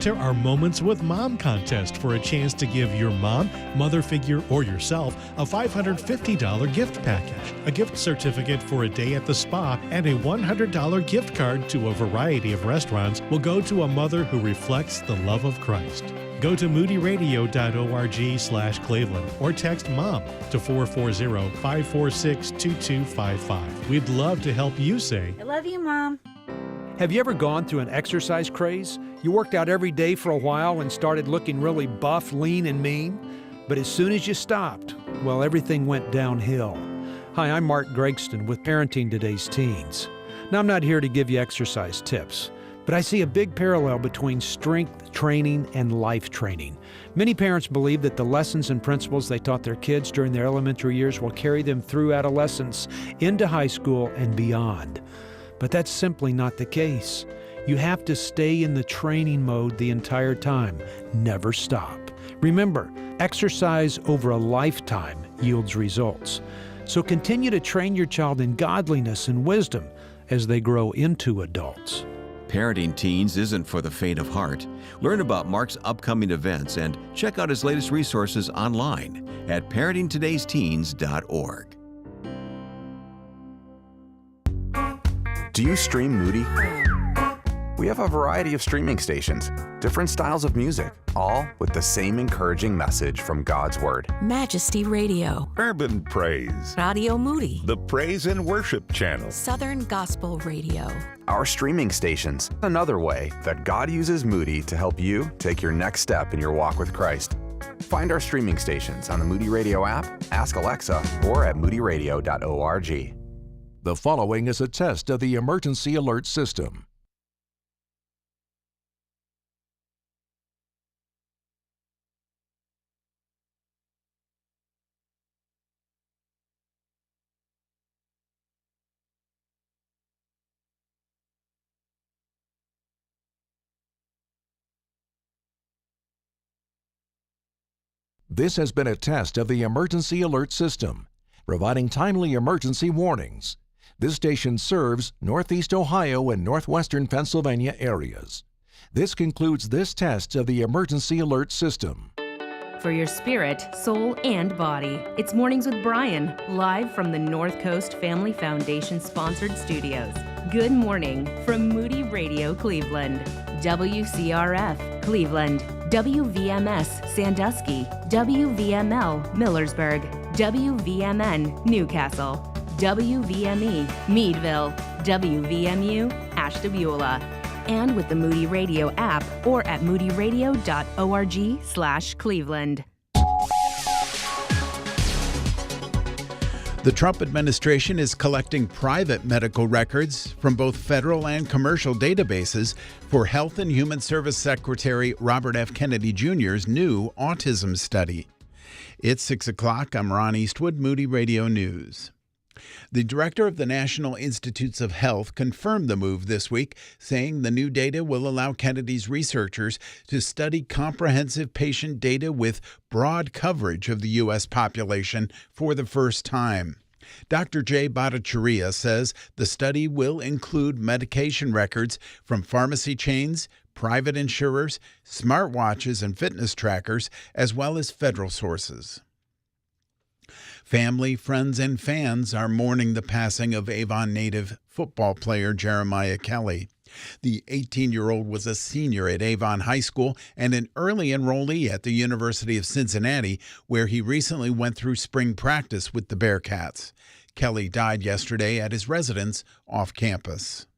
Enter our Moments with Mom contest for a chance to give your mom, mother figure, or yourself a $550 gift package, a gift certificate for a day at the spa, and a $100 gift card to a variety of restaurants will go to a mother who reflects the love of Christ. Go to moodyradio.org/Cleveland or text MOM to 440-546-2255. We'd love to help you say, I love you, Mom. Have you ever gone through an exercise craze? You worked out every day for a while and started looking really buff, lean, and mean, but as soon as you stopped, well, everything went downhill. Hi, I'm Mark Gregston with Parenting Today's Teens. Now, I'm not here to give you exercise tips, but I see a big parallel between strength training and life training. Many parents believe that the lessons and principles they taught their kids during their elementary years will carry them through adolescence, into high school, and beyond. But that's simply not the case. You have to stay in the training mode the entire time. Never stop. Remember, exercise over a lifetime yields results. So continue to train your child in godliness and wisdom as they grow into adults. Parenting Teens isn't for the faint of heart. Learn about Mark's upcoming events and check out his latest resources online at parentingtodaysteens.org. Do you stream Moody? We have a variety of streaming stations, different styles of music, all with the same encouraging message from God's Word. Majesty Radio, Urban Praise, Radio Moody, the Praise and Worship Channel, Southern Gospel Radio. Our streaming stations, another way that God uses Moody to help you take your next step in your walk with Christ. Find our streaming stations on the Moody Radio app, Ask Alexa, or at moodyradio.org. The following is a test of the emergency alert system. This has been a test of the emergency alert system, providing timely emergency warnings. This station serves Northeast Ohio and Northwestern Pennsylvania areas. This concludes this test of the emergency alert system. For your spirit, soul, and body, it's Mornings with Brian, live from the North Coast Family Foundation sponsored studios. Good morning from Moody Radio Cleveland, WCRF Cleveland, WVMS Sandusky, WVML Millersburg, WVMN Newcastle, WVME Meadville, WVMU Ashtabula, and with the Moody Radio app or at moodyradio.org/Cleveland. The Trump administration is collecting private medical records from both federal and commercial databases for Health and Human Service Secretary Robert F. Kennedy Jr.'s new autism study. It's 6 o'clock. I'm Ron Eastwood, Moody Radio News. The director of the National Institutes of Health confirmed the move this week, saying the new data will allow Kennedy's researchers to study comprehensive patient data with broad coverage of the U.S. population for the first time. Dr. Jay Bhattacharya says the study will include medication records from pharmacy chains, private insurers, smartwatches and fitness trackers, as well as federal sources. Family, friends, and fans are mourning the passing of Avon native football player Jeremiah Kelly. The 18-year-old was a senior at Avon High School and an early enrollee at the University of Cincinnati, where he recently went through spring practice with the Bearcats. Kelly died yesterday at his residence off campus.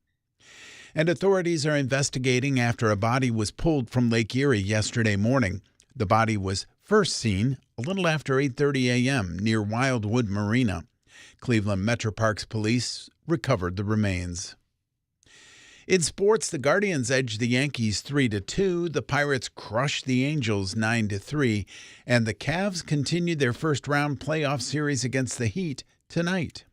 And authorities are investigating after a body was pulled from Lake Erie yesterday morning. The body was first seen a little after 8:30 a.m. near Wildwood Marina. Cleveland Metroparks police recovered the remains. In sports, the Guardians edged the Yankees 3-2, the Pirates crushed the Angels 9-3, and the Cavs continued their first-round playoff series against the Heat tonight.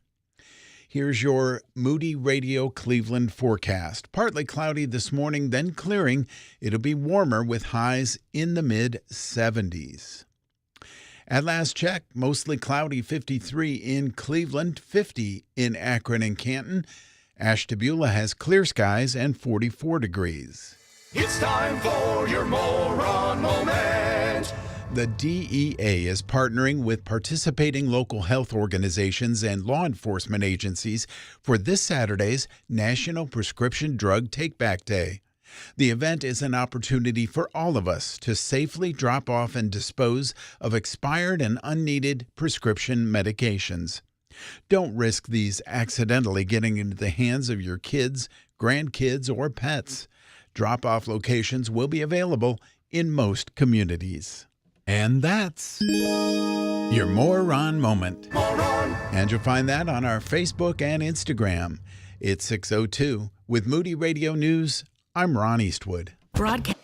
Here's your Moody Radio Cleveland forecast. Partly cloudy this morning, then clearing. It'll be warmer with highs in the mid-70s. At last check, mostly cloudy 53 in Cleveland, 50 in Akron and Canton. Ashtabula has clear skies and 44 degrees. It's time for your moron moment. The DEA is partnering with participating local health organizations and law enforcement agencies for this Saturday's National Prescription Drug Take-Back Day. The event is an opportunity for all of us to safely drop off and dispose of expired and unneeded prescription medications. Don't risk these accidentally getting into the hands of your kids, grandkids, or pets. Drop-off locations will be available in most communities. And that's your Moron Moment. Moron. And you'll find that on our Facebook and Instagram. It's 6:02. With Moody Radio News, I'm Ron Eastwood. Broadcast.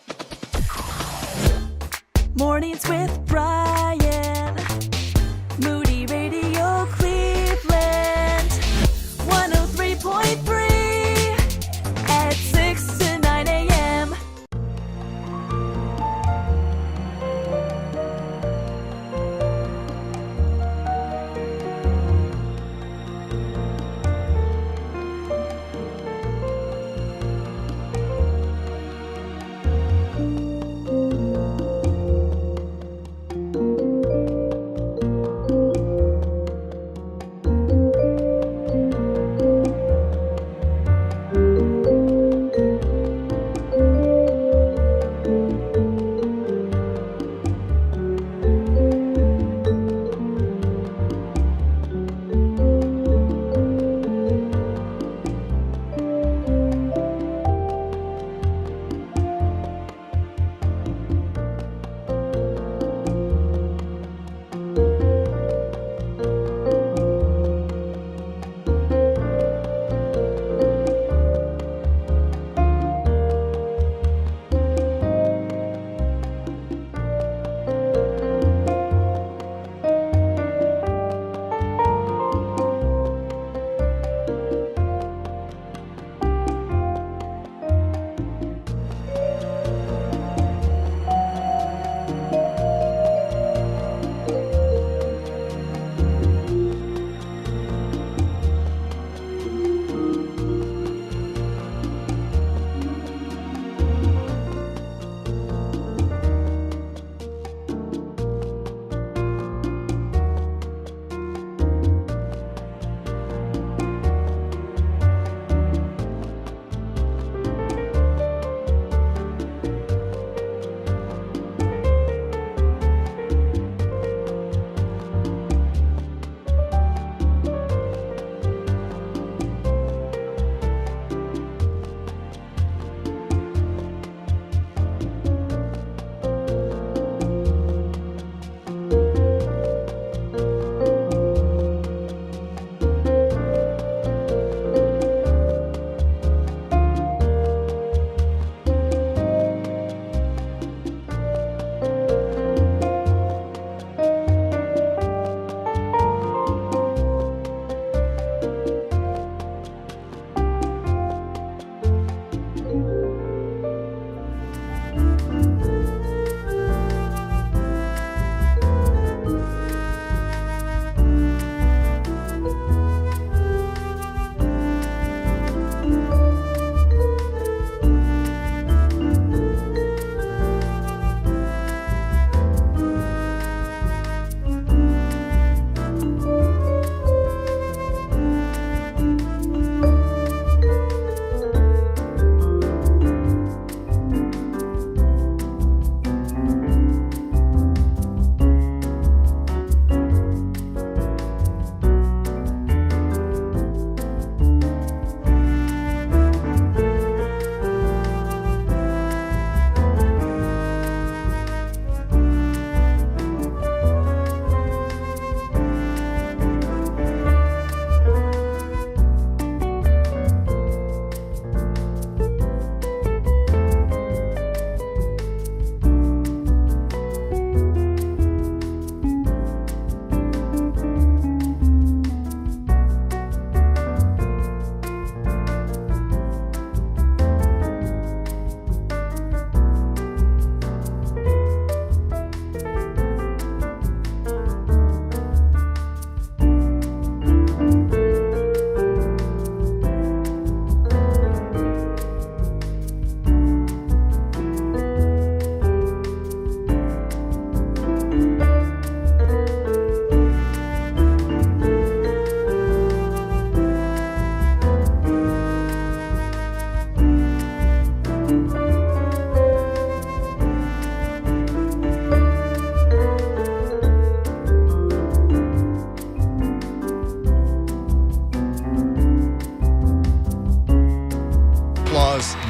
Mornings with Brian. Moody Radio Cleveland. 103.3 at 6 to 9 a.m.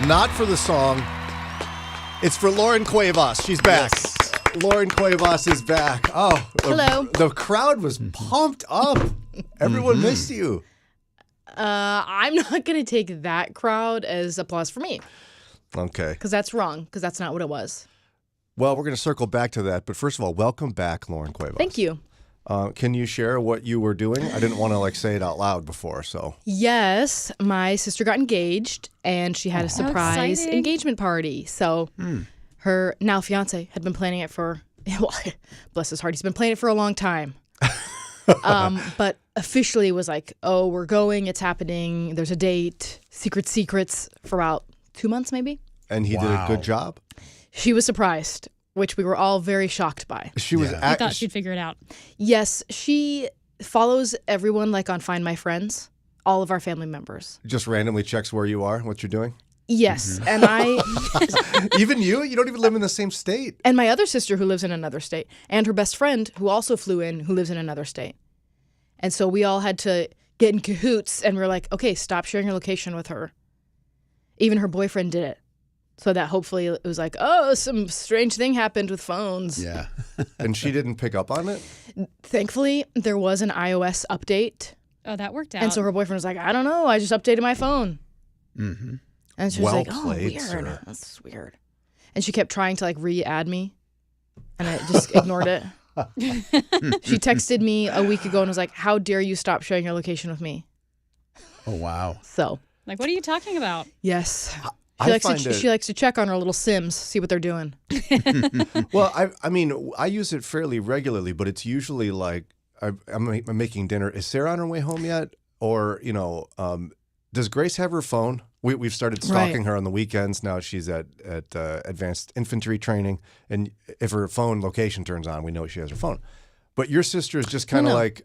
not for the song. It's for Lauren Cuevas. She's back. Lauren Cuevas is back. Oh, hello. The crowd was pumped up. Everyone missed you. I'm not going to take that crowd as applause for me. Okay. Because that's wrong, because that's not what it was. Well, we're going to circle back to that. But first of all, welcome back, Lauren Cuevas. Thank you. Can you share what you were doing? I didn't want to say it out loud before, so. Yes, my sister got engaged, and she had a surprise engagement party. So her now fiance had been planning it for, well, bless his heart, he's been planning it for a long time. But officially was like, oh, we're going, it's happening, there's a date, secrets for about 2 months maybe. And he did a good job? She was surprised, which we were all very shocked by. She was. I thought she'd figure it out. Yes, she follows everyone like on Find My Friends, all of our family members. Just randomly checks where you are, what you're doing? Yes, and I... Even you? You don't even live in the same state. And my other sister who lives in another state, and her best friend who also flew in who lives in another state. And so we all had to get in cahoots, and we were like, okay, stop sharing your location with her. Even her boyfriend did it. So that hopefully it was like, oh, some strange thing happened with phones. Yeah. And she didn't pick up on it? Thankfully, there was an iOS update. Oh, that worked out. And so her boyfriend was like, I don't know, I just updated my phone. Mm-hmm. And she was Well like, oh, played, weird. sir. That's weird. And she kept trying to like re-add me. And I just ignored it. She texted me a week ago and was like, how dare you stop sharing your location with me? Oh, wow. So. Like, what are you talking about? Yes. She likes to check on her little Sims, see what they're doing. Well, I mean, I use it fairly regularly, but it's usually like I'm making dinner. Is Sarah on her way home yet? Or, does Grace have her phone? We've started stalking her on the weekends. Now she's at advanced infantry training. And if her phone location turns on, we know she has her phone. But your sister is just kind of like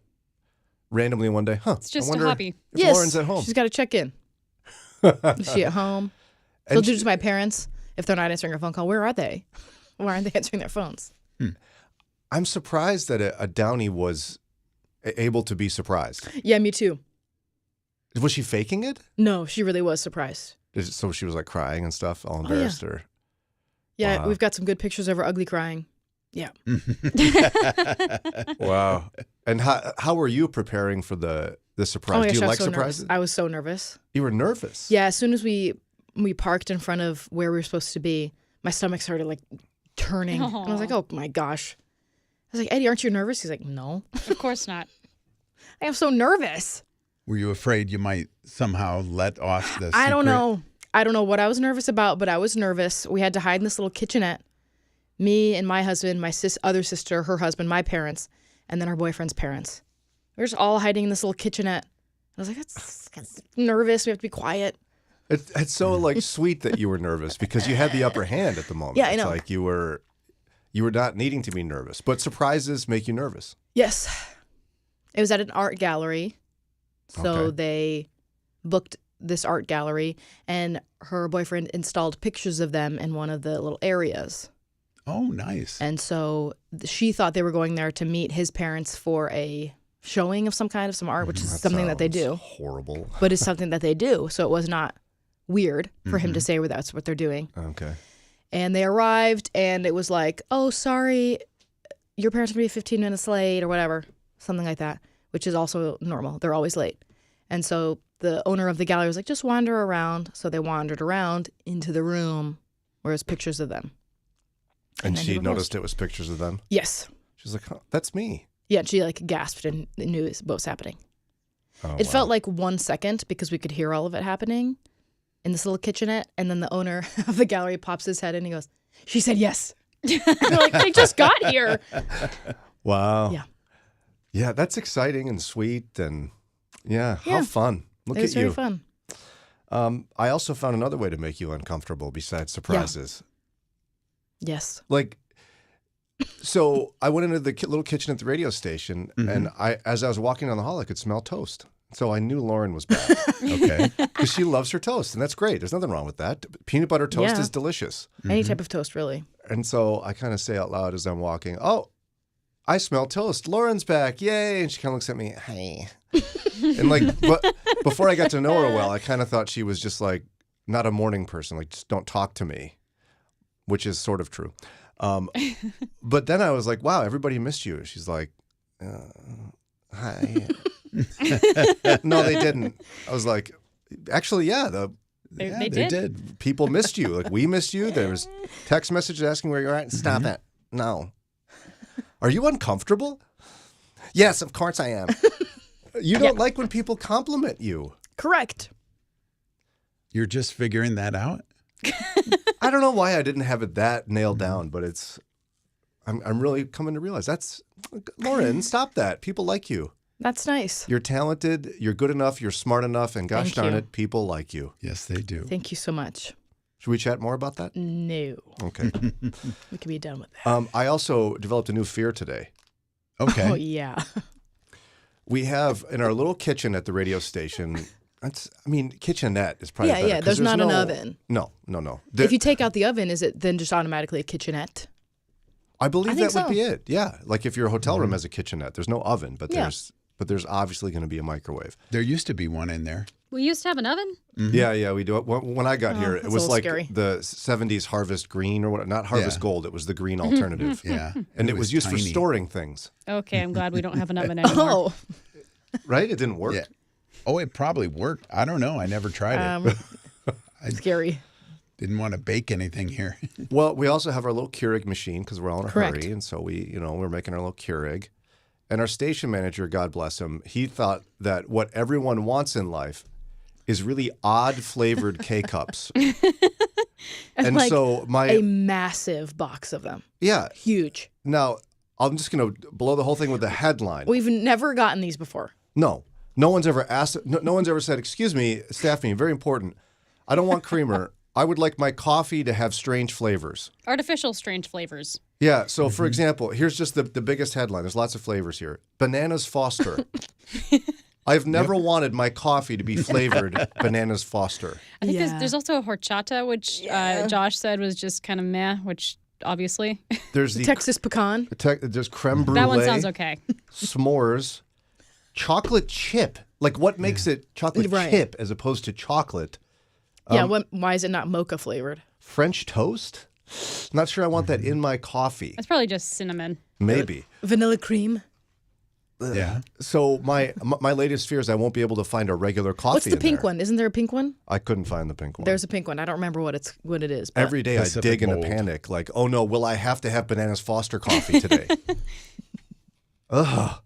randomly one day, It's just I wonder a hobby. if Lauren's at home. She's got to check in. Is she at home? She'll do it to my parents if they're not answering her phone call. Where are they? Why aren't they answering their phones? I'm surprised that a Downey was able to be surprised. Yeah, me too. Was she faking it? No, she really was surprised. So she was like crying and stuff, all embarrassed, or? Yeah, Wow. we've got some good pictures of her ugly crying. Yeah. Wow. And how were you preparing for the surprise? Oh, yeah, Do you I was like so surprises? nervous. I was so nervous. You were nervous? Yeah, as soon as we parked in front of where we were supposed to be, my stomach started like turning. And I was like, oh my gosh. I was like, Eddie, aren't you nervous? He's like, no. Of course not. I am so nervous. Were you afraid you might somehow let off the secret? I don't know. I don't know what I was nervous about, but I was nervous. We had to hide in this little kitchenette. Me and my husband, my other sister, her husband, my parents, and then our boyfriend's parents. We were just all hiding in this little kitchenette. I was like, that's nervous. We have to be quiet. It's so like sweet that you were nervous because you had the upper hand at the moment. Yeah, I know. It's like you were not needing to be nervous, but surprises make you nervous. Yes. It was at an art gallery. So they booked this art gallery, and her boyfriend installed pictures of them in one of the little areas. Oh, nice. And so she thought they were going there to meet his parents for a showing of some kind of some art, which is something that they do. Horrible. But it's something that they do. So it was not weird for him to say that's what they're doing. Okay. And they arrived, and it was like, oh, sorry, your parents are going to be 15 minutes late or whatever, something like that, which is also normal. They're always late. And so the owner of the gallery was like, just wander around. So they wandered around into the room where there's pictures of them. And she noticed it was pictures of them? Yes. She's like, oh, that's me. Yeah, and she like gasped and knew what was happening. Oh, It felt like 1 second because we could hear all of it happening in this little kitchenette. And then the owner of the gallery pops his head in and he goes, she said yes. And we're like, they just got here. Wow. Yeah. Yeah, that's exciting and sweet and how fun. Look It was at you. very fun. I also found another way to make you uncomfortable besides surprises. Yes. Like, so I went into the little kitchen at the radio station, and as I was walking down the hall, I could smell toast. So I knew Lauren was back. Okay. Because she loves her toast, and that's great. There's nothing wrong with that. Peanut butter toast is delicious. Any type of toast, really. And so I kind of say out loud as I'm walking, oh, I smell toast. Lauren's back. Yay. And she kind of looks at me, hey. And like, but before I got to know her well, I kind of thought she was just like not a morning person. Like, just don't talk to me, which is sort of true. But then I was like, wow, everybody missed you. She's like, hi. No, they didn't. I was like, actually, yeah, They did. People missed you. Like, we missed you. There was text messages asking where you're at. Stop it. No. Are you uncomfortable? Yes, of course I am. You don't like when people compliment you. Correct. You're just figuring that out? I don't know why I didn't have it that nailed down, but I'm really coming to realize Lauren, stop that. People like you. That's nice. You're talented, you're good enough, you're smart enough, and gosh darn it, people like you. Yes, they do. Thank you so much. Should we chat more about that? No. Okay. We can be done with that. I also developed a new fear today. Okay. Oh, yeah. We have in our little kitchen at the radio station, kitchenette is probably better. Yeah, there's not an oven. No. If you take out the oven, is it then just automatically a kitchenette? I believe that so. would be it. Yeah, like if your hotel room has a kitchenette, there's no oven, but there's obviously going to be a microwave. There used to be one in there. We used to have an oven? Mm-hmm. Yeah, we do it. When I got here, it was like scary. the 70s Harvest Green or what? Not Harvest Gold. It was the green alternative. Yeah. And it was used tiny. for storing things. Okay, I'm glad we don't have an oven anymore. Oh. Right? It didn't work. Yeah. Oh, it probably worked. I don't know. I never tried it. Scary. Didn't want to bake anything here. Well, we also have our little Keurig machine because we're all in a Correct. hurry. And so we're making our little Keurig. And our station manager, God bless him, he thought that what everyone wants in life is really odd flavored K-Cups. And like so a massive box of them. Yeah. Huge. Now, I'm just going to blow the whole thing with a headline. We've never gotten these before. No one's ever asked. No one's ever said, "Excuse me, staff meeting, very important. I don't want creamer. I would like my coffee to have strange flavors." Artificial strange flavors. Yeah. So, for example, here's just the biggest headline. There's lots of flavors here. Bananas Foster. I've never wanted my coffee to be flavored Bananas Foster. I think there's also a horchata, which Josh said was just kind of meh, which obviously. There's the Texas pecan. There's creme brulee. That one sounds okay. S'mores. Chocolate chip. Like, what makes it chocolate chip as opposed to chocolate? Yeah, why is it not mocha flavored? French toast? Not sure I want that in my coffee. It's probably just cinnamon. Maybe. Vanilla cream. Yeah. So my latest fear is I won't be able to find a regular coffee. What's the pink there. one? Isn't there a pink one? I couldn't find the pink one. There's a pink one. I don't remember what it is. But Every day I dig in a panic, like, oh no, will I have to have Bananas Foster coffee today? Ugh.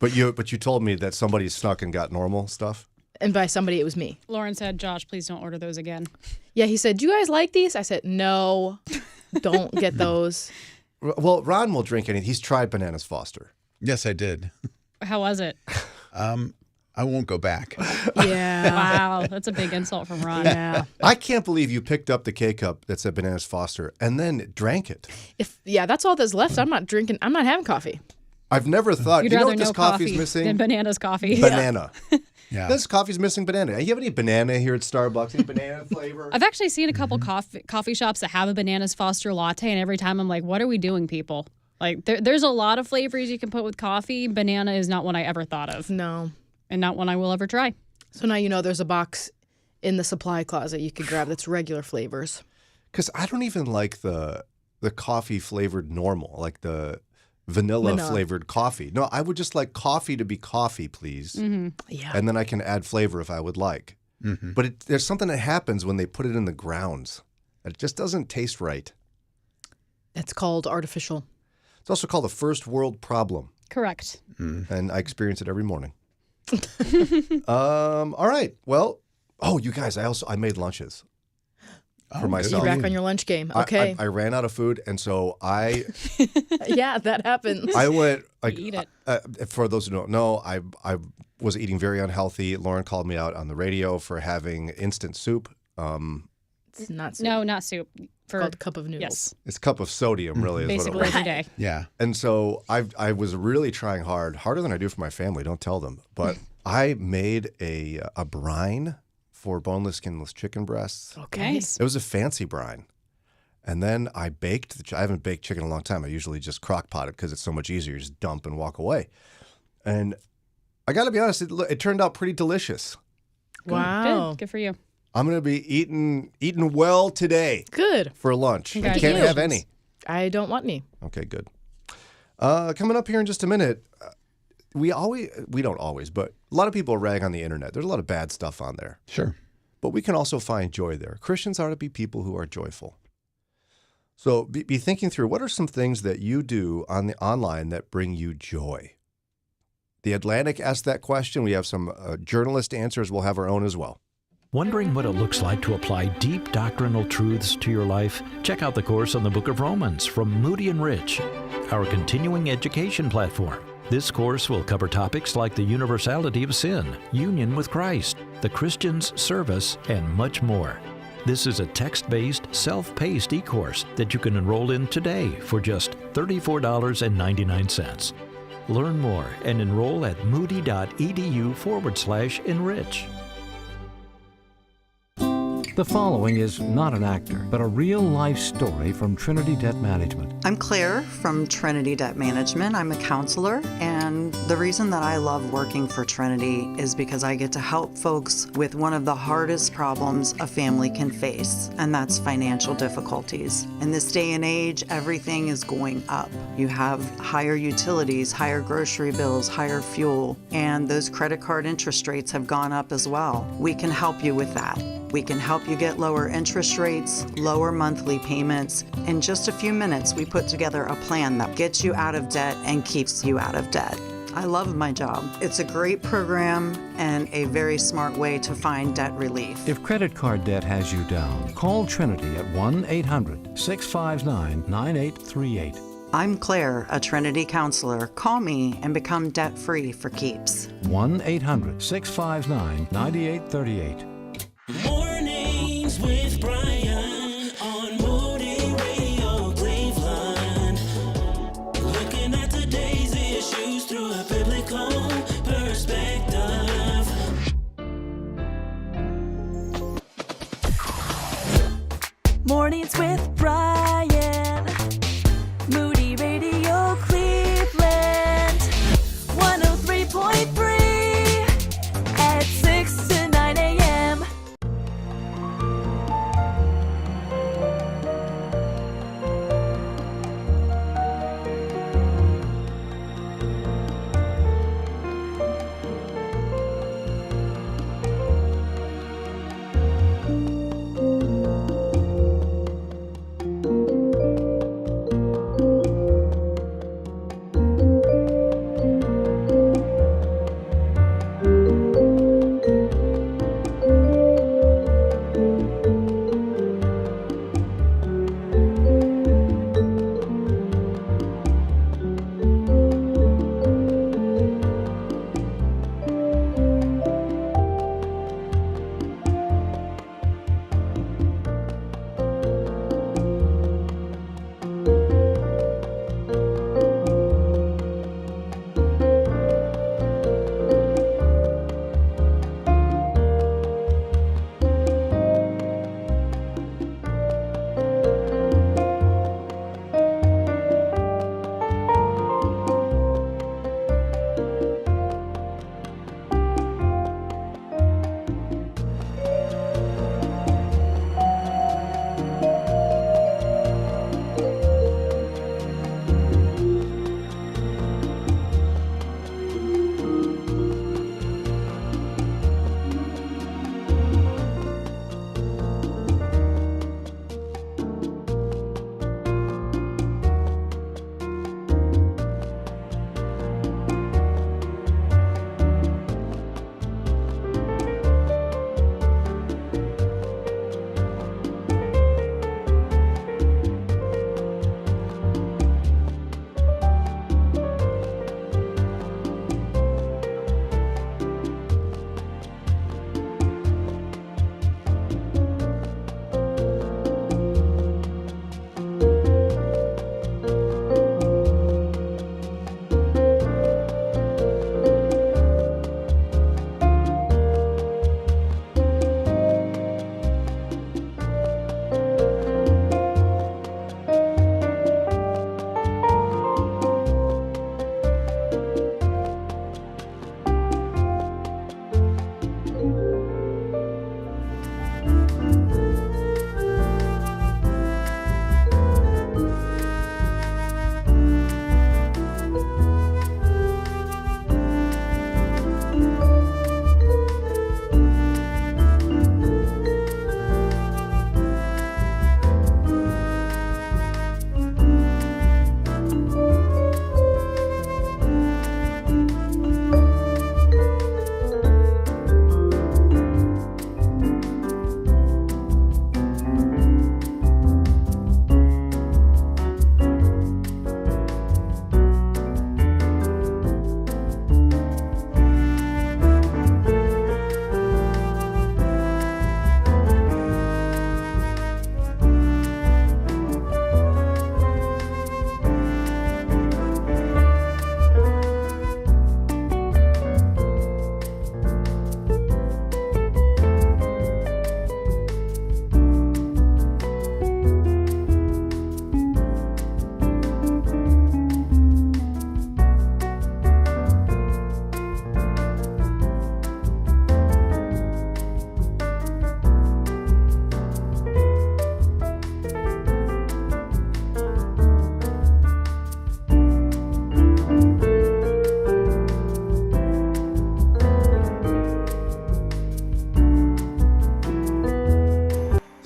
But you told me that somebody snuck and got normal stuff. And by somebody, it was me. Lauren said, "Josh, please don't order those again." Yeah, he said, "Do you guys like these?" I said, "No, don't get those." Well, Ron will drink anything. He's tried Bananas Foster. Yes, I did. How was it? I won't go back. Yeah. Wow, that's a big insult from Ron. Yeah. I can't believe you picked up the K-Cup that said Bananas Foster and then drank it. That's all that's left. I'm not drinking. I'm not having coffee. I've never thought, You'd you know rather what this no coffee's coffee missing? than Bananas coffee. Banana. Yeah. This coffee's missing banana. You have any banana here at Starbucks? Any banana flavor? I've actually seen a couple coffee shops that have a Bananas Foster latte, and every time I'm like, what are we doing, people? Like, there's a lot of flavors you can put with coffee. Banana is not one I ever thought of. No. And not one I will ever try. So now you know there's a box in the supply closet you could grab that's regular flavors. Because I don't even like the coffee flavored normal, like the vanilla flavored coffee. No, I would just like coffee to be coffee, please. Mm-hmm. Yeah. And then I can add flavor if I would like. Mm-hmm. But there's something that happens when they put it in the grounds. It just doesn't taste right. It's called artificial. It's also called a first world problem. Correct. And I experience it every morning. All right. Well, you guys, I made lunches for myself. You're back on your lunch game. Okay. I ran out of food, and so yeah, that happens. I went like Eat it. For those who don't know, I was eating very unhealthy. Lauren called me out on the radio for having instant soup. It's not soup. No, not soup. It's called a cup of noodles. Yes. It's a cup of sodium, really, is Basically what it was. every day. Yeah. And so I was really trying harder than I do for my family. Don't tell them. But I made a brine for boneless, skinless chicken breasts. Okay. Nice. It was a fancy brine. And then I baked. I haven't baked chicken in a long time. I usually just crock pot it because it's so much easier. You just dump and walk away. And I got to be honest, it turned out pretty delicious. Wow. Good for you. I'm going to be eating well today. Good. For lunch. I can't Congratulations. have any. I don't want any. Okay, good. Coming up here in just a minute, we don't always, but a lot of people rag on the internet. There's a lot of bad stuff on there. Sure. But we can also find joy there. Christians are to be people who are joyful. So be thinking through, what are some things that you do on the online that bring you joy? The Atlantic asked that question. We have some journalist answers. We'll have our own as well. Wondering what it looks like to apply deep doctrinal truths to your life? Check out the course on the Book of Romans from Moody and Rich, our continuing education platform. This course will cover topics like the universality of sin, union with Christ, the Christian's service, and much more. This is a text-based, self-paced e-course that you can enroll in today for just $34.99. Learn more and enroll at moody.edu/enrich. The following is not an actor, but a real-life story from Trinity Debt Management. I'm Claire from Trinity Debt Management. I'm a counselor, and the reason that I love working for Trinity is because I get to help folks with one of the hardest problems a family can face, and that's financial difficulties. In this day and age, everything is going up. You have higher utilities, higher grocery bills, higher fuel, and those credit card interest rates have gone up as well. We can help you with that. We can help you get lower interest rates, lower monthly payments. In just a few minutes, we put together a plan that gets you out of debt and keeps you out of debt. I love my job. It's a great program and a very smart way to find debt relief. If credit card debt has you down, call Trinity at 1-800-659-9838. I'm Claire, a Trinity counselor. Call me and become debt-free for keeps. 1-800-659-9838. Mornings with Brian on Moody Radio Cleveland. Looking at today's issues through a biblical perspective. Mornings with Brian. Moody Radio Cleveland. 103.3 at 6 to 9 a.m.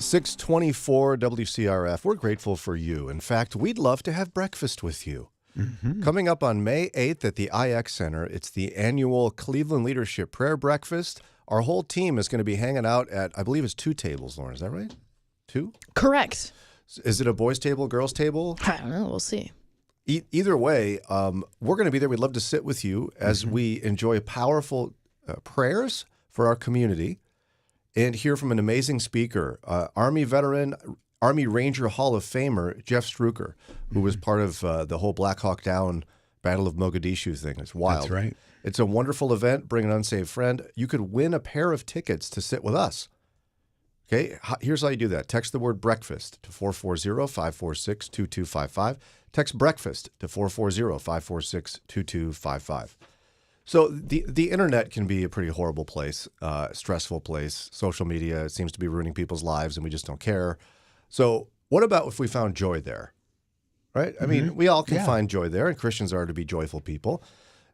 624 WCRF. We're grateful for you. In fact, we'd love to have breakfast with you. Coming up on May 8th at the IX Center, it's the annual Cleveland Leadership Prayer Breakfast. Our whole team is going to be hanging out at, I believe it's 2 tables, Lauren. Is that right? 2? Correct. Is it a boys' table, girls' table? I don't know. We'll see. Either way, we're going to be there. We'd love to sit with you as we enjoy powerful prayers for our community and hear from an amazing speaker, Army veteran, Army Ranger Hall of Famer Jeff Struker, who was part of the whole Black Hawk Down Battle of Mogadishu thing. It's wild. That's right. It's a wonderful event. Bring an unsaved friend. You could win a pair of tickets to sit with us. Okay, here's how you do that. Text the word breakfast to 440-546-2255. Text breakfast to 440-546-2255. So the internet can be a pretty horrible place, stressful place. Social media seems to be ruining people's lives, and we just don't care. So what about if we found joy there? Right? I mean, we all can find joy there, and Christians are to be joyful people.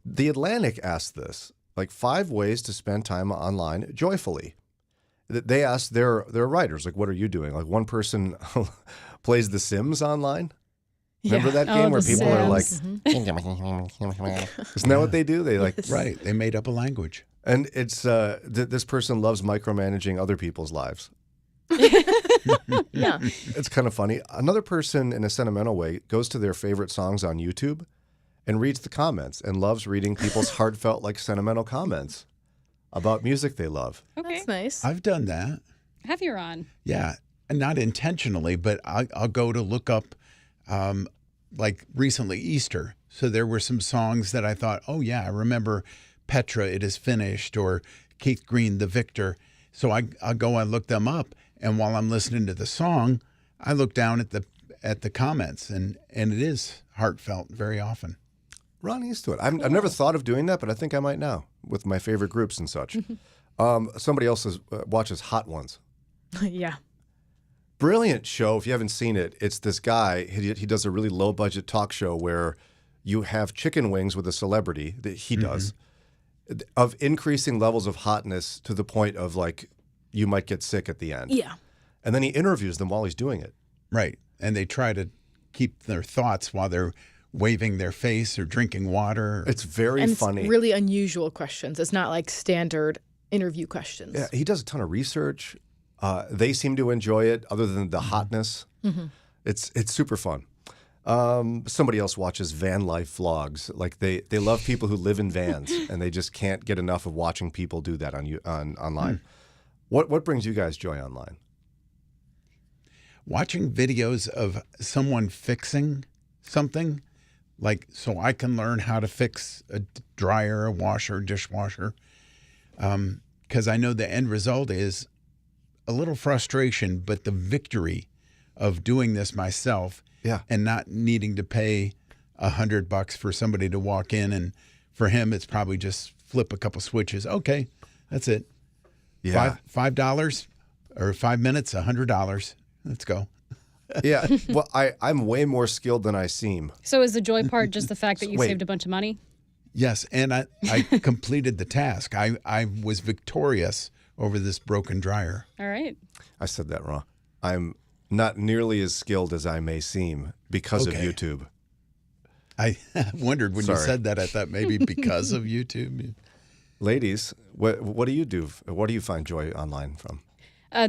The Atlantic asked this, like 5 ways to spend time online joyfully. They asked their writers, like, what are you doing? Like, one person plays The Sims online. Remember that game where people are like, isn't that what they do? They like, right. They made up a language. And it's this person loves micromanaging other people's lives. Yeah. It's kind of funny. Another person, in a sentimental way, goes to their favorite songs on YouTube and reads the comments and loves reading people's heartfelt, like, sentimental comments about music they love. Okay. That's nice. I've done that. Have you on? Yeah, and not intentionally, but I'll go to look up, like recently Easter. So there were some songs that I thought, oh yeah, I remember Petra, It Is Finished, or Keith Green, The Victor. So I'll go and look them up, and while I'm listening to the song, I look down at the comments, and it is heartfelt very often. Ron used to it. I've never thought of doing that, but I think I might now with my favorite groups and such. Somebody else watches Hot Ones. Yeah. Brilliant show. If you haven't seen it, it's this guy. He does a really low budget talk show where you have chicken wings with a celebrity that he does of increasing levels of hotness to the point of, like, you might get sick at the end. Yeah. And then he interviews them while he's doing it. Right. And they try to keep their thoughts while they're waving their face or drinking water. It's very And funny. it's really unusual questions. It's not like standard interview questions. Yeah, he does a ton of research. They seem to enjoy it, other than the hotness. It's super fun. Somebody else watches van life vlogs. Like they love people who live in vans, and they just can't get enough of watching people do that online. What brings you guys joy online? Watching videos of someone fixing something, like so I can learn how to fix a dryer, a washer, dishwasher, because I know the end result is a little frustration, but the victory of doing this myself and not needing to pay $100 for somebody to walk in, and for him it's probably just flip a couple switches. Okay, that's it. Yeah. $5 or 5 minutes, $100. Let's go. Yeah. Well, I'm way more skilled than I seem. So is the joy part just the fact that you saved a bunch of money? Yes, and I completed the task. I was victorious over this broken dryer. All right. I said that wrong. I'm not nearly as skilled as I may seem because of YouTube. I wondered when you said that. I thought maybe because of YouTube. Ladies, what do you do? What do you find joy online from?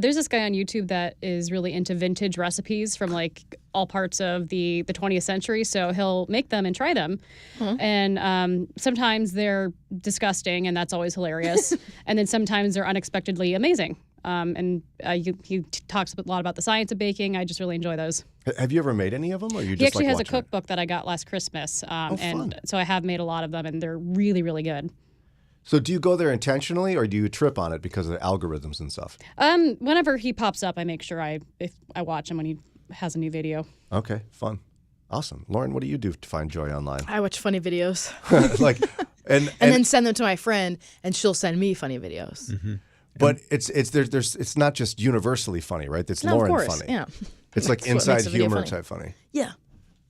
There's this guy on YouTube that is really into vintage recipes from like all parts of the 20th century. So he'll make them and try them. And sometimes they're disgusting, and that's always hilarious. And then sometimes they're unexpectedly amazing. He talks a lot about the science of baking. I just really enjoy those. Have you ever made any of them? Or you just he actually has a watching cookbook that I got last Christmas. fun. And so I have made a lot of them, and they're really, really good. So do you go there intentionally, or do you trip on it because of the algorithms and stuff? Whenever he pops up, I make sure I watch him when he has a new video. Okay, fun. Awesome. Lauren, what do you do to find joy online? I watch funny videos. and then send them to my friend, and she'll send me funny videos. But it's not just universally funny, right? It's No, of Lauren course, funny. yeah. It's like That's what inside makes a video humor funny. type funny. Yeah.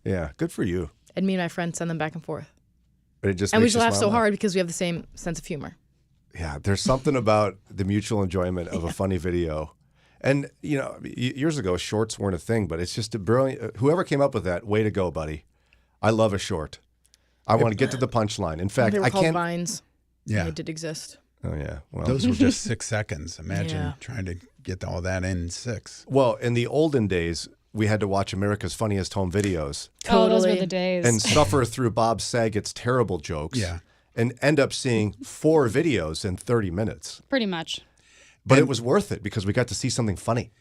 Yeah, good for you. And me and my friend send them back and forth. But it just And we makes just you laugh smile so more. hard because we have the same sense of humor. Yeah, there's something about the mutual enjoyment of a funny video. And, years ago, shorts weren't a thing, but it's just a brilliant. Whoever came up with that, way to go, buddy. I love a short. I want to get to the punchline. In fact, they were I called can't. Vines. Yeah. They did exist. Oh, yeah. Well, those were just 6 seconds. Imagine Yeah. trying to get all that in 6. Well, in the olden days, we had to watch America's Funniest Home Videos. Oh, those were the days. And suffer through Bob Saget's terrible jokes. Yeah. And end up seeing 4 videos in 30 minutes. Pretty much. But it was worth it because we got to see something funny.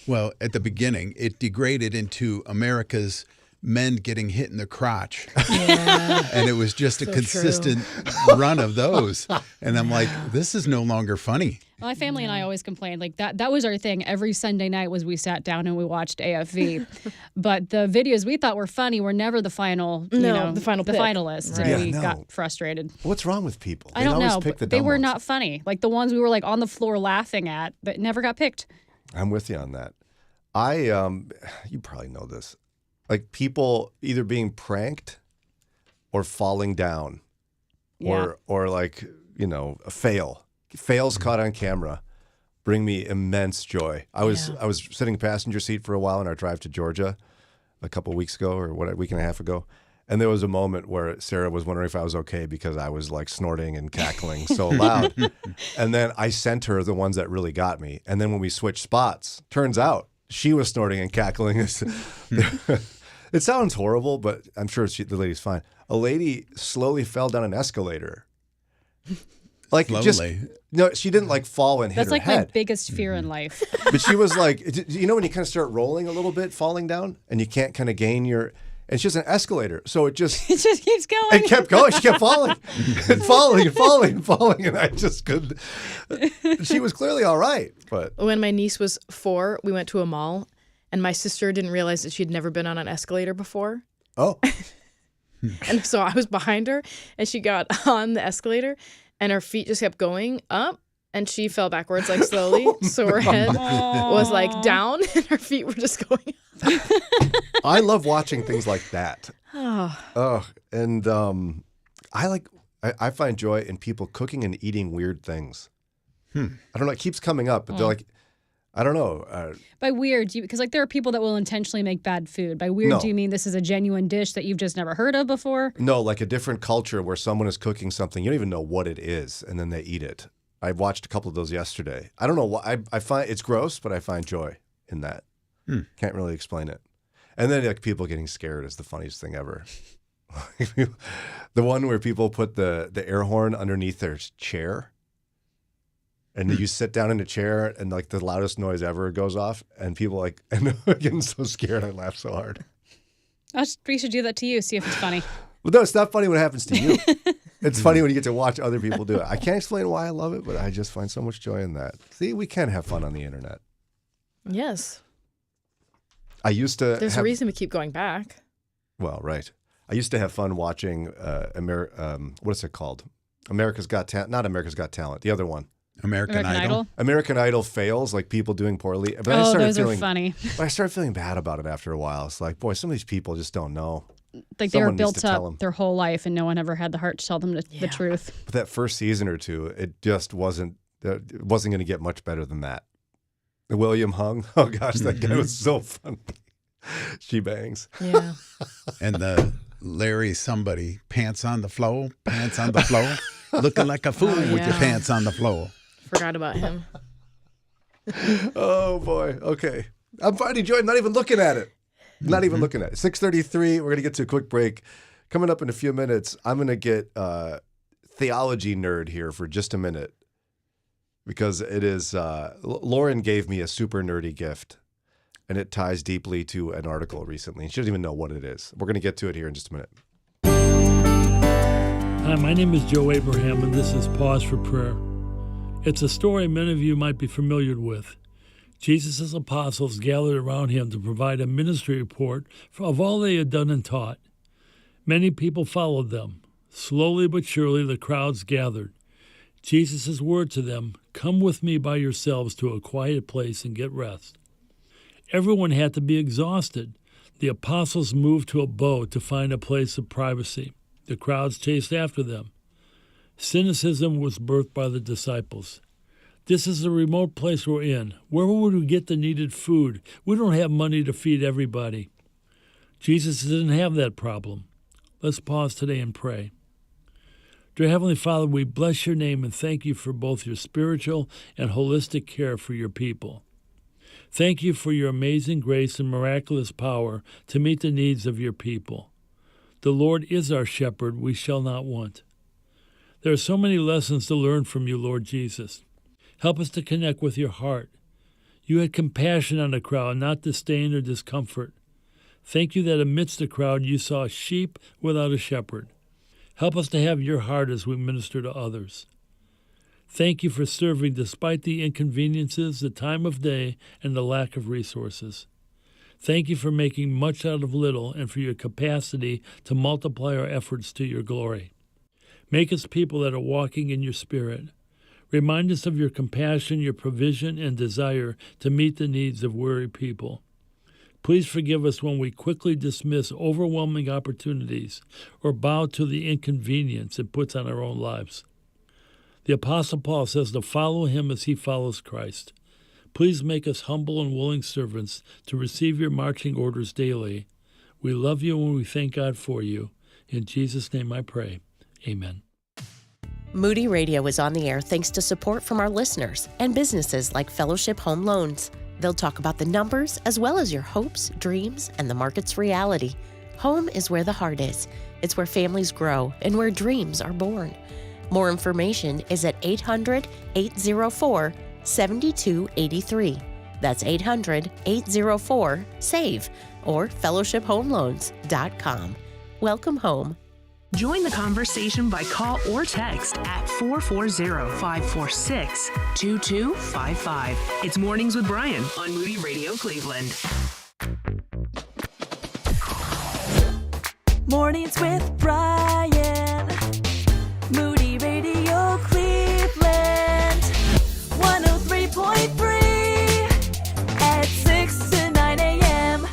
Well, at the beginning, it degraded into America's men getting hit in the crotch. Yeah. And it was just a So consistent run of those. And I'm like, this is no longer funny. My family and I always complained like that was our thing. Every Sunday night was we sat down and we watched AFV. But the videos we thought were funny were never the final, the the final pick. finalists. Right. And we Yeah, no. got frustrated. What's wrong with people? I don't always know. pick the But they dumb were ones. not funny. Like the ones we were like on the floor laughing at, but never got picked. I'm with you on that. You probably know this. Like people either being pranked or falling down or like, a fail. Fails caught on camera bring me immense joy. I was sitting passenger seat for a while in our drive to Georgia a couple weeks ago or a week and a half ago. And there was a moment where Sarah was wondering if I was okay because I was like snorting and cackling so loud. And then I sent her the ones that really got me. And then when we switched spots, turns out she was snorting and cackling. It sounds horrible, but I'm sure the lady's fine. A lady slowly fell down an escalator. Like Slowly. She didn't like fall and hit That's her like head. my biggest fear in life. But she was like, when you kind of start rolling a little bit, falling down, and you can't kind of gain your. And she's an escalator, so it just keeps going. It kept going. She kept falling, and falling, and falling, and falling, and I just couldn't. She was clearly all right, but when my niece was 4, we went to a mall, and my sister didn't realize that she'd never been on an escalator before. Oh. And so I was behind her, and she got on the escalator, and her feet just kept going up, and she fell backwards like slowly. So her head was like down, and her feet were just going up. I love watching things like that. Oh. And I find joy in people cooking and eating weird things. I don't know. It keeps coming up, but they're like, I don't know. By weird, because like there are people that will intentionally make bad food. By weird, No. do you mean this is a genuine dish that you've just never heard of before? No, like a different culture where someone is cooking something, you don't even know what it is, and then they eat it. I watched a couple of those yesterday. I don't know why. I find it's gross, but I find joy in that. Can't really explain it. And then like people getting scared is the funniest thing ever. The one where people put the air horn underneath their chair. And you sit down in a chair and like the loudest noise ever goes off and people like and getting so scared I laugh so hard. We should do that to you, see if it's funny. Well, no, it's not funny when it happens to you. It's funny when you get to watch other people do it. I can't explain why I love it, but I just find so much joy in that. See, we can have fun on the internet. Yes. I used to There's a reason we keep going back. Well, right. I used to have fun watching what is it called? America's Got Talent. Not America's Got Talent. The other one. American Idol. American Idol fails, like people doing poorly. But those are funny. But I started feeling bad about it after a while. It's like, boy, some of these people just don't know. Like they were Someone needs built to tell up them. their whole life and no one ever had the heart to tell them the truth. But that first season or two, it just wasn't going to get much better than that. William Hung. Oh, gosh, that guy was so funny. She bangs. Yeah. And the Larry somebody, pants on the floor, looking like a fool with your pants on the floor. Forgot about him. Oh, boy. Okay. I'm finding joy. I'm not even looking at it. Not even looking at it. 6:33. We're going to get to a quick break. Coming up in a few minutes, I'm going to get theology nerd here for just a minute because it is Lauren gave me a super nerdy gift, and it ties deeply to an article recently. And she doesn't even know what it is. We're going to get to it here in just a minute. Hi, my name is Joe Abraham, and this is Pause for Prayer. It's a story many of you might be familiar with. Jesus' apostles gathered around him to provide a ministry report of all they had done and taught. Many people followed them. Slowly but surely the crowds gathered. Jesus' word to them, "Come with me by yourselves to a quiet place and get rest." Everyone had to be exhausted. The apostles moved to a boat to find a place of privacy. The crowds chased after them. Cynicism was birthed by the disciples. This is a remote place we're in. Where would we get the needed food? We don't have money to feed everybody. Jesus didn't have that problem. Let's pause today and pray. Dear Heavenly Father, we bless your name and thank you for both your spiritual and holistic care for your people. Thank you for your amazing grace and miraculous power to meet the needs of your people. The Lord is our shepherd, we shall not want. There are so many lessons to learn from you, Lord Jesus. Help us to connect with your heart. You had compassion on the crowd, not disdain or discomfort. Thank you that amidst the crowd you saw a sheep without a shepherd. Help us to have your heart as we minister to others. Thank you for serving despite the inconveniences, the time of day, and the lack of resources. Thank you for making much out of little and for your capacity to multiply our efforts to your glory. Make us people that are walking in your spirit. Remind us of your compassion, your provision, and desire to meet the needs of weary people. Please forgive us when we quickly dismiss overwhelming opportunities or bow to the inconvenience it puts on our own lives. The Apostle Paul says to follow him as he follows Christ. Please make us humble and willing servants to receive your marching orders daily. We love you and we thank God for you. In Jesus' name I pray. Amen. Moody Radio is on the air thanks to support from our listeners and businesses like Fellowship Home Loans. They'll talk about the numbers as well as your hopes, dreams, and the market's reality. Home is where the heart is. It's where families grow and where dreams are born. More information is at 800-804-7283. That's 800-804-SAVE or fellowshiphomeloans.com. Welcome home. Join the conversation by call or text at 440-546-2255. It's Mornings with Brian on Moody Radio Cleveland. Mornings with Brian. Moody Radio Cleveland. 103.3 at 6 to 9 a.m.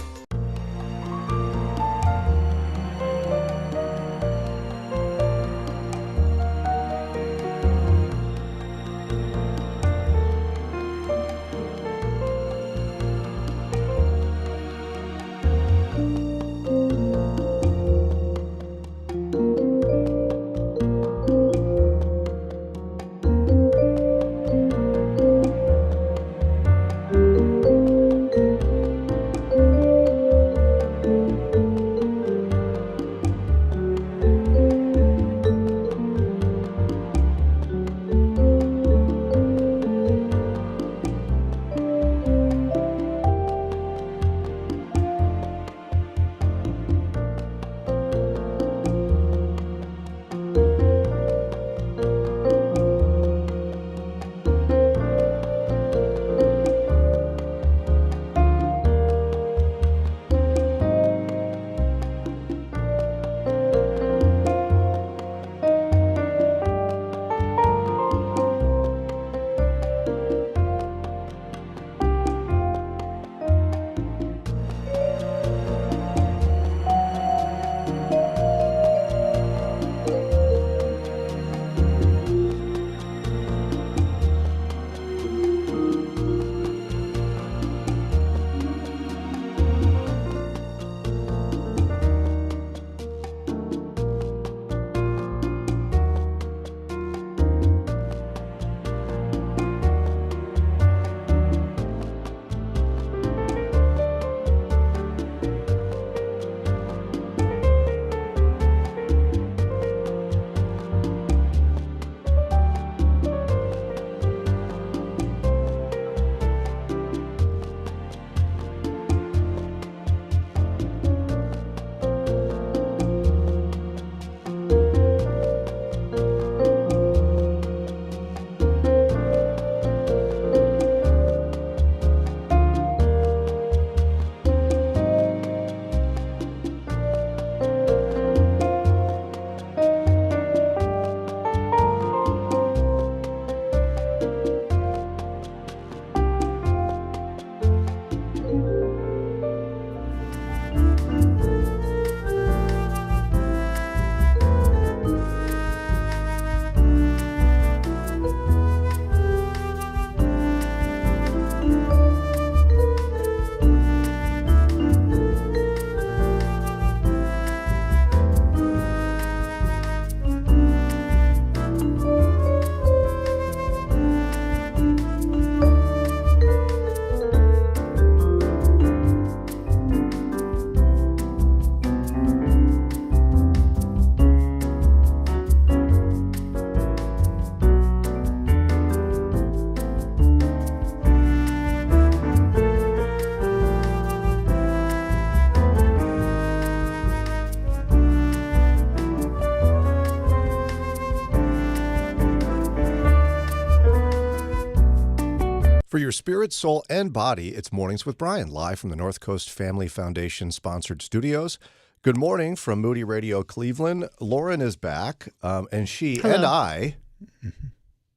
For your spirit, soul, and body, it's Mornings with Brian, live from the North Coast Family Foundation sponsored studios. Good morning from Moody Radio Cleveland. Lauren is back, and she Hello. and I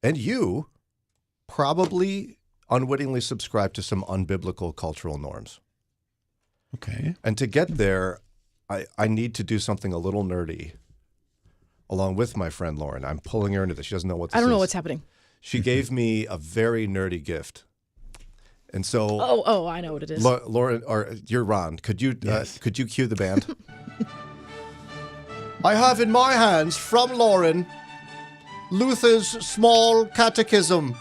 and you probably unwittingly subscribe to some unbiblical cultural norms. Okay. And to get there, I need to do something a little nerdy along with my friend Lauren. I'm pulling her into this. She doesn't know what this is. I don't know what's happening. She gave me a very nerdy gift. And so, Oh, I know what it is. Lauren, or you're Ron. Could you cue the band? I have in my hands from Lauren Luther's small catechism.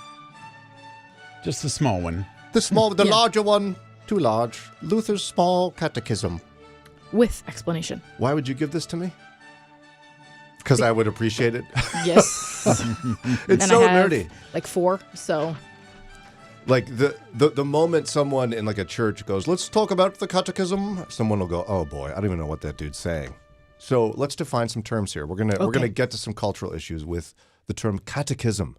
Just the small one. The larger one, too large. Luther's small catechism. With explanation. Why would you give this to me? Because I would appreciate it. Yes. It's and so I have, nerdy. Like 4, so. Like the moment someone in like a church goes, let's talk about the catechism, someone will go, oh boy, I don't even know what that dude's saying. So let's define some terms here. We're gonna get to some cultural issues with the term catechism.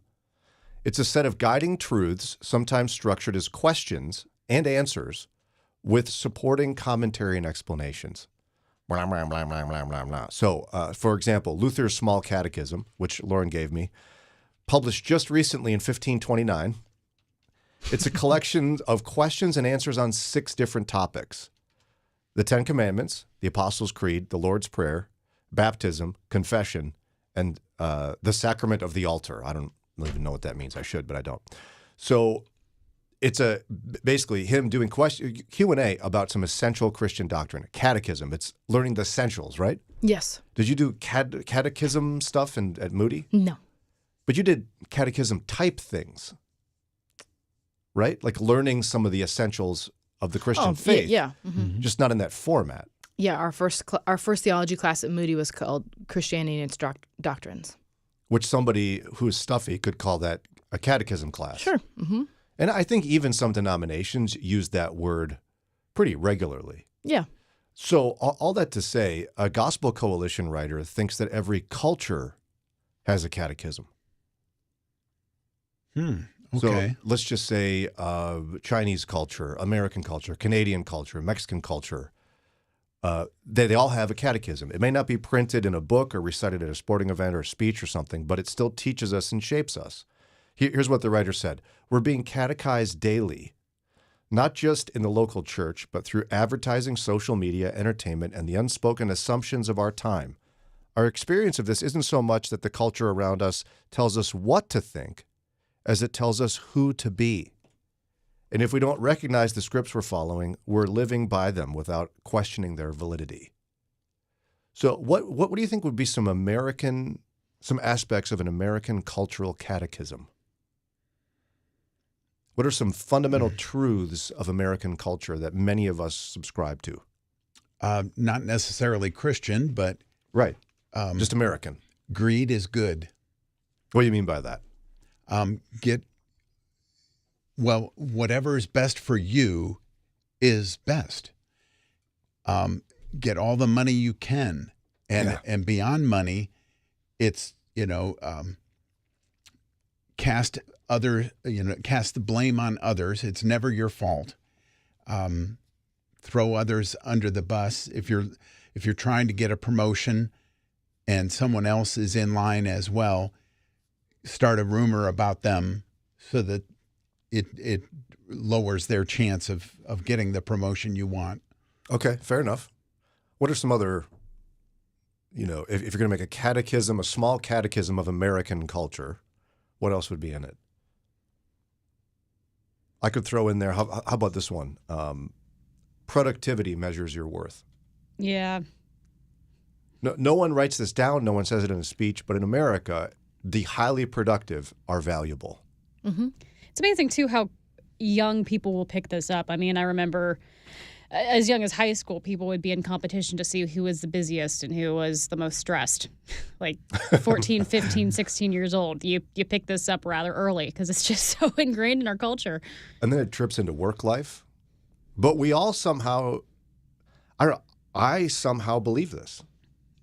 It's a set of guiding truths, sometimes structured as questions and answers, with supporting commentary and explanations. Blah, blah, blah, blah, blah, blah, blah. So, for example, Luther's Small Catechism, which Lauren gave me, published just recently in 1529. It's a collection of questions and answers on 6 different topics: the 10 Commandments, the Apostles' Creed, the Lord's Prayer, baptism, confession, and the sacrament of the altar. I don't even know what that means. I should, but I don't. So it's basically him doing Q&A about some essential Christian doctrine. Catechism. It's learning the essentials, right? Yes. Did you do catechism stuff at Moody? No. But you did catechism type things, right? Like learning some of the essentials of the Christian faith. Yeah. Mm-hmm. Just not in that format. Yeah, our first theology class at Moody was called Christianity and its Doctrines. Which somebody who's stuffy could call that a catechism class. Sure. Mm-hmm. And I think even some denominations use that word pretty regularly. Yeah. So all that to say, a Gospel Coalition writer thinks that every culture has a catechism. Okay. So let's just say Chinese culture, American culture, Canadian culture, Mexican culture. They all have a catechism. It may not be printed in a book or recited at a sporting event or a speech or something, but it still teaches us and shapes us. Here's what the writer said. We're being catechized daily, not just in the local church, but through advertising, social media, entertainment, and the unspoken assumptions of our time. Our experience of this isn't so much that the culture around us tells us what to think, as it tells us who to be. And if we don't recognize the scripts we're following, we're living by them without questioning their validity. So what do you think would be some aspects of an American cultural catechism? What are some fundamental truths of American culture that many of us subscribe to? Not necessarily Christian, but... Right. Just American. Greed is good. What do you mean by that? Whatever is best for you is best. Get all the money you can. And beyond money, it's, cast the blame on others. It's never your fault. Throw others under the bus. If you're trying to get a promotion and someone else is in line as well, start a rumor about them so that it lowers their chance of getting the promotion you want. Okay, fair enough. What are some other, if you're going to make a catechism, a small catechism of American culture, what else would be in it? I could throw in there, how about this one? Productivity measures your worth. Yeah. No one writes this down, no one says it in a speech, but in America, the highly productive are valuable. Mm-hmm. It's amazing, too, how young people will pick this up. I mean, I remember as young as high school, people would be in competition to see who was the busiest and who was the most stressed. Like 14, 15, 16 years old. You pick this up rather early because it's just so ingrained in our culture. And then it trips into work life. But we all somehow, I somehow believe this.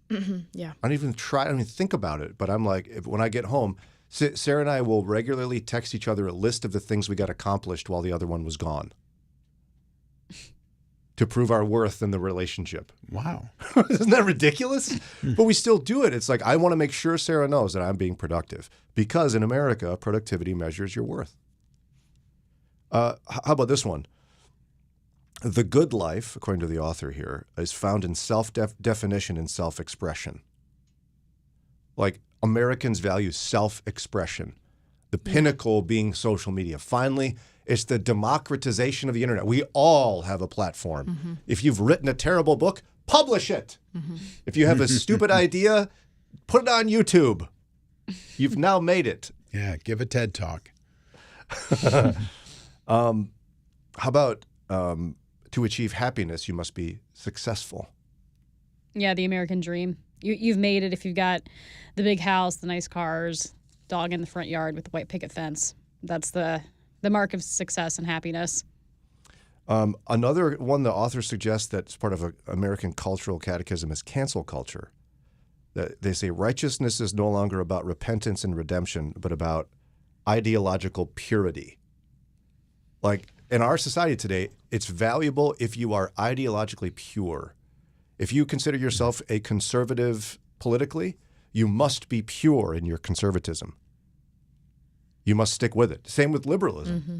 Mm-hmm. Yeah. I don't even think about it, but I'm like, when I get home, Sarah and I will regularly text each other a list of the things we got accomplished while the other one was gone to prove our worth in the relationship. Wow. Isn't that ridiculous? But we still do it. It's like, I want to make sure Sarah knows that I'm being productive because in America, productivity measures your worth. How about this one? The good life, according to the author here, is found in self-definition and self-expression. Like, Americans value self-expression, the pinnacle being social media. Finally, it's the democratization of the internet. We all have a platform. Mm-hmm. If you've written a terrible book, publish it. Mm-hmm. If you have a stupid idea, put it on YouTube. You've now made it. Yeah, give a TED Talk. How about to achieve happiness, you must be successful? Yeah, the American dream. You've made it if you've got the big house, the nice cars, dog in the front yard with the white picket fence. That's the mark of success and happiness. Another one the author suggests that's part of an American cultural catechism is cancel culture. That they say righteousness is no longer about repentance and redemption, but about ideological purity. Like in our society today, it's valuable if you are ideologically pure. If you consider yourself a conservative politically, you must be pure in your conservatism. You must stick with it. Same with liberalism. Mm-hmm.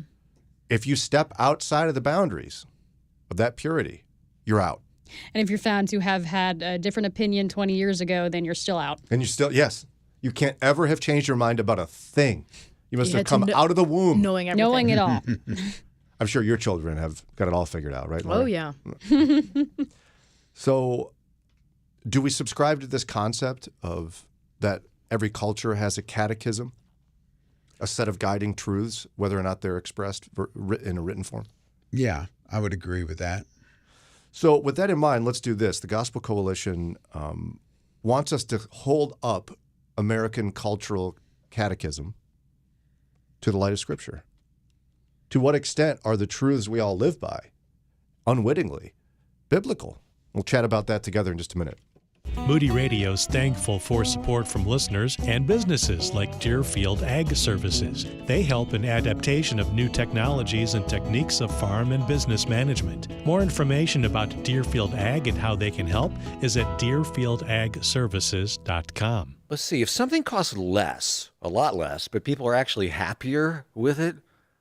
If you step outside of the boundaries of that purity, you're out. And if you're found to have had a different opinion 20 years ago, then you're still out. And you're still, yes, you can't ever have changed your mind about a thing. You must You have had to come out of the womb. Knowing everything. Knowing it all. I'm sure your children have got it all figured out, right, Laura? Oh, yeah. So do we subscribe to this concept of that every culture has a catechism, a set of guiding truths, whether or not they're expressed in a written form? Yeah, I would agree with that. So with that in mind, let's do this. The Gospel Coalition wants us to hold up American cultural catechism to the light of Scripture. To what extent are the truths we all live by, unwittingly, biblical? We'll chat about that together in just a minute. Moody Radio's thankful for support from listeners and businesses like Deerfield Ag Services. They help in adaptation of new technologies and techniques of farm and business management. More information about Deerfield Ag and how they can help is at deerfieldagservices.com. Let's see, if something costs less, a lot less, but people are actually happier with it,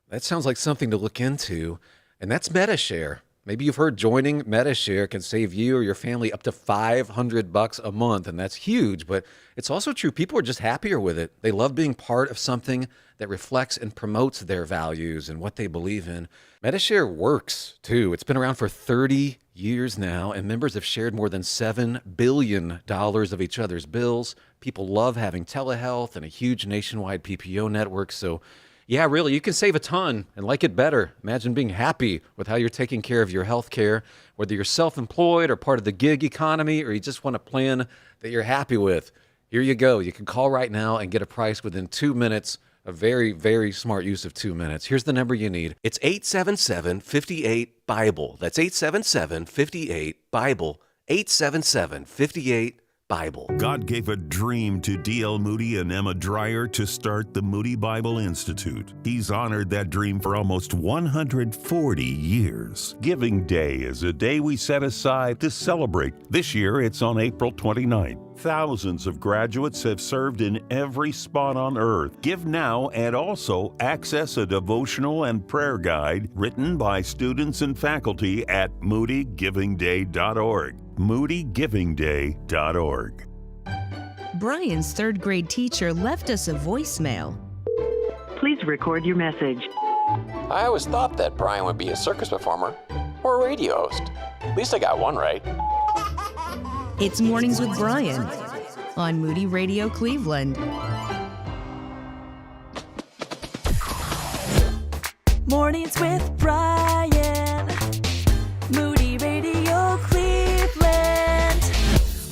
that sounds like something to look into, and that's MetaShare. Maybe you've heard joining MetaShare can save you or your family up to $500 a month, and that's huge, but it's also true. People are just happier with it. They love being part of something that reflects and promotes their values and what they believe in. MetaShare works, too. It's been around for 30 years now, and members have shared more than $7 billion of each other's bills. People love having telehealth and a huge nationwide PPO network, so yeah, really, you can save a ton and like it better. Imagine being happy with how you're taking care of your health care, whether you're self-employed or part of the gig economy, or you just want a plan that you're happy with. Here you go. You can call right now and get a price within 2 minutes. A very, very smart use of 2 minutes. Here's the number you need. It's 877-58-BIBLE. That's 877-58-BIBLE. 877-58-BIBLE. God gave a dream to D.L. Moody and Emma Dreyer to start the Moody Bible Institute. He's honored that dream for almost 140 years. Giving Day is a day we set aside to celebrate. This year, it's on April 29th. Thousands of graduates have served in every spot on earth. Give now and also access a devotional and prayer guide written by students and faculty at moodygivingday.org. moodygivingday.org. Brian's third grade teacher left us a voicemail. Please record your message. I always thought that Brian would be a circus performer or a radio host. At least I got one right. It's Mornings with Brian on Moody Radio Cleveland. Mornings with Brian. Moody Radio Cleveland.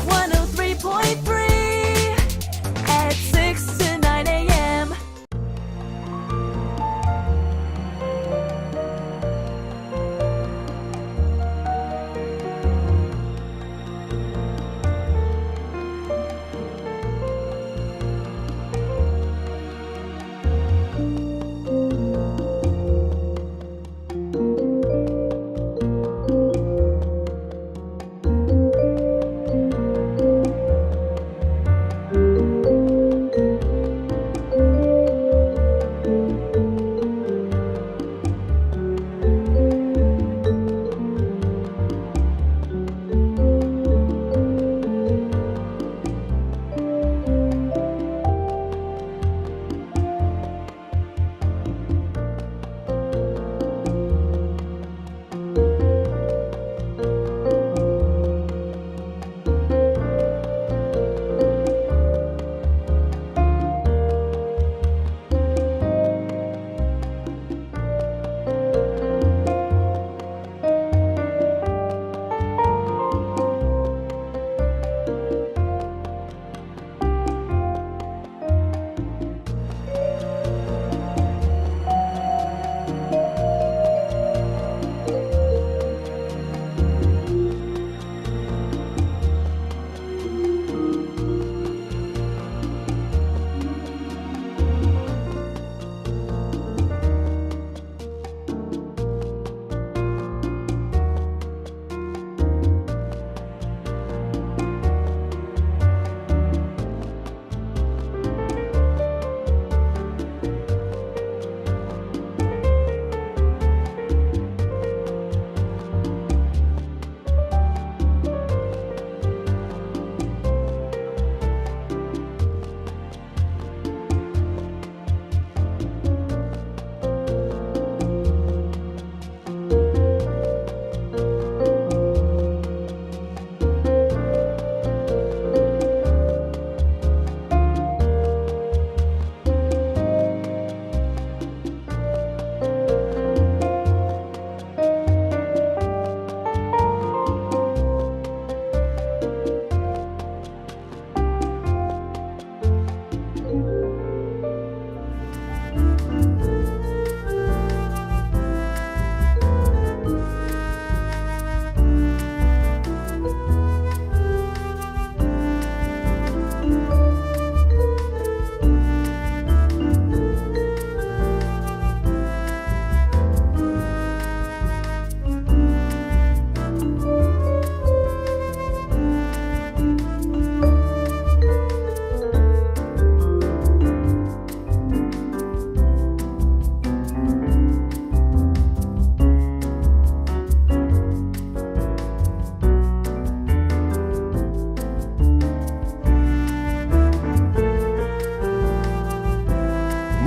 103.3 at 6 to 9 a.m.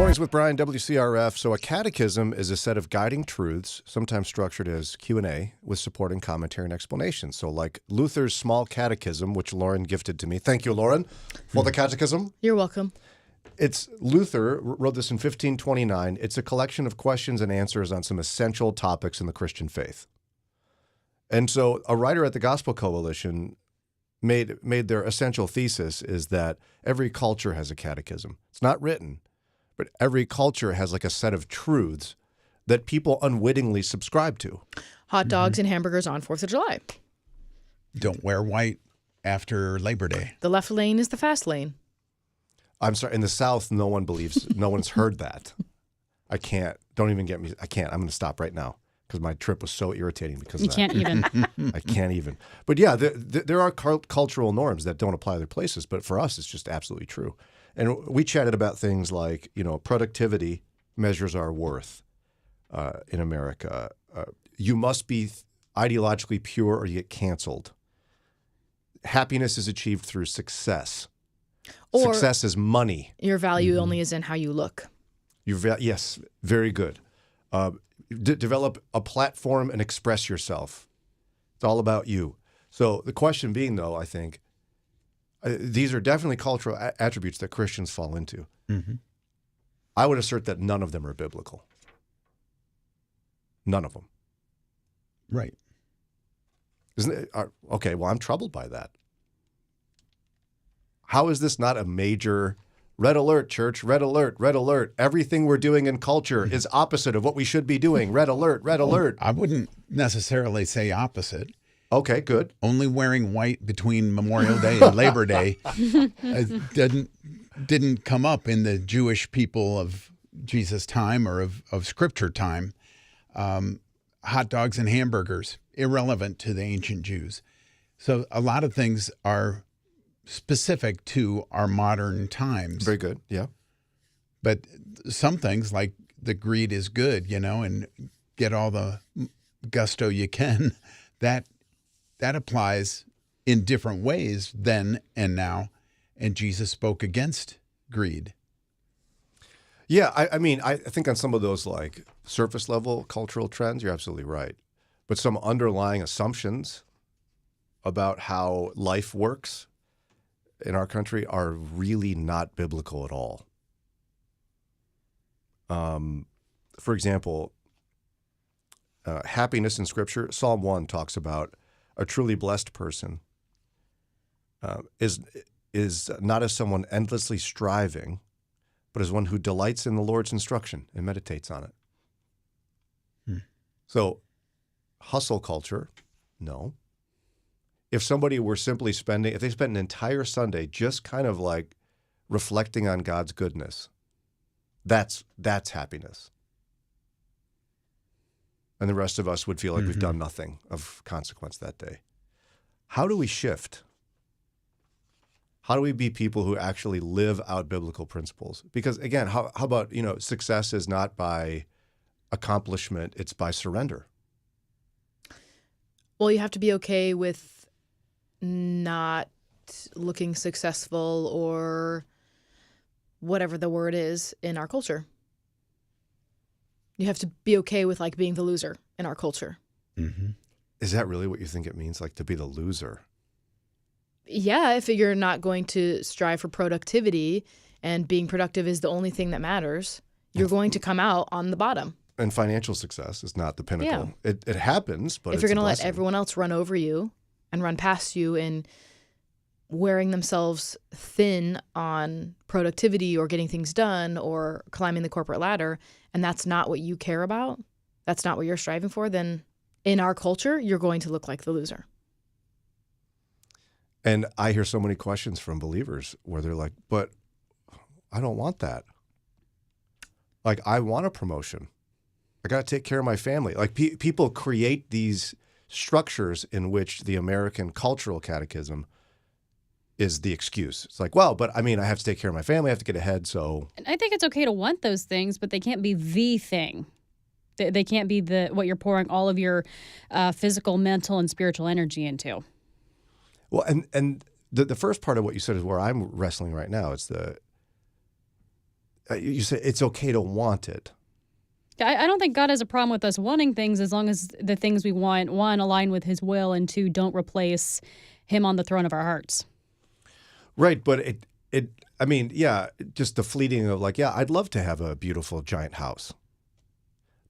Mornings with Brian, WCRF. So a catechism is a set of guiding truths, sometimes structured as Q&A with supporting commentary and explanation. So like Luther's small catechism, which Lauren gifted to me. Thank you, Lauren, for the catechism. You're welcome. It's Luther wrote this in 1529. It's a collection of questions and answers on some essential topics in the Christian faith. And so a writer at the Gospel Coalition made their essential thesis is that every culture has a catechism. It's not written, but every culture has like a set of truths that people unwittingly subscribe to. Hot dogs and hamburgers on 4th of July. Don't wear white after Labor Day. The left lane is the fast lane. I'm sorry. In the South, no one's heard that. I can't. Don't even get me. I can't. I'm going to stop right now because my trip was so irritating because of that. You can't even. I can't even. But yeah, there are cultural norms that don't apply other places. But for us, it's just absolutely true. And we chatted about things like, productivity measures our worth in America. You must be ideologically pure or you get canceled. Happiness is achieved through success. Or success is money. Your value only is in how you look. Yes, very good. Develop a platform and express yourself. It's all about you. So the question being, though, I think, these are definitely cultural attributes that Christians fall into. Mm-hmm. I would assert that none of them are biblical. None of them. Right. Isn't it? Okay, well, I'm troubled by that. How is this not a major red alert, church? Red alert, red alert. Everything we're doing in culture is opposite of what we should be doing. Red alert, red alert. I wouldn't necessarily say opposite. Okay, good. Only wearing white between Memorial Day and Labor Day didn't come up in the Jewish people of Jesus' time or of Scripture time. Hot dogs and hamburgers, irrelevant to the ancient Jews. So a lot of things are specific to our modern times. Very good, yeah. But some things like the greed is good, and get all the gusto you can, that applies in different ways then and now. And Jesus spoke against greed. Yeah, I mean, I think on some of those like surface level cultural trends, you're absolutely right. But some underlying assumptions about how life works in our country are really not biblical at all. For example, happiness in Scripture, Psalm 1 talks about a truly blessed person is not as someone endlessly striving, but as one who delights in the Lord's instruction and meditates on it. So, hustle culture, no. If somebody were simply if they spent an entire Sunday just kind of like reflecting on God's goodness, that's happiness. And the rest of us would feel like we've done nothing of consequence that day. How do we shift? How do we be people who actually live out biblical principles? Because again, how about, success is not by accomplishment, it's by surrender. Well, you have to be okay with not looking successful or whatever the word is in our culture. You have to be okay with like being the loser in our culture. Mm-hmm. Is that really what you think it means, like to be the loser? Yeah, if you're not going to strive for productivity and being productive is the only thing that matters, you're going to come out on the bottom. And financial success is not the pinnacle. Yeah. It happens, but if you're going to let everyone else run over you and run past you and wearing themselves thin on productivity or getting things done or climbing the corporate ladder, and that's not what you care about, that's not what you're striving for, then in our culture, you're going to look like the loser. And I hear so many questions from believers where they're like, but I don't want that. Like, I want a promotion. I got to take care of my family. Like, people create these structures in which the American cultural catechism is the excuse. It's like, well, but I mean, I have to take care of my family. I have to get ahead. So And I think it's okay to want those things, but they can't be the thing. They can't be what you're pouring all of your physical, mental, and spiritual energy into. Well, and the first part of what you said is where I'm wrestling right now. It's you say it's okay to want it. I don't think God has a problem with us wanting things as long as the things we want, one, align with his will, and two, don't replace him on the throne of our hearts. Right, but I mean, yeah, just the fleeting of like, yeah, I'd love to have a beautiful giant house.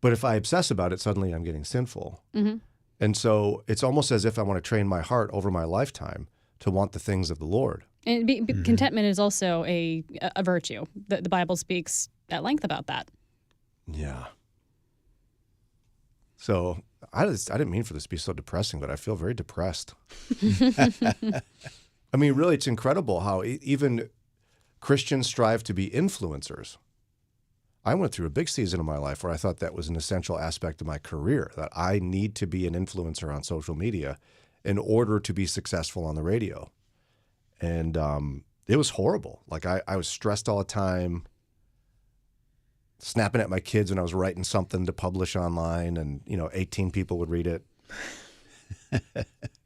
But if I obsess about it, suddenly I'm getting sinful. Mm-hmm. And so it's almost as if I want to train my heart over my lifetime to want the things of the Lord. And contentment is also a virtue. The Bible speaks at length about that. Yeah. So I didn't mean for this to be so depressing, but I feel very depressed. I mean, really, it's incredible how even Christians strive to be influencers. I went through a big season of my life where I thought that was an essential aspect of my career, that I need to be an influencer on social media in order to be successful on the radio. And it was horrible. Like I was stressed all the time, snapping at my kids when I was writing something to publish online, and 18 people would read it.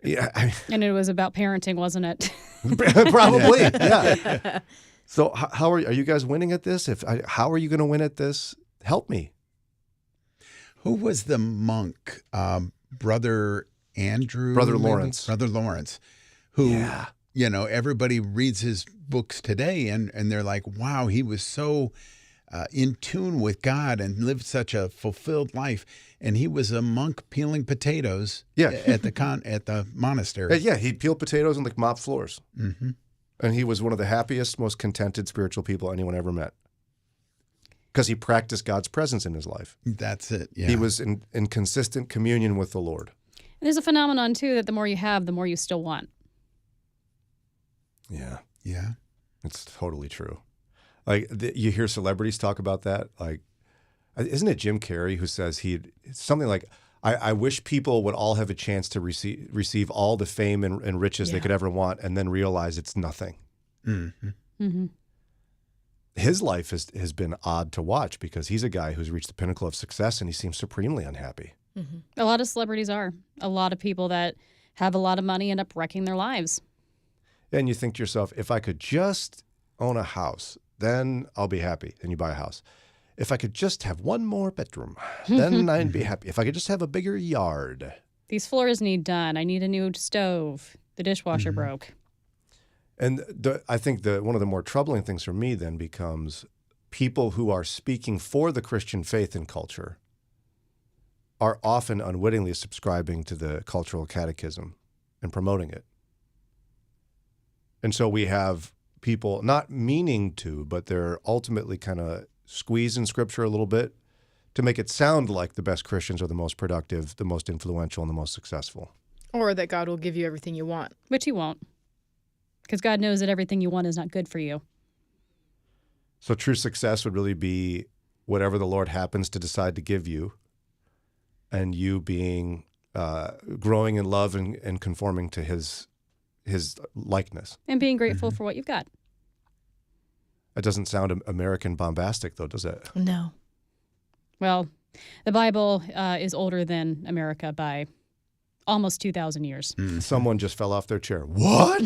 Yeah, and it was about parenting, wasn't it? Probably, yeah. So how are you guys winning at this? How are you going to win at this? Help me. Who was the monk? Brother Andrew? Brother Lawrence. Brother Lawrence, who, everybody reads his books today and they're like, wow, he was so in tune with God and lived such a fulfilled life. And he was a monk peeling potatoes at the monastery. Yeah, he'd peel potatoes and like mop floors. Mm-hmm. And he was one of the happiest, most contented spiritual people anyone ever met. Because he practiced God's presence in his life. That's it, yeah. He was in consistent communion with the Lord. And there's a phenomenon, too, that the more you have, the more you still want. Yeah. Yeah. It's totally true. Like, you hear celebrities talk about that. Like, isn't it Jim Carrey who says something like, I wish people would all have a chance to receive all the fame and riches they could ever want and then realize it's nothing. Mm-hmm. Mm-hmm. His life has been odd to watch because he's a guy who's reached the pinnacle of success and he seems supremely unhappy. Mm-hmm. A lot of celebrities are. A lot of people that have a lot of money end up wrecking their lives. And you think to yourself, if I could just own a house, then I'll be happy. And you buy a house. If I could just have one more bedroom, then I'd be happy. If I could just have a bigger yard. These floors need done. I need a new stove. The dishwasher broke. And I think one of the more troubling things for me then becomes people who are speaking for the Christian faith and culture are often unwittingly subscribing to the cultural catechism and promoting it. And so we have people not meaning to, but they're ultimately kind of squeezing Scripture a little bit to make it sound like the best Christians are the most productive, the most influential, and the most successful. Or that God will give you everything you want. Which he won't. Because God knows that everything you want is not good for you. So true success would really be whatever the Lord happens to decide to give you, and you being growing in love and conforming to his likeness. And being grateful for what you've got. That doesn't sound American bombastic, though, does it? No. Well, the Bible is older than America by almost 2,000 years. Someone just fell off their chair. What?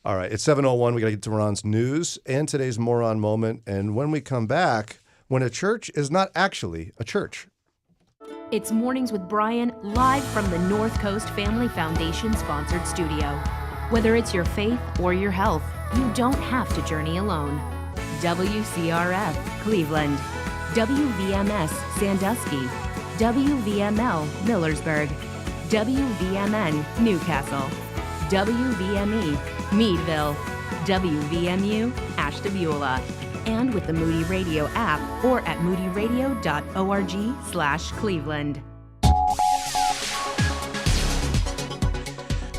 All right, it's 7:01. We got to get to Ron's news and today's Moron Moment. And when we come back, when a church is not actually a church. It's Mornings with Brian, live from the North Coast Family Foundation sponsored studio. Whether it's your faith or your health, you don't have to journey alone. WCRF, Cleveland. WVMS, Sandusky. WVML, Millersburg. WVMN, Newcastle. WVME, Meadville. WVMU, Ashtabula. And with the Moody Radio app or at moodyradio.org/Cleveland.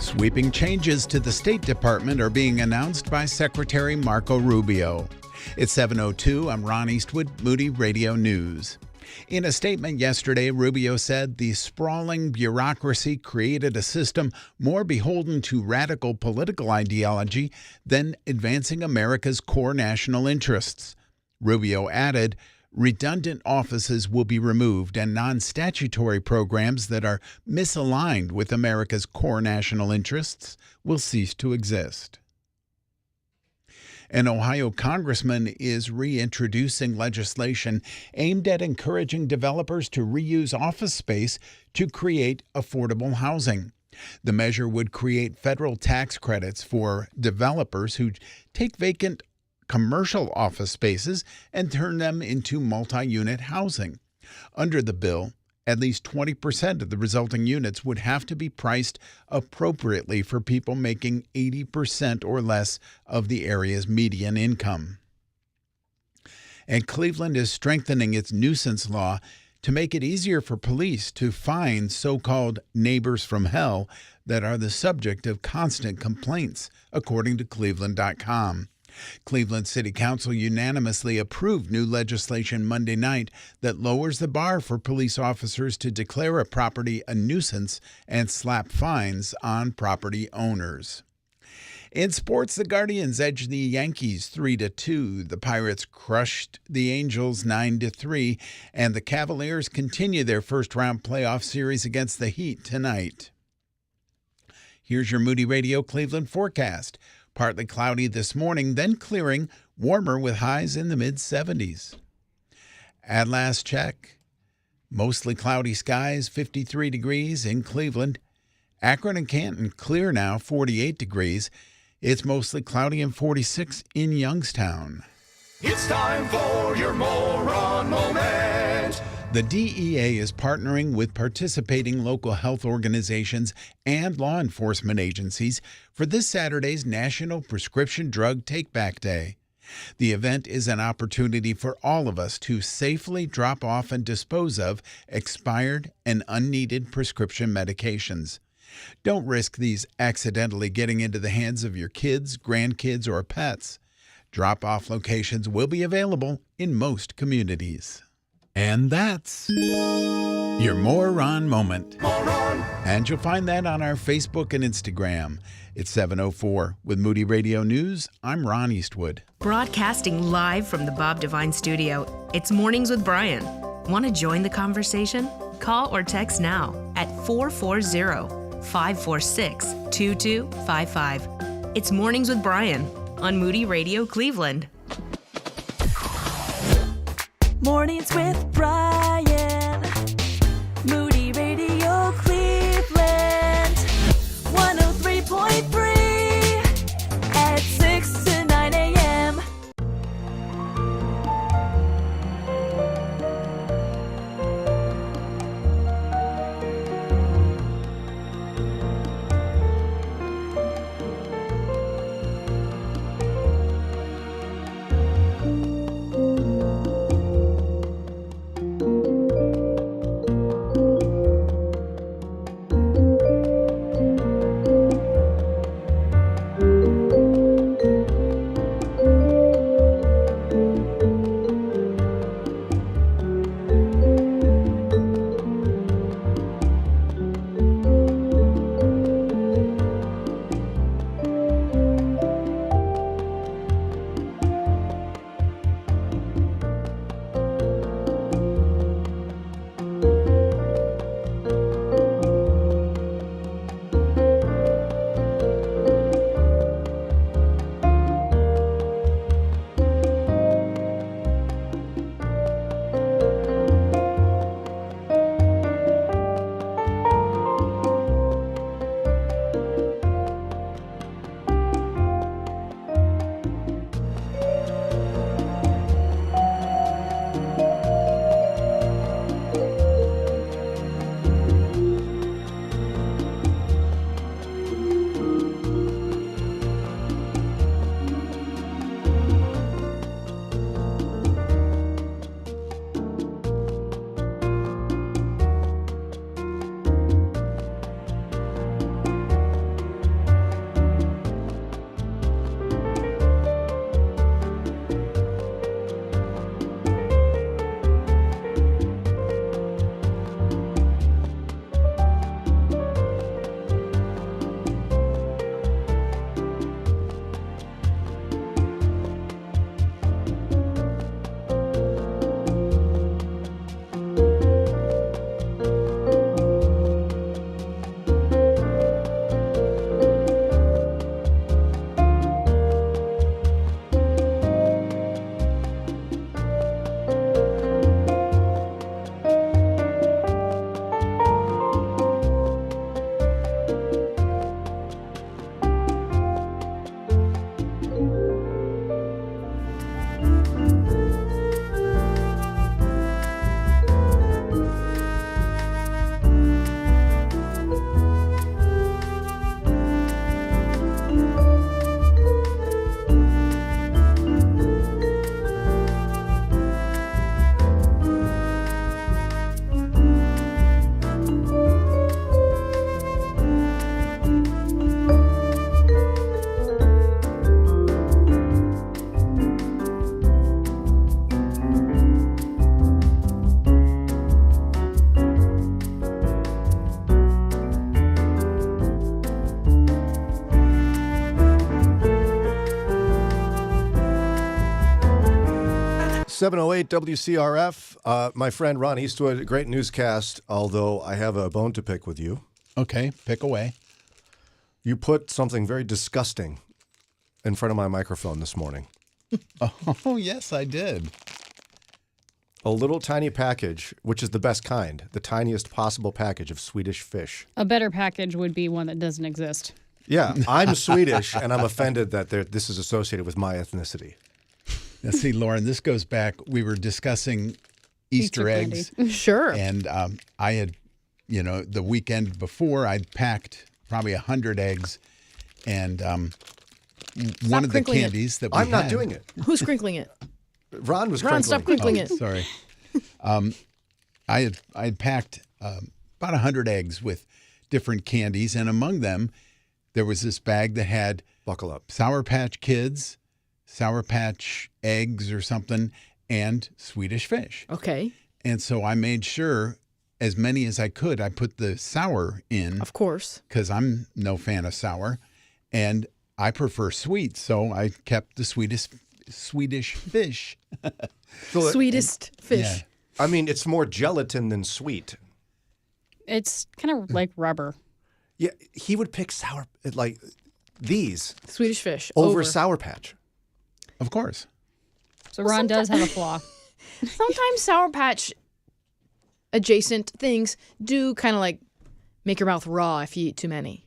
Sweeping changes to the State Department are being announced by Secretary Marco Rubio. It's 7:02. I'm Ron Eastwood, Moody Radio News. In a statement yesterday, Rubio said the sprawling bureaucracy created a system more beholden to radical political ideology than advancing America's core national interests. Rubio added, redundant offices will be removed and non-statutory programs that are misaligned with America's core national interests will cease to exist. An Ohio congressman is reintroducing legislation aimed at encouraging developers to reuse office space to create affordable housing. The measure would create federal tax credits for developers who take vacant commercial office spaces and turn them into multi-unit housing. Under the bill, at least 20% of the resulting units would have to be priced appropriately for people making 80% or less of the area's median income. And Cleveland is strengthening its nuisance law to make it easier for police to find so-called neighbors from hell that are the subject of constant complaints, according to Cleveland.com. Cleveland City Council unanimously approved new legislation Monday night that lowers the bar for police officers to declare a property a nuisance and slap fines on property owners. In sports, the Guardians edged the Yankees 3-2. The Pirates crushed the Angels 9-3, and the Cavaliers continue their first-round playoff series against the Heat tonight. Here's your Moody Radio Cleveland forecast. Partly cloudy this morning, then clearing, warmer with highs in the mid-70s. At last check, mostly cloudy skies, 53 degrees in Cleveland. Akron and Canton clear now, 48 degrees. It's mostly cloudy and 46 in Youngstown. It's time for your Moron Moment. The DEA is partnering with participating local health organizations and law enforcement agencies for this Saturday's National Prescription Drug Take-Back Day. The event is an opportunity for all of us to safely drop off and dispose of expired and unneeded prescription medications. Don't risk these accidentally getting into the hands of your kids, grandkids, or pets. Drop-off locations will be available in most communities. And that's your Moron Moment. And you'll find that on our Facebook and Instagram. It's 7:04. With Moody Radio News, I'm Ron Eastwood. Broadcasting live from the Bob Devine Studio, it's Mornings with Brian. Want to join the conversation? Call or text now at 440-546-2255. It's Mornings with Brian on Moody Radio Cleveland. Mornings with Brian. Moody Radio Cleveland. 103.3 at 6 to 9 a.m. 708 WCRF. My friend Ron Eastwood, great newscast, although I have a bone to pick with you. Okay, pick away. You put something very disgusting in front of my microphone this morning. Oh, yes, I did. A little tiny package, which is the best kind, the tiniest possible package of Swedish fish. A better package would be one that doesn't exist. Yeah, I'm Swedish, and I'm offended that this is associated with my ethnicity. Now, see, Lauren, this goes back. We were discussing Easter eggs. Sure. And I had, the weekend before, I'd packed probably 100 eggs. And one of the candies that we I'm not doing it. Who's crinkling it? Ron was Ron, stop crinkling it. Sorry. I had packed about 100 eggs with different candies, and among them, there was this bag that had buckle up Sour Patch Kids, Sour Patch eggs or something, and Swedish fish. Okay. And so I made sure, as many as I could, I put the sour in. Of course. Because I'm no fan of sour, and I prefer sweet, so I kept the Swedish fish. Sweetest fish. Yeah. I mean, it's more gelatin than sweet. It's kind of like rubber. Yeah, he would pick sour, like these. Swedish fish. Over Sour Patch. Of course. So Ron does have a flaw. Sometimes Sour Patch adjacent things do kind of like make your mouth raw if you eat too many.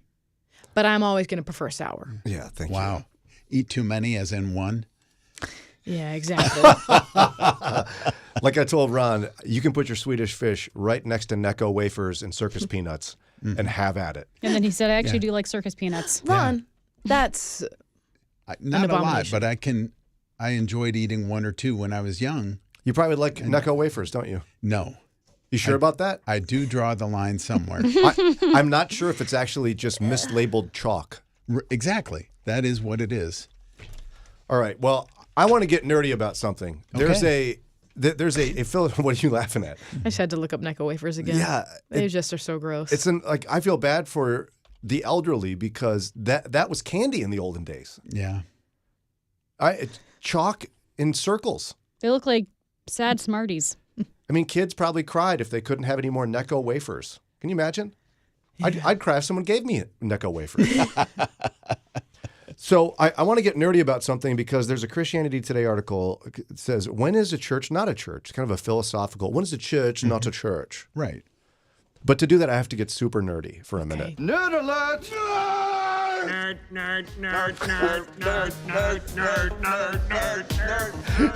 But I'm always going to prefer sour. Yeah, thank you. Wow. Eat too many as in one? Yeah, exactly. Like I told Ron, you can put your Swedish fish right next to Necco wafers and circus peanuts and have at it. And then he said, I actually do like circus peanuts. Ron, that's not a lot, but I enjoyed eating one or two when I was young. You probably like Necco wafers, don't you? No. You sure about that? I do draw the line somewhere. I'm not sure if it's actually just mislabeled chalk. Exactly. That is what it is. All right. Well, I want to get nerdy about something. Okay. There's a Phil. What are you laughing at? I just had to look up Necco wafers again. Yeah, they just are so gross. It's I feel bad for the elderly because that was candy in the olden days. Yeah. It's chalk in circles. They look like sad Smarties. I mean, kids probably cried if they couldn't have any more Necco wafers. Can you imagine? Yeah. I'd cry if someone gave me Necco wafers. So I want to get nerdy about something because there's a Christianity Today article that says, when is a church not a church? It's kind of a philosophical, when is a church not a church? Right. But to do that, I have to get super nerdy for a minute. Nerd alert! Nerd, nerd, nerd, nerd, nerd, nerd, nerd, nerd, nerd,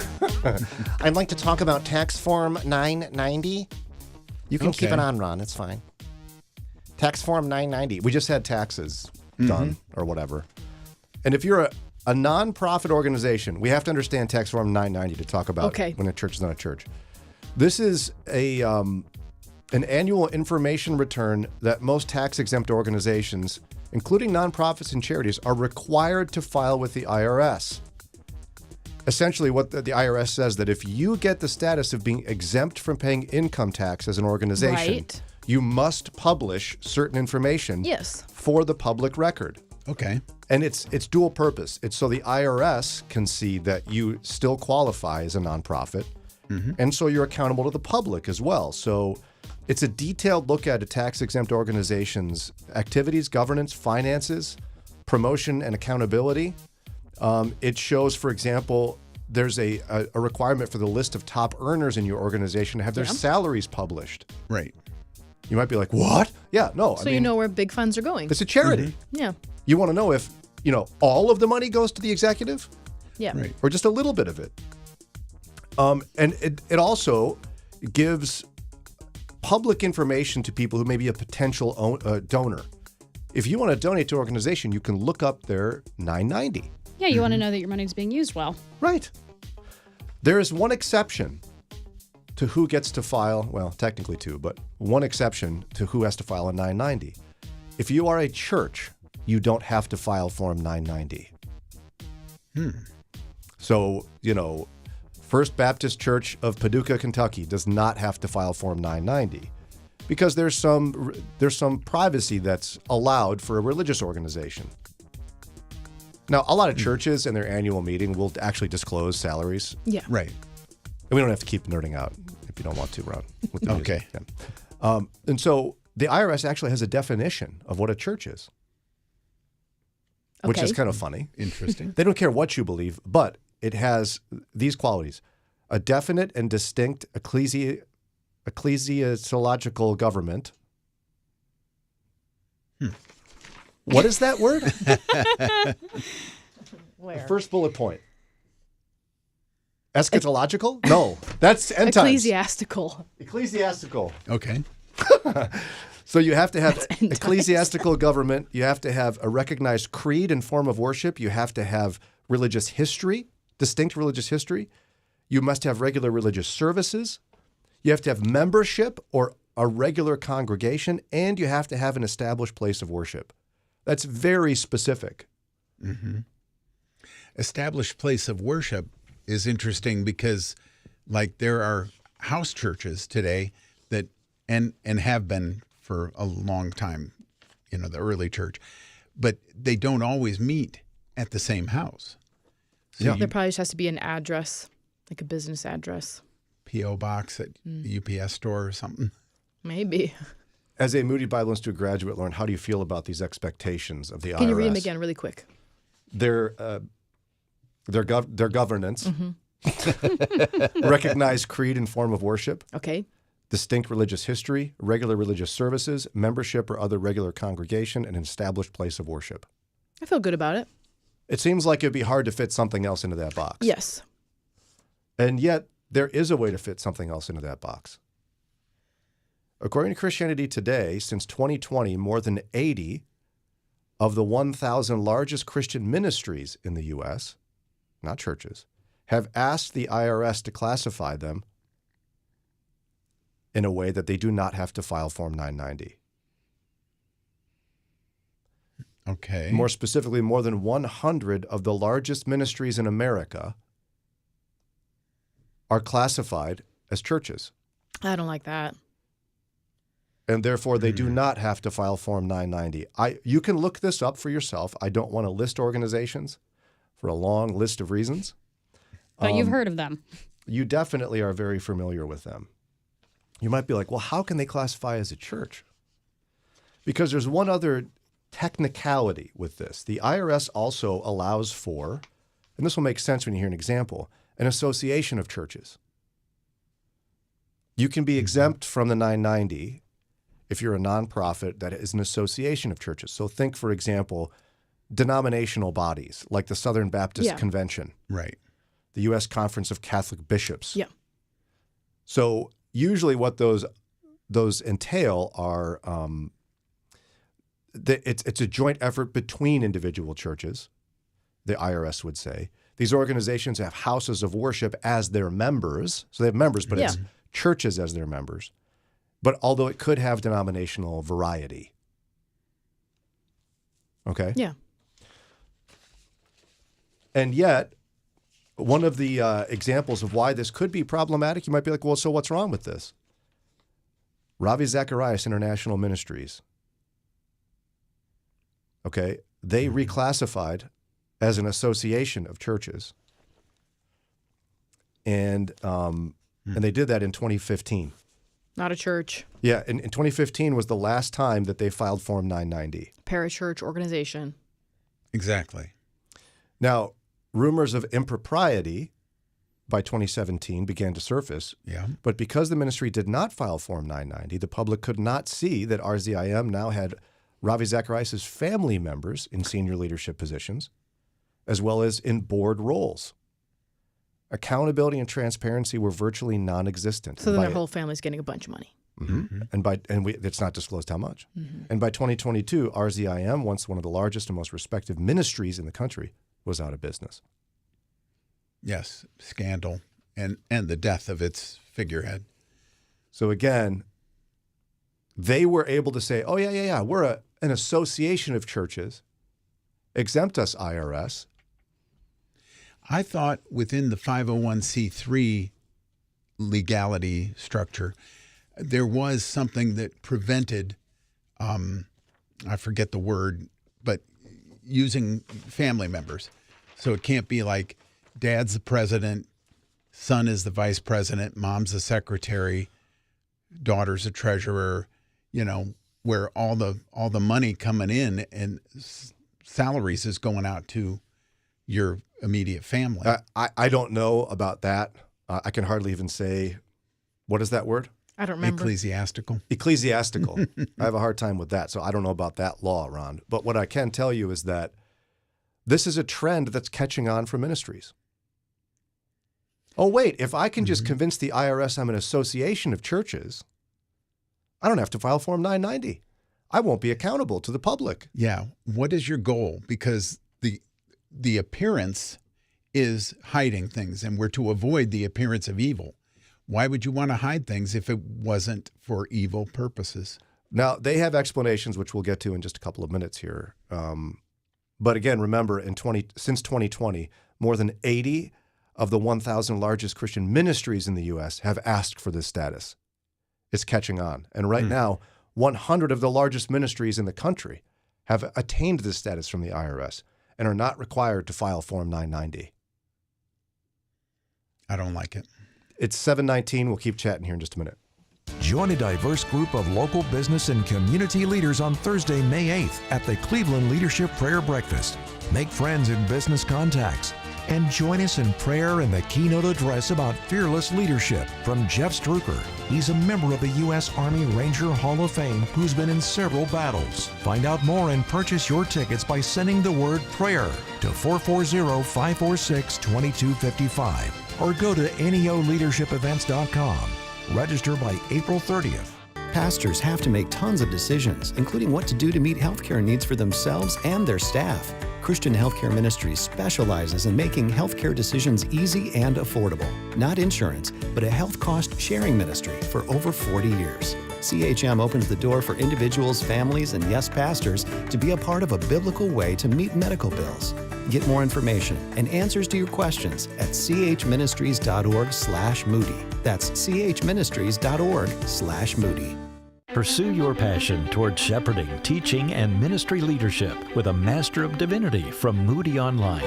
nerd. I'd like to talk about tax form 990. You can keep Okay. it on, Ron. It's fine. Tax form 990. We just had taxes done or whatever. And if you're a non-profit organization, we have to understand tax form 990 to talk about when a church is not a church. This is an annual information return that most tax-exempt organizations, including nonprofits and charities, are required to file with the IRS. Essentially, what the IRS says that if you get the status of being exempt from paying income tax as an organization, Right. you must publish certain information for the public record. Okay. And it's dual purpose. It's so the IRS can see that you still qualify as a nonprofit, and so you're accountable to the public as well. So it's a detailed look at a tax-exempt organization's activities, governance, finances, promotion, and accountability. It shows, for example, there's a requirement for the list of top earners in your organization to have their salaries published. Right. You might be like, what? Yeah, no. So you know where big funds are going. It's a charity. Yeah. You want to know if, all of the money goes to the executive? Yeah. Right. Or just a little bit of it. And it also gives public information to people who may be a potential donor. If you want to donate to an organization, you can look up their 990. Yeah, you want to know that your money's being used well. Right. There is one exception to who gets to file, well, technically two, but one exception to who has to file a 990. If you are a church, you don't have to file Form 990. So, First Baptist Church of Paducah, Kentucky does not have to file Form 990 because there's some privacy that's allowed for a religious organization. Now, a lot of churches in their annual meeting will actually disclose salaries. Yeah. Right. And we don't have to keep nerding out if you don't want to, Ron. With the music. Okay. Yeah. And so the IRS actually has a definition of what a church is, which is kind of funny. Interesting. They don't care what you believe, but it has these qualities: a definite and distinct ecclesiological government. What is that word? Where? The first bullet point. Eschatological? No, that's end times. Ecclesiastical. Ecclesiastical. Okay. So you have to have ecclesiastical government. You have to have a recognized creed and form of worship. You have to have religious history, distinct religious history. You must have regular religious services. You have to have membership or a regular congregation, and you have to have an established place of worship. That's very specific. Mm-hmm. Established place of worship is interesting because, like, there are house churches today that and have been for a long time, the early church, but they don't always meet at the same house. So There probably just has to be an address, like a business address. P.O. box at the UPS store or something. Maybe. As a Moody Bible Institute graduate, Lauren, how do you feel about these expectations of the IRS? Can you read them again really quick? Their governance, recognized creed and form of worship. Okay. Distinct religious history, regular religious services, membership or other regular congregation, and an established place of worship. I feel good about it. It seems like it'd be hard to fit something else into that box. Yes. And yet, there is a way to fit something else into that box. According to Christianity Today, since 2020, more than 80 of the 1,000 largest Christian ministries in the U.S., not churches, have asked the IRS to classify them in a way that they do not have to file Form 990. Okay. More specifically, more than 100 of the largest ministries in America are classified as churches. I don't like that. And therefore, they do not have to file Form 990. You can look this up for yourself. I don't want to list organizations for a long list of reasons. But you've heard of them. You definitely are very familiar with them. You might be like, well, how can they classify as a church? Because there's one other technicality with this. The IRS also allows for, and this will make sense when you hear an example, an association of churches. You can be exempt from the 990 if you're a nonprofit that is an association of churches. So think, for example, denominational bodies like the Southern Baptist Convention. Right. The U.S. Conference of Catholic Bishops. Yeah. So usually what those entail are it's a joint effort between individual churches, the IRS would say. These organizations have houses of worship as their members. So they have members, but it's churches as their members. But although it could have denominational variety. Okay? Yeah. And yet, one of the examples of why this could be problematic, you might be like, well, so what's wrong with this? Ravi Zacharias International Ministries. Okay? They reclassified as an association of churches. And they did that in 2015. Not a church. Yeah, in 2015 was the last time that they filed Form 990. Parachurch organization. Exactly. Now, rumors of impropriety by 2017 began to surface. Yeah. But because the ministry did not file Form 990, the public could not see that RZIM now had Ravi Zacharias' family members in senior leadership positions, as well as in board roles. Accountability and transparency were virtually non-existent. So then their whole family's getting a bunch of money. Mm-hmm. It's not disclosed how much. Mm-hmm. And by 2022, RZIM, once one of the largest and most respected ministries in the country, was out of business. Yes, scandal and the death of its figurehead. So again, they were able to say, oh, yeah, we're an association of churches. Exempt us, IRS. I thought within the 501c3 legality structure, there was something that prevented, I forget the word, but using family members. So it can't be like dad's the president, son is the vice president, mom's the secretary, daughter's a treasurer, where all the money coming in and salaries is going out to your immediate family. I don't know about that. I can hardly even say, what is that word? I don't remember. Ecclesiastical. I have a hard time with that, so I don't know about that law, Ron. But what I can tell you is that this is a trend that's catching on for ministries. Oh, wait, if I can just convince the IRS I'm an association of churches, I don't have to file Form 990. I won't be accountable to the public. Yeah. What is your goal? Because the appearance is hiding things, and we're to avoid the appearance of evil. Why would you want to hide things if it wasn't for evil purposes? Now, they have explanations, which we'll get to in just a couple of minutes here. But again, remember, since 2020, more than 80 of the 1,000 largest Christian ministries in the U.S. have asked for this status. It's catching on. And right now, 100 of the largest ministries in the country have attained this status from the IRS and are not required to file Form 990. I don't like it. It's 7:19. We'll keep chatting here in just a minute. Join a diverse group of local business and community leaders on Thursday, May 8th at the Cleveland Leadership Prayer Breakfast. Make friends and business contacts. And join us in prayer and the keynote address about fearless leadership from Jeff Struker. He's a member of the U.S. Army Ranger Hall of Fame who's been in several battles. Find out more and purchase your tickets by sending the word prayer to 440-546-2255 or go to neoleadershipevents.com. Register by April 30th. Pastors have to make tons of decisions, including what to do to meet healthcare needs for themselves and their staff. Christian Healthcare Ministries specializes in making healthcare decisions easy and affordable. Not insurance, but a health cost sharing ministry for over 40 years. CHM opens the door for individuals, families, and yes, pastors to be a part of a biblical way to meet medical bills. Get more information and answers to your questions at chministries.org/Moody. That's chministries.org/Moody. Pursue your passion toward shepherding, teaching, and ministry leadership with a Master of Divinity from Moody Online.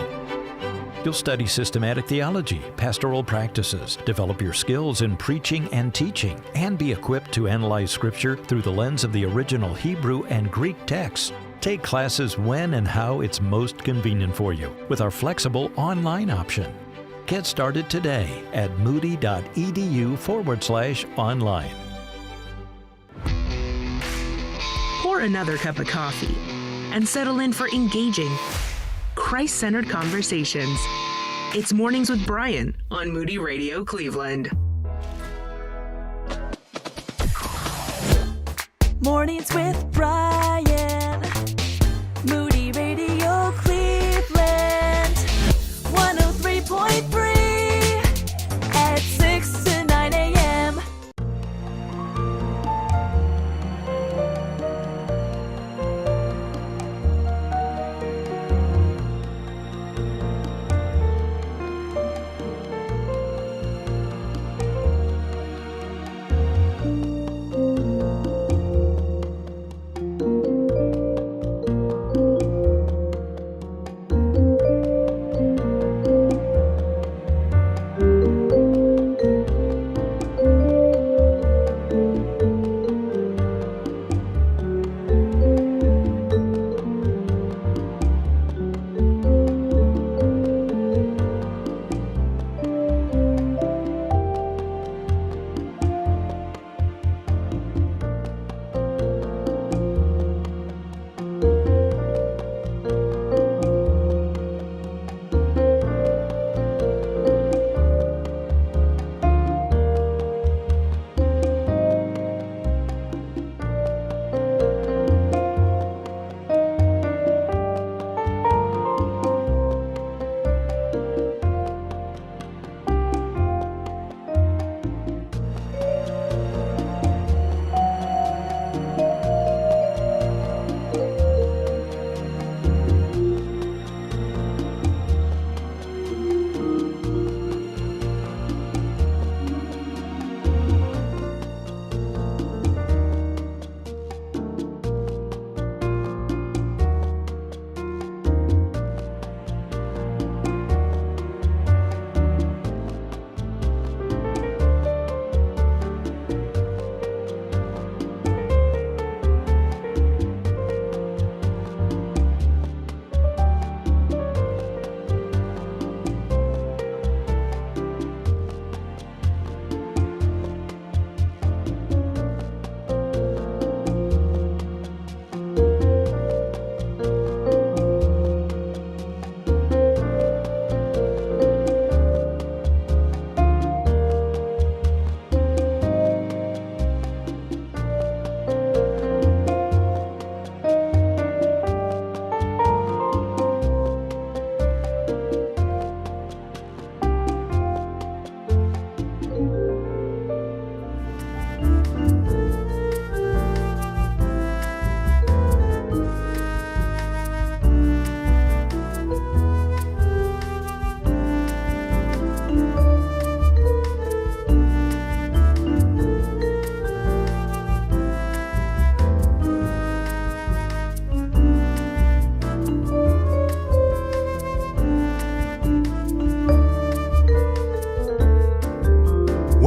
You'll study systematic theology, pastoral practices, develop your skills in preaching and teaching, and be equipped to analyze Scripture through the lens of the original Hebrew and Greek texts. Take classes when and how it's most convenient for you with our flexible online option. Get started today at moody.edu/online. Pour another cup of coffee and settle in for engaging, Christ-centered conversations. It's Mornings with Brian on Moody Radio Cleveland. Mornings with Brian. Moody Radio Cleveland. 103.3 at 6 to 9 a.m.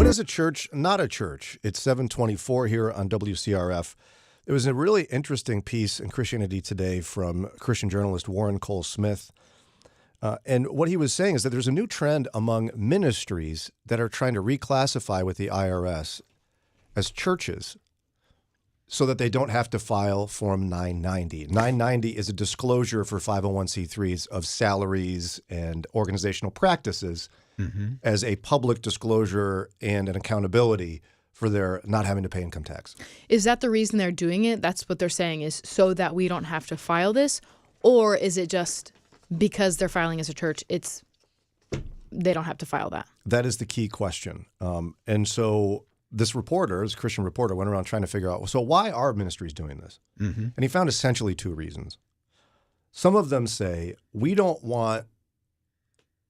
is a church not a church? It's 724 here on WCRF. It was a really interesting piece in Christianity Today from Christian journalist Warren Cole Smith. And what he was saying is that there's a new trend among ministries that are trying to reclassify with the IRS as churches so that they don't have to file Form 990. 990 is a disclosure for 501c3s of salaries and organizational practices as a public disclosure and an accountability for their not having to pay income tax. Is that the reason they're doing it? That's what they're saying, is so that we don't have to file this? Or is it just because they're filing as a church, they don't have to file that? That is the key question. And so this Christian reporter, went around trying to figure out, so why are ministries doing this? And he found essentially two reasons. Some of them say, we don't want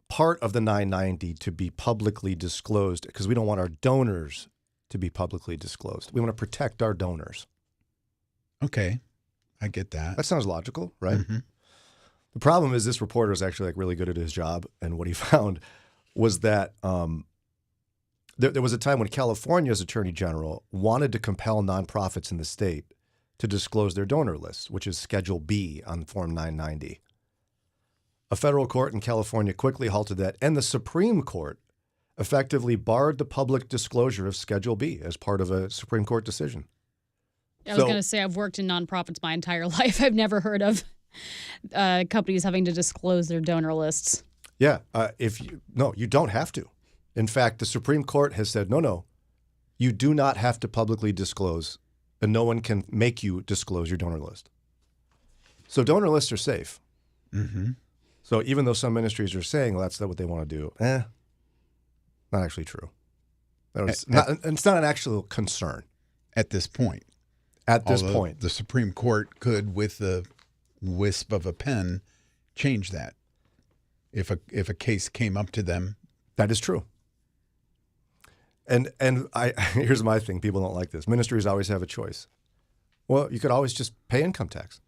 part of the 990 to be publicly disclosed because we don't want our donors to be publicly disclosed. We want to protect our donors. Okay, I get that. That sounds logical, right? The problem is this reporter is actually really good at his job, and what he found was that there was a time when California's Attorney General wanted to compel nonprofits in the state to disclose their donor lists, which is Schedule B on Form 990. A federal court in California quickly halted that, and the Supreme Court effectively barred the public disclosure of Schedule B as part of a Supreme Court decision. I was going to say, I've worked in nonprofits my entire life. I've never heard of companies having to disclose their donor lists. Yeah, you don't have to. In fact, the Supreme Court has said, no, you do not have to publicly disclose, and no one can make you disclose your donor list. So donor lists are safe. So even though some ministries are saying that's not what they want to do, not actually true. It's not an actual concern. At this point. Although the Supreme Court could, with the wisp of a pen, change that if a case came up to them. That is true. And here's my thing. People don't like this. Ministries always have a choice. Well, you could always just pay income tax.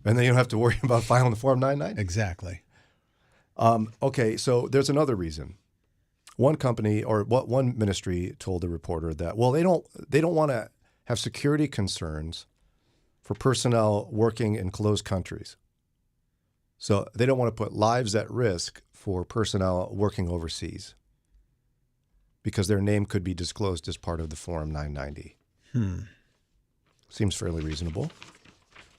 And then you don't have to worry about filing the Form 990. Exactly. Okay, so there's another reason. One ministry told the reporter that, well, they don't want to have security concerns for personnel working in closed countries. So they don't want to put lives at risk for personnel working overseas because their name could be disclosed as part of the Form 990. Seems fairly reasonable.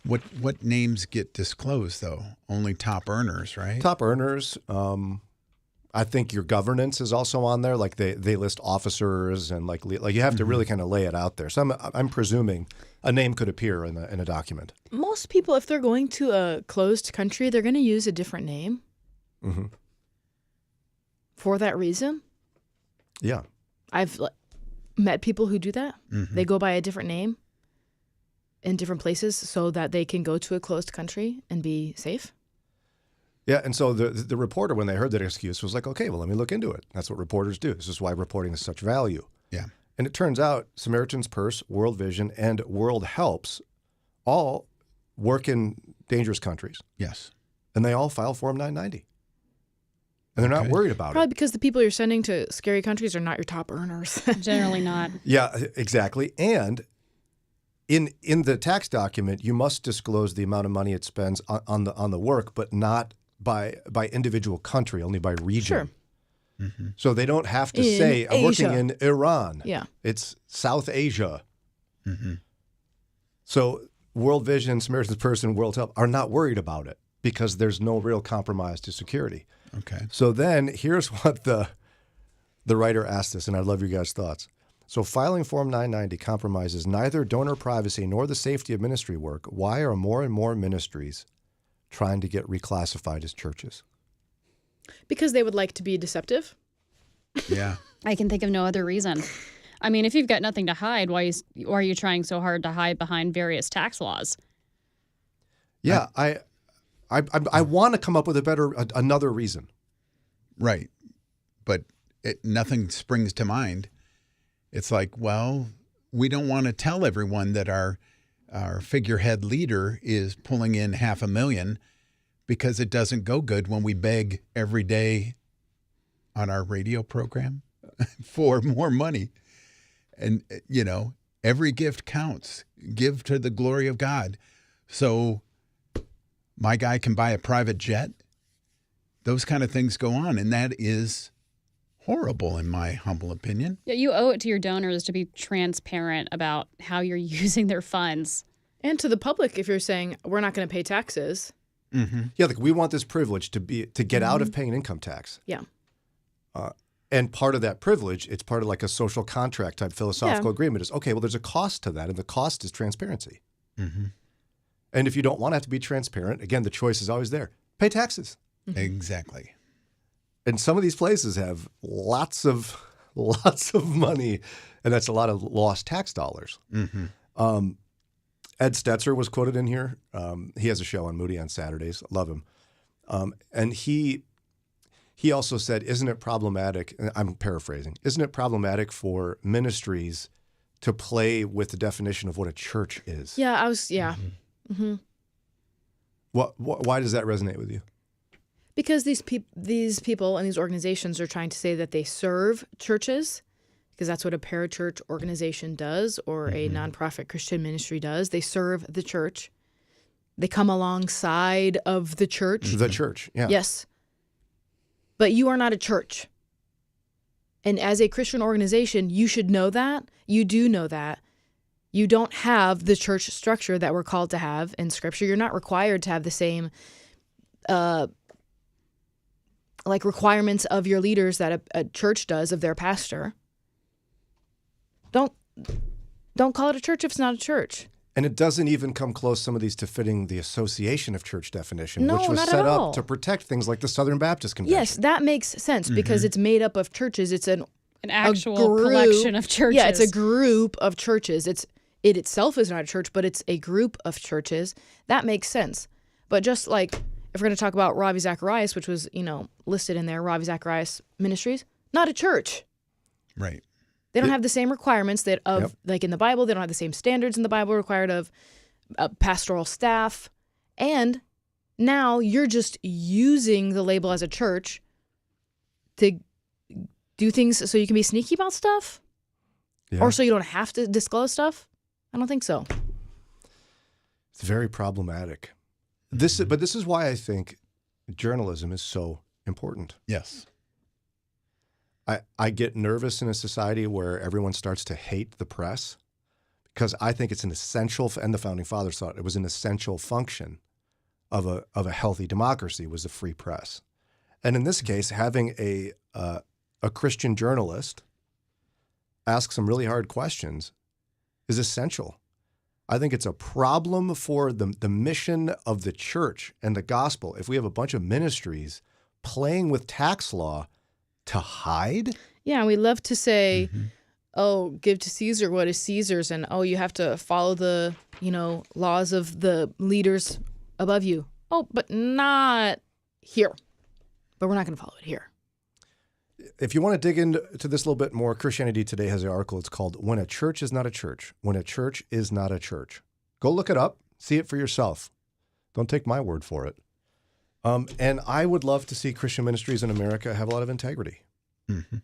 What names get disclosed, though? Only top earners, right? Top earners. I think your governance is also on there. Like they list officers and like you have to really kind of lay it out there. So I'm presuming a name could appear in a document. Most people, if they're going to a closed country, they're going to use a different name. For that reason. Yeah. I've met people who do that. They go by a different name in different places so that they can go to a closed country and be safe. Yeah, and so the reporter, when they heard that excuse, was like, okay, well, let me look into it. That's what reporters do. This is why reporting is such value. Yeah. And it turns out Samaritan's Purse, World Vision, and World Helps all work in dangerous countries. Yes. And they all file Form 990. And they're not worried about Probably because the people you're sending to scary countries are not your top earners. Generally not. Yeah, exactly. And in the tax document, you must disclose the amount of money it spends on the work, but not by individual country, only by region. Sure. So they don't have to say, I'm working in Iran. Yeah. It's South Asia. So World Vision, Samaritan's Purse, and World Help are not worried about it because there's no real compromise to security. Okay. So then here's what the writer asked us, and I'd love your guys' thoughts. So filing Form 990 compromises neither donor privacy nor the safety of ministry work. Why are more and more ministries trying to get reclassified as churches? Because they would like to be deceptive. Yeah. I can think of no other reason. I mean, if you've got nothing to hide, why are you trying so hard to hide behind various tax laws? Yeah, I want to come up with another reason. Right. But nothing springs to mind. It's like, well, we don't want to tell everyone that our figurehead leader is pulling in $500,000 because it doesn't go good when we beg every day on our radio program. for more money. And, every gift counts. Give to the glory of God. So my guy can buy a private jet. Those kind of things go on. And that is horrible, in my humble opinion. Yeah, you owe it to your donors to be transparent about how you're using their funds. And to the public, if you're saying, we're not going to pay taxes. Mm-hmm. Yeah, we want this privilege to get out of paying income tax. Yeah. And part of that privilege, it's part of like a social contract type philosophical agreement is, okay, well, there's a cost to that, and the cost is transparency. Mm-hmm. And if you don't want to have to be transparent, again, the choice is always there. Pay taxes. Mm-hmm. Exactly. And some of these places have lots of money, and that's a lot of lost tax dollars. Mm-hmm. Ed Stetzer was quoted in here. He has a show on Moody on Saturdays. I love him. And he also said, isn't it problematic, and I'm paraphrasing, isn't it problematic for ministries to play with the definition of what a church is? Yeah, Mm-hmm. Why does that resonate with you? Because these people and these organizations are trying to say that they serve churches, because that's what a parachurch organization does, or a nonprofit Christian ministry does. They serve the church. They come alongside of the church. The church, yeah. Yes. But you are not a church. And as a Christian organization, you should know that. You do know that. You don't have the church structure that we're called to have in Scripture. You're not required to have the same requirements of your leaders that a church does of their pastor. Don't call it a church if it's not a church. And it doesn't even come close, some of these, to fitting the Association of Church definition, No, which was not set at all. up to protect things like the Southern Baptist Convention. Yes, that makes sense because it's made up of churches. It's an actual collection of churches. Yeah, it's a group of churches. It itself is not a church, but it's a group of churches. That makes sense. But just like if we're going to talk about Ravi Zacharias, which was, listed in there, Ravi Zacharias Ministries, not a church. Right. They don't have the same requirements like in the Bible. They don't have the same standards in the Bible required of pastoral staff. And now you're just using the label as a church to do things so you can be sneaky about stuff? Yeah. Or so you don't have to disclose stuff? I don't think so. It's very problematic. But this is why I think journalism is so important. Yes. I get nervous in a society where everyone starts to hate the press, because I think it's an essential, and the Founding Fathers thought it was an essential function of a healthy democracy was the free press. And in this case, having a Christian journalist ask some really hard questions is essential. I think it's a problem for the mission of the church and the gospel if we have a bunch of ministries playing with tax law to hide. Yeah, we love to say, oh, give to Caesar what is Caesar's, and oh, you have to follow the, laws of the leaders above you. Oh, but not here. But we're not going to follow it here. If you want to dig into this a little bit more, Christianity Today has an article. It's called When a Church is Not a Church. When a Church is Not a Church. Go look it up. See it for yourself. Don't take my word for it. And I would love to see Christian ministries in America have a lot of integrity. Mm-hmm.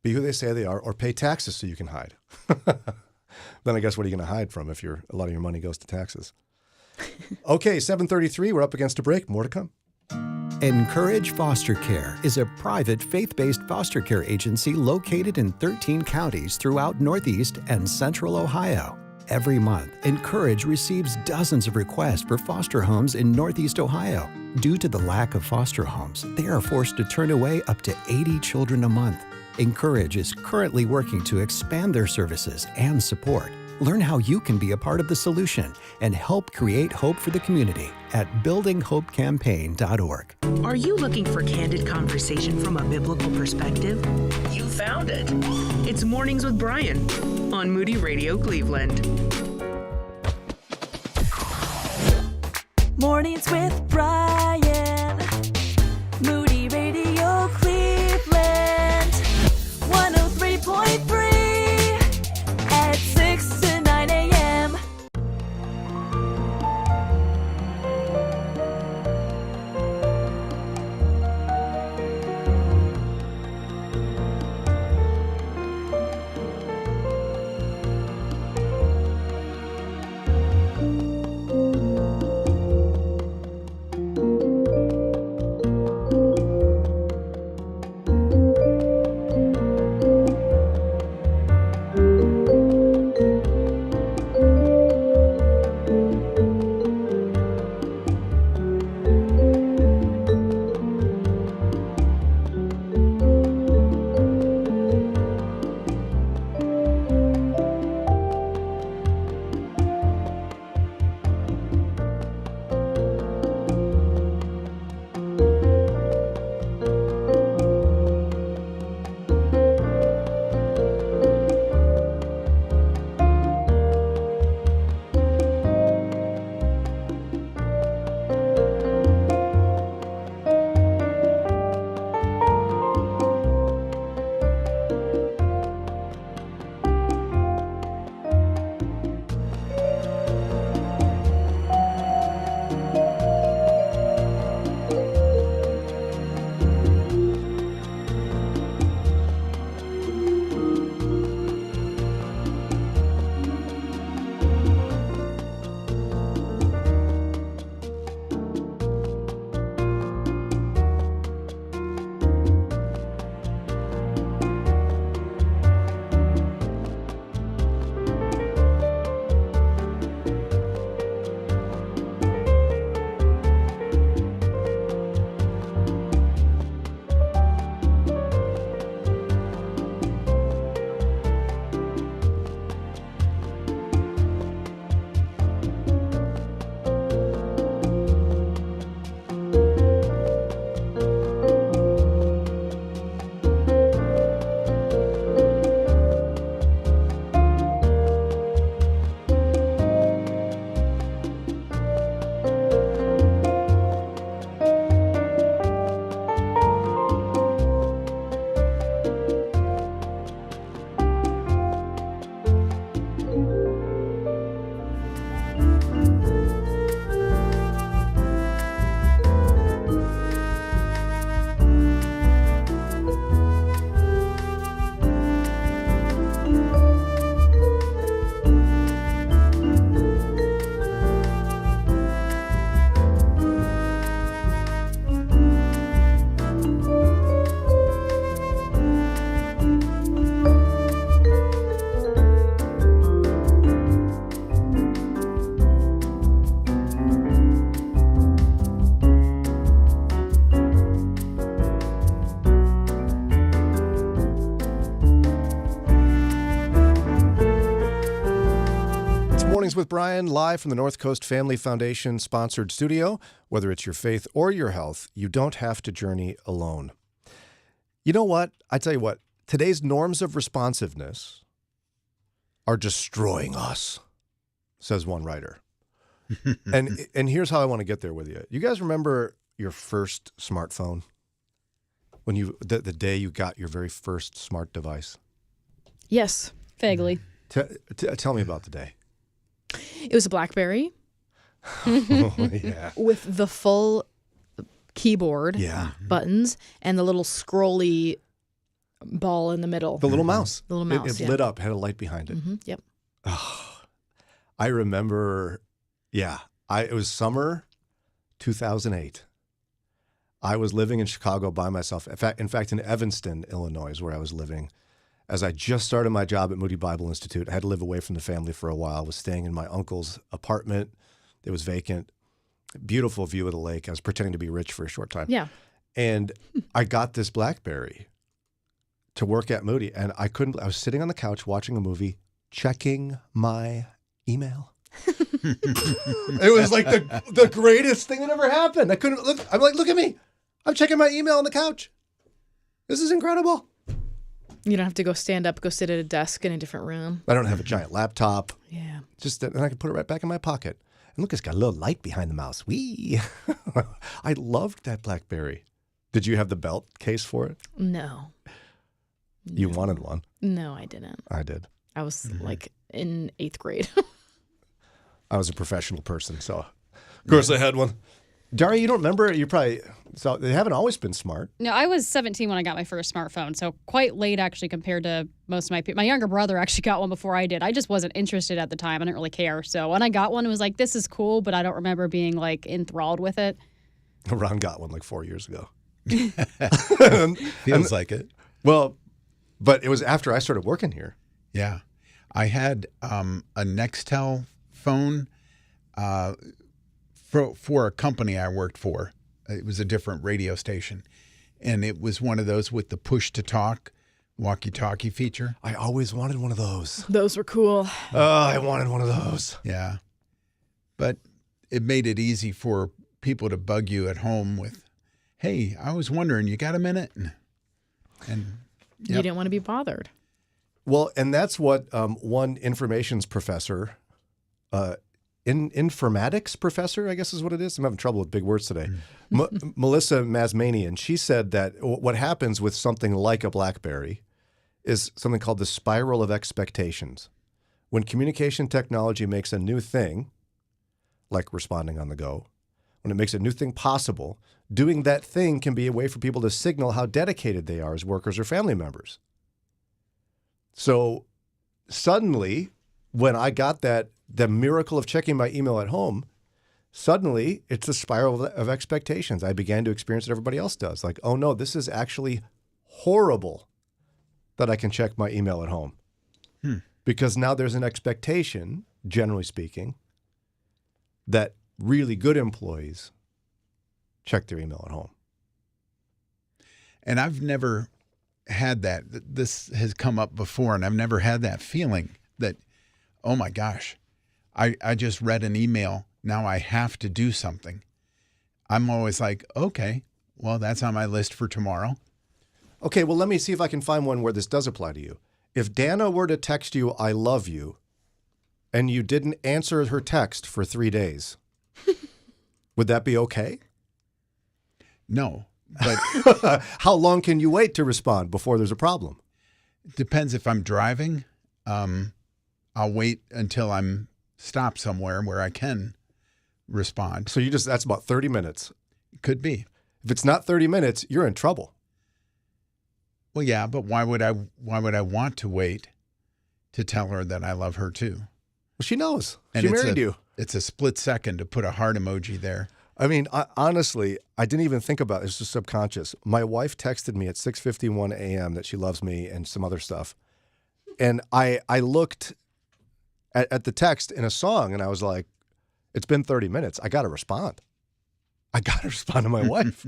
Be who they say they are, or pay taxes so you can hide. Then I guess what are you going to hide from if a lot of your money goes to taxes? Okay, 7:33. We're up against a break. More to come. Encourage Foster Care is a private faith-based foster care agency located in 13 counties throughout Northeast and Central Ohio. Every month, Encourage receives dozens of requests for foster homes in Northeast Ohio. Due to the lack of foster homes, they are forced to turn away up to 80 children a month. Encourage is currently working to expand their services and support. Learn how you can be a part of the solution and help create hope for the community at buildinghopecampaign.org. Are you looking for candid conversation from a biblical perspective? You found it. It's Mornings with Brian on Moody Radio Cleveland. Mornings with Brian. Moody Radio Cleveland. 103.3 at 6 to 9 a.m. with Brian, live from the North Coast Family Foundation sponsored studio. Whether it's your faith or your health, you don't have to journey alone. You know what? I tell you what, today's norms of responsiveness are destroying us, says one writer. and here's how I want to get there with you. You guys remember your first smartphone? When the day you got your very first smart device? Yes. Vaguely. Tell me about the day. It was a BlackBerry. Yeah. With the full keyboard, Yeah. buttons, and the little scrolly ball in the middle. The little mouse. The little mouse, It lit up, had a light behind it. Yep. I remember, it was summer 2008. I was living in Chicago by myself. In fact, in Evanston, Illinois is where I was living. As I just started my job at Moody Bible Institute, I had to live away from the family for a while. I was staying in my uncle's apartment. It was vacant. Beautiful view of the lake. I was pretending to be rich for a short time. Yeah. And I got this BlackBerry to work at Moody, and I was sitting on the couch watching a movie, checking my email. It was like the greatest thing that ever happened. I couldn't look. I'm like, look at me. I'm checking my email on the couch. This is incredible. You don't have to go stand up, go sit at a desk in a different room. I don't have a giant laptop. Yeah. And I can put it right back in my pocket. And look, it's got a little light behind the mouse. Whee! I loved that BlackBerry. Did you have the belt case for it? No. You wanted one. No, I didn't. I did. I was like in 8th grade. I was a professional person, so of course I had one. Daria, you don't remember? So they haven't always been smart. No, I was 17 when I got my first smartphone, so quite late actually compared to most of my people. My younger brother actually got one before I did. I just wasn't interested at the time. I didn't really care. So when I got one, it was like, this is cool, but I don't remember being like enthralled with it. Ron got one like 4 years ago. Feels like it. Well, but it was after I started working here. Yeah. I had a Nextel phone for a company I worked for. It was a different radio station. And it was one of those with the push-to-talk walkie-talkie feature. I always wanted one of those. Those were cool. I wanted one of those. Yeah. But it made it easy for people to bug you at home with, hey, I was wondering, you got a minute? And You didn't want to be bothered. Well, and that's what one informations professor, informatics professor, I guess is what it is. I'm having trouble with big words today. Melissa Masmanian, she said that what happens with something like a BlackBerry is something called the spiral of expectations. When communication technology makes a new thing, like responding on the go, when it makes a new thing possible, doing that thing can be a way for people to signal how dedicated they are as workers or family members. So suddenly, when I got the miracle of checking my email at home, suddenly it's a spiral of expectations. I began to experience what everybody else does. Like, oh no, this is actually horrible that I can check my email at home. Because now there's an expectation, generally speaking, that really good employees check their email at home. And I've never had that. This has come up before, and I've never had that feeling that, oh my gosh, I just read an email. Now I have to do something. I'm always like, okay, well, that's on my list for tomorrow. Okay, well, let me see if I can find one where this does apply to you. If Dana were to text you, I love you, and you didn't answer her text for 3 days, would that be okay? No, but how long can you wait to respond before there's a problem? It depends. If I'm driving, I'll wait until I'm stopped somewhere where I can respond. So that's about 30 minutes. Could be. If it's not 30 minutes, you're in trouble. Well, yeah, but why would I want to wait to tell her that I love her too? Well, she knows. And she married you. It's a split second to put a heart emoji there. I mean, honestly, I didn't even think about it. It's just subconscious. My wife texted me at 6:51 a.m. that she loves me and some other stuff. And I looked at the text in a song, and I was like, it's been 30 minutes. I got to respond. I got to respond to my wife.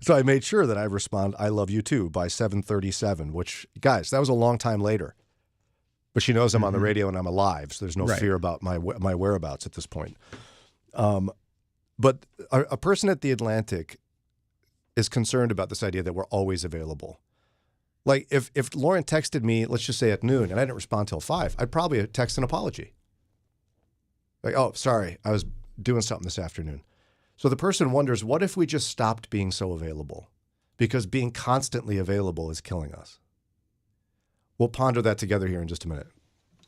So I made sure that I respond, I love you too, by 7:37, which, guys, that was a long time later. But she knows I'm on the radio and I'm alive, so there's no Right. fear about my whereabouts at this point. But a person at the Atlantic is concerned about this idea that we're always available. Like if Lauren texted me, let's just say at noon, and I didn't respond till 5, I'd probably text an apology. Like, oh, sorry, I was doing something this afternoon. So the person wonders, what if we just stopped being so available? Because being constantly available is killing us. We'll ponder that together here in just a minute.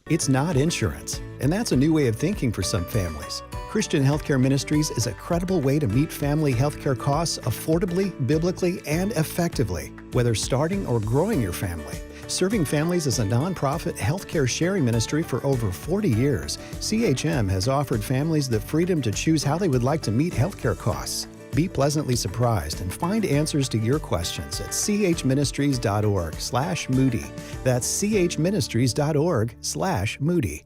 It's not insurance, and that's a new way of thinking for some families. Christian Healthcare Ministries is a credible way to meet family healthcare costs affordably, biblically, and effectively, whether starting or growing your family. Serving families as a nonprofit healthcare sharing ministry for over 40 years, CHM has offered families the freedom to choose how they would like to meet healthcare costs. Be pleasantly surprised and find answers to your questions at chministries.org/Moody. That's chministries.org/Moody.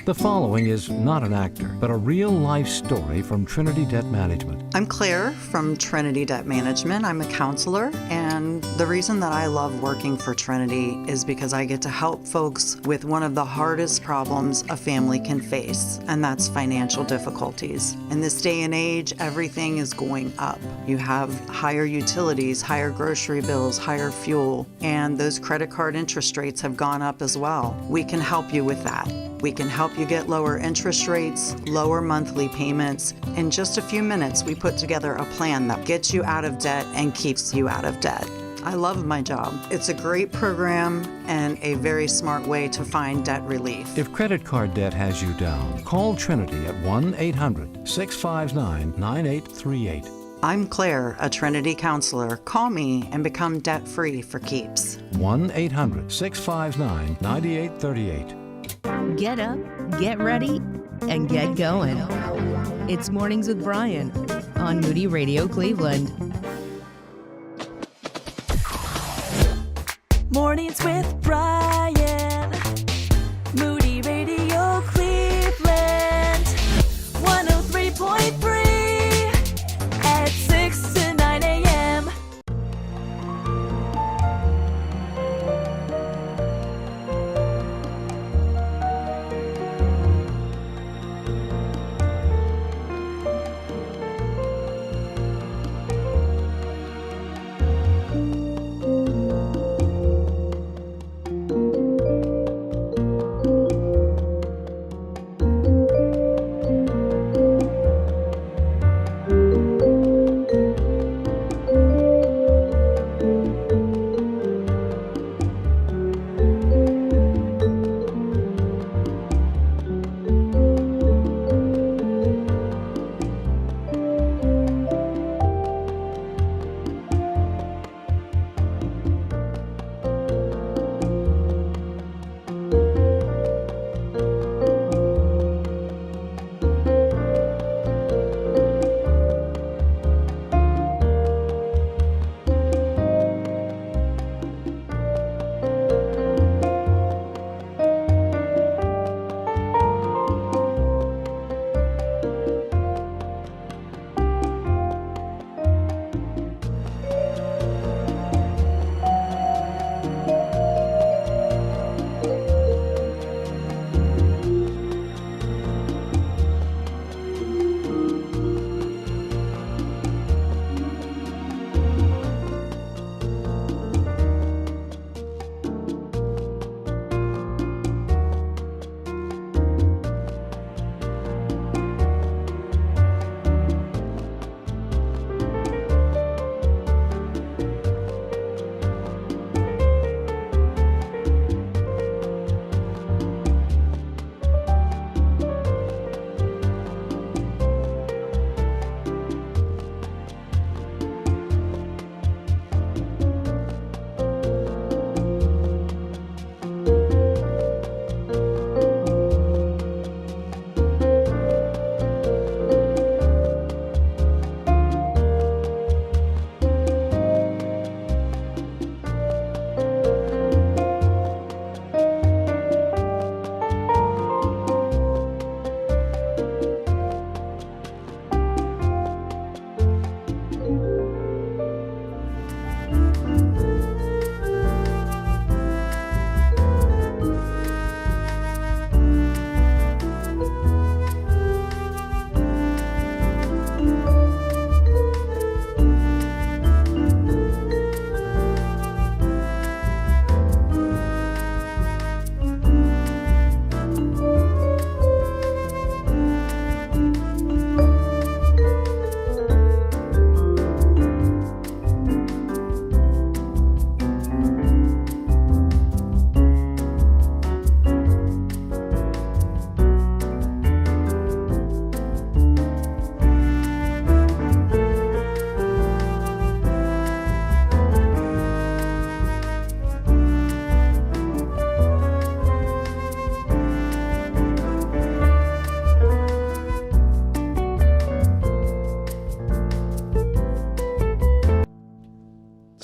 The following is not an actor, but a real-life story from Trinity Debt Management. I'm Claire from Trinity Debt Management. I'm a counselor, and the reason that I love working for Trinity is because I get to help folks with one of the hardest problems a family can face, and that's financial difficulties. In this day and age, everything is going up. You have higher utilities, higher grocery bills, higher fuel, and those credit card interest rates have gone up as well. We can help you with that. We can help you get lower interest rates, lower monthly payments. In just a few minutes, we put together a plan that gets you out of debt and keeps you out of debt. I love my job. It's a great program and a very smart way to find debt relief. If credit card debt has you down, call Trinity at 1-800-659-9838. I'm Claire, a Trinity counselor. Call me and become debt-free for keeps. 1-800-659-9838. Get up, get ready, and get going. It's Mornings with Brian on Moody Radio Cleveland. Mornings with Brian. Moody Radio Cleveland. 103.3 at 6 to 9 a.m.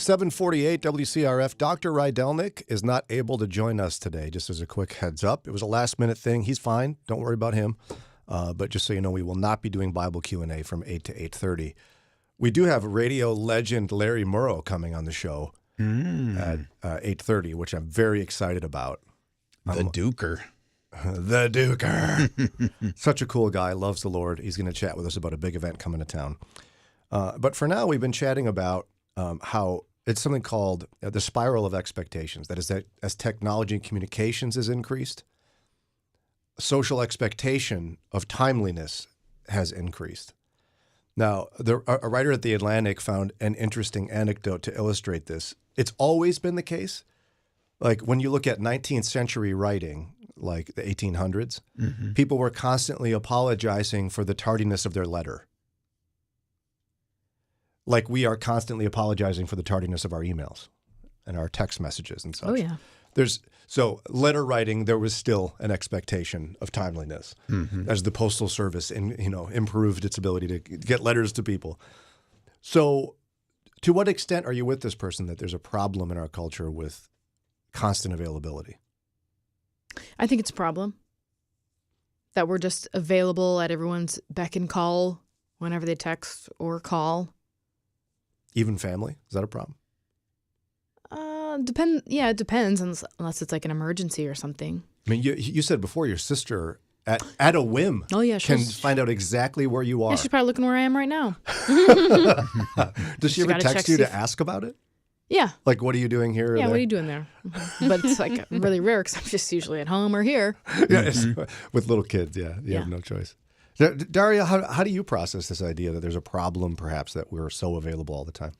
748 WCRF. Dr. Rydelnik is not able to join us today, just as a quick heads up. It was a last-minute thing. He's fine. Don't worry about him. But just so you know, we will not be doing Bible Q&A from 8 to 8:30. We do have radio legend Larry Morrow coming on the show at 8:30, which I'm very excited about. The Duker. The Duker. Such a cool guy. Loves the Lord. He's going to chat with us about a big event coming to town. But for now, we've been chatting about how it's something called the spiral of expectations. That is, that as technology and communications has increased, social expectation of timeliness has increased. Now, a writer at The Atlantic found an interesting anecdote to illustrate this. It's always been the case. Like when you look at 19th century writing, like the 1800s, people were constantly apologizing for the tardiness of their letter. Like we are constantly apologizing for the tardiness of our emails and our text messages and such. Oh, yeah. So letter writing, there was still an expectation of timeliness as the Postal Service improved its ability to get letters to people. So to what extent are you with this person that there's a problem in our culture with constant availability? I think it's a problem that we're just available at everyone's beck and call whenever they text or call. Even family? Is that a problem? It depends unless it's like an emergency or something. I mean, you said before your sister at a whim can find out exactly where you are. Yeah, she's probably looking where I am right now. Does she ever text you to ask about it? Yeah. Like, what are you doing here? Yeah, what are you doing there? But it's like really rare because I'm just usually at home or here. Yeah, with little kids, you have no choice. Daria, how do you process this idea that there's a problem, perhaps, that we're so available all the time?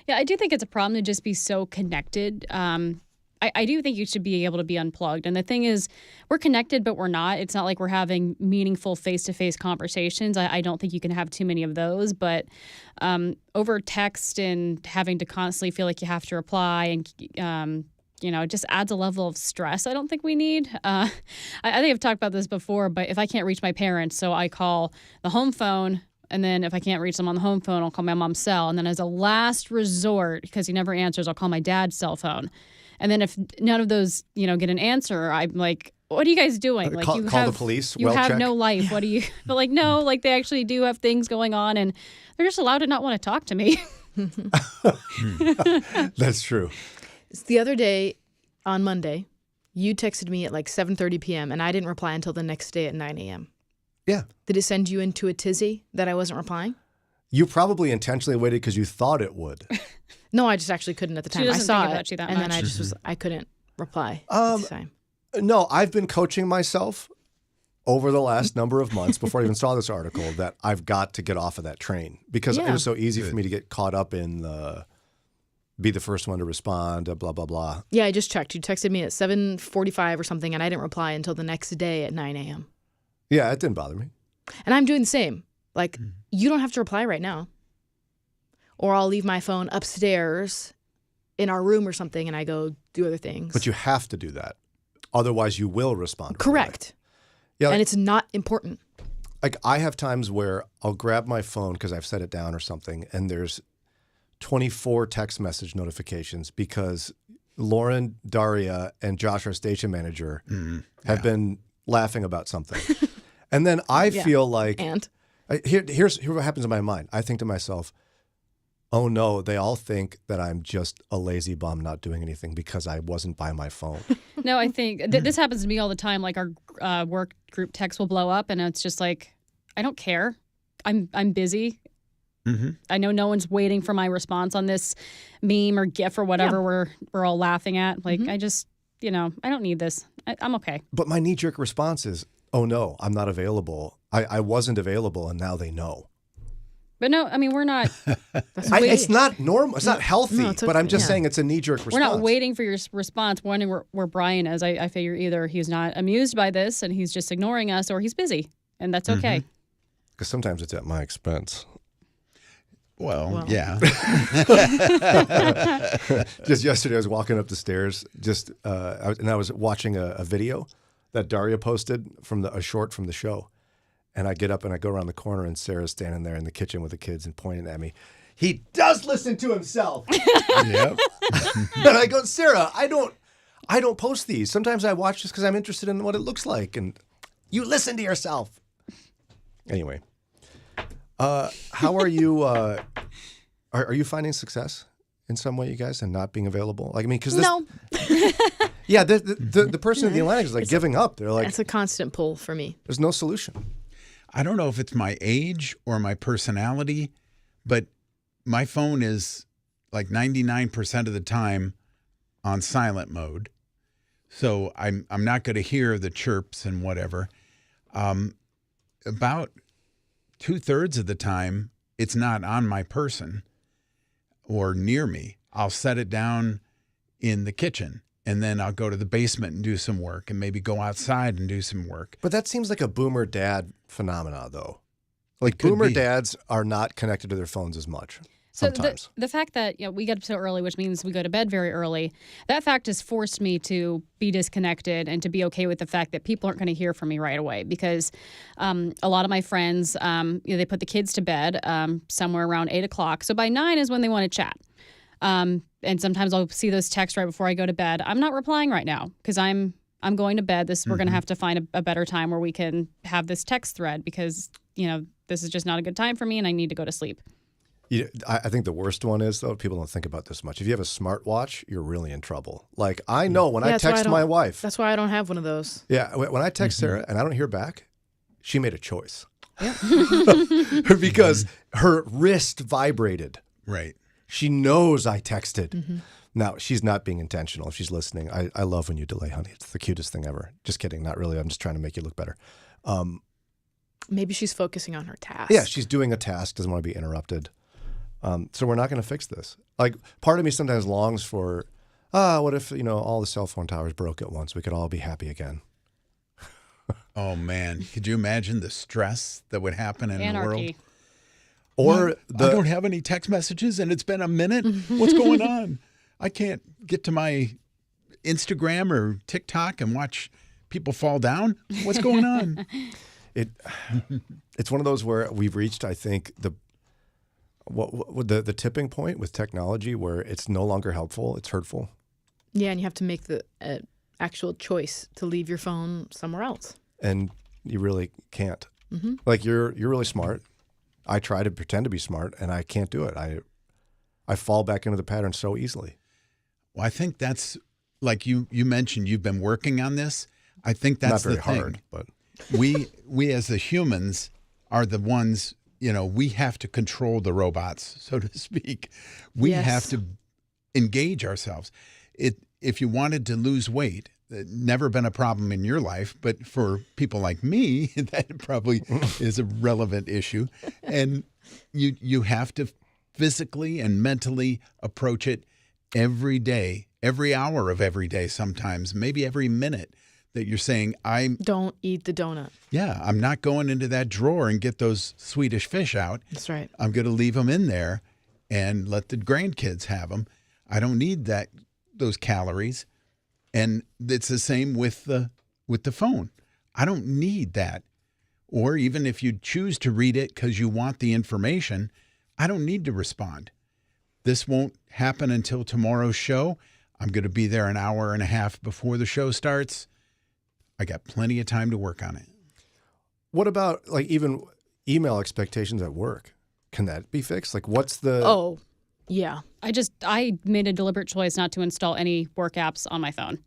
Yeah, I do think it's a problem to just be so connected. I do think you should be able to be unplugged. And the thing is, we're connected, but we're not. It's not like we're having meaningful face-to-face conversations. I don't think you can have too many of those. But over text and having to constantly feel like you have to reply and it just adds a level of stress I don't think we need. I think I've talked about this before, but if I can't reach my parents, so I call the home phone, and then if I can't reach them on the home phone, I'll call my mom's cell. And then as a last resort, because he never answers, I'll call my dad's cell phone. And then if none of those, get an answer, I'm like, what are you guys doing? Like, call the police. You have no life. What do you? But no, they actually do have things going on, and they're just allowed to not want to talk to me. That's true. The other day, on Monday, you texted me at like 7:30 p.m. and I didn't reply until the next day at 9 a.m. Yeah. Did it send you into a tizzy that I wasn't replying? You probably intentionally waited because you thought it would. No, I just actually couldn't at the time. She doesn't I saw think it, about you that and much. then I just I couldn't reply at the time. No, I've been coaching myself over the last number of months before I even saw this article that I've got to get off of that train because it was so easy for me to get caught up in be the first one to respond, blah, blah, blah. Yeah, I just checked. You texted me at 7:45 or something, and I didn't reply until the next day at 9 a.m. Yeah, it didn't bother me. And I'm doing the same. Like, you don't have to reply right now. Or I'll leave my phone upstairs in our room or something, and I go do other things. But you have to do that. Otherwise, you will respond. Correct. Yeah, and it's not important. Like, I have times where I'll grab my phone because I've set it down or something, and there's 24 text message notifications because Lauren, Daria, and Josh, our station manager, have been laughing about something. And then I feel like... And? Here's what happens in my mind. I think to myself, oh no, they all think that I'm just a lazy bum not doing anything because I wasn't by my phone. No, I think this happens to me all the time. Like our work group text will blow up and it's just like, I don't care. I'm busy. I know no one's waiting for my response on this meme or GIF or whatever we're all laughing at. Like, I just, I don't need this. I'm okay. But my knee-jerk response is, oh no, I'm not available. I wasn't available and now they know. But no, I mean, we're not. It's not normal. It's not healthy. No, but I'm just saying it's a knee-jerk response. We're not waiting for your response, wondering where Brian is. I figure either he's not amused by this and he's just ignoring us or he's busy. And that's okay. Because sometimes it's at my expense. Well, yeah. Just yesterday, I was walking up the stairs, and I was watching a video that Daria posted from a short from the show. And I get up and I go around the corner, and Sarah's standing there in the kitchen with the kids and pointing at me. he does listen to himself. Yep. And I go, Sarah, I don't post these. Sometimes I watch just because I'm interested in what it looks like. And you listen to yourself. Anyway, how are you? Are you finding success in some way, you guys, and not being available? Like, I mean, because No. Yeah, the person in the Atlantic is like giving up. They're like, It's a constant pull for me. there's no solution. I don't know if it's my age or my personality, but my phone is like 99% of the time on silent mode. So I'm not going to hear the chirps and whatever. About 2/3 of the time, it's not on my person or near me. I'll set it down in the kitchen, and then I'll go to the basement and do some work, and maybe go outside and do some work. But that seems like a boomer dad phenomena, though. Like could boomer be. dads are not connected to their phones as much. So Sometimes. the fact that we get up so early, which means we go to bed very early, that fact has forced me to be disconnected and to be okay with the fact that people aren't going to hear from me right away, because a lot of my friends, they put the kids to bed somewhere around 8 o'clock. So by 9 is when they want to chat. And sometimes I'll see those texts right before I go to bed. I'm not replying right now because I'm going to bed. We're going to have to find a better time where we can have this text thread, because this is just not a good time for me and I need to go to sleep. I think the worst one is, though, people don't think about this much. If you have a smartwatch, you're really in trouble. Like, I know when I text my wife. That's why I don't have one of those. Yeah, when I text Sarah and I don't hear back, she made a choice. Because her wrist vibrated. Right. She knows I texted. Now, she's not being intentional. If she's listening, I love when you delay, honey. It's the cutest thing ever. Just kidding. Not really. I'm just trying to make you look better. Maybe she's focusing on her task. Yeah, she's doing a task, doesn't want to be interrupted. So we're not going to fix this. Like, part of me sometimes longs for, what if, all the cell phone towers broke at once? We could all be happy again. Oh, man. Could you imagine the stress that would happen in the world? Anarchy. Or I don't have any text messages and it's been a minute. What's going on? I can't get to my Instagram or TikTok and watch people fall down. What's going on? It's one of those where we've reached, I think, the tipping point with technology where it's no longer helpful, it's hurtful. Yeah, and you have to make the actual choice to leave your phone somewhere else. And you really can't. Like, you're really smart. I try to pretend to be smart, and I can't do it. I fall back into the pattern so easily. Well, I think that's, like you mentioned, you've been working on this. I think that's not very the thing. hard, but we as the humans are the ones, we have to control the robots, so to speak. We have to engage ourselves. If you wanted to lose weight, never been a problem in your life, but for people like me, that probably is a relevant issue. And you have to physically and mentally approach it every day, every hour of every day sometimes, maybe every minute, that you're saying, don't eat the donut. Yeah, I'm not going into that drawer and get those Swedish fish out. That's right. I'm going to leave them in there and let the grandkids have them. I don't need those calories. And it's the same with the phone. I don't need that. Or even if you choose to read it because you want the information, I don't need to respond. This won't happen until tomorrow's show. I'm going to be there an hour and a half before the show starts. I got plenty of time to work on it. What about, like, even email expectations at work? Can that be fixed? Like, what's the... Oh, yeah. I made a deliberate choice not to install any work apps on my phone.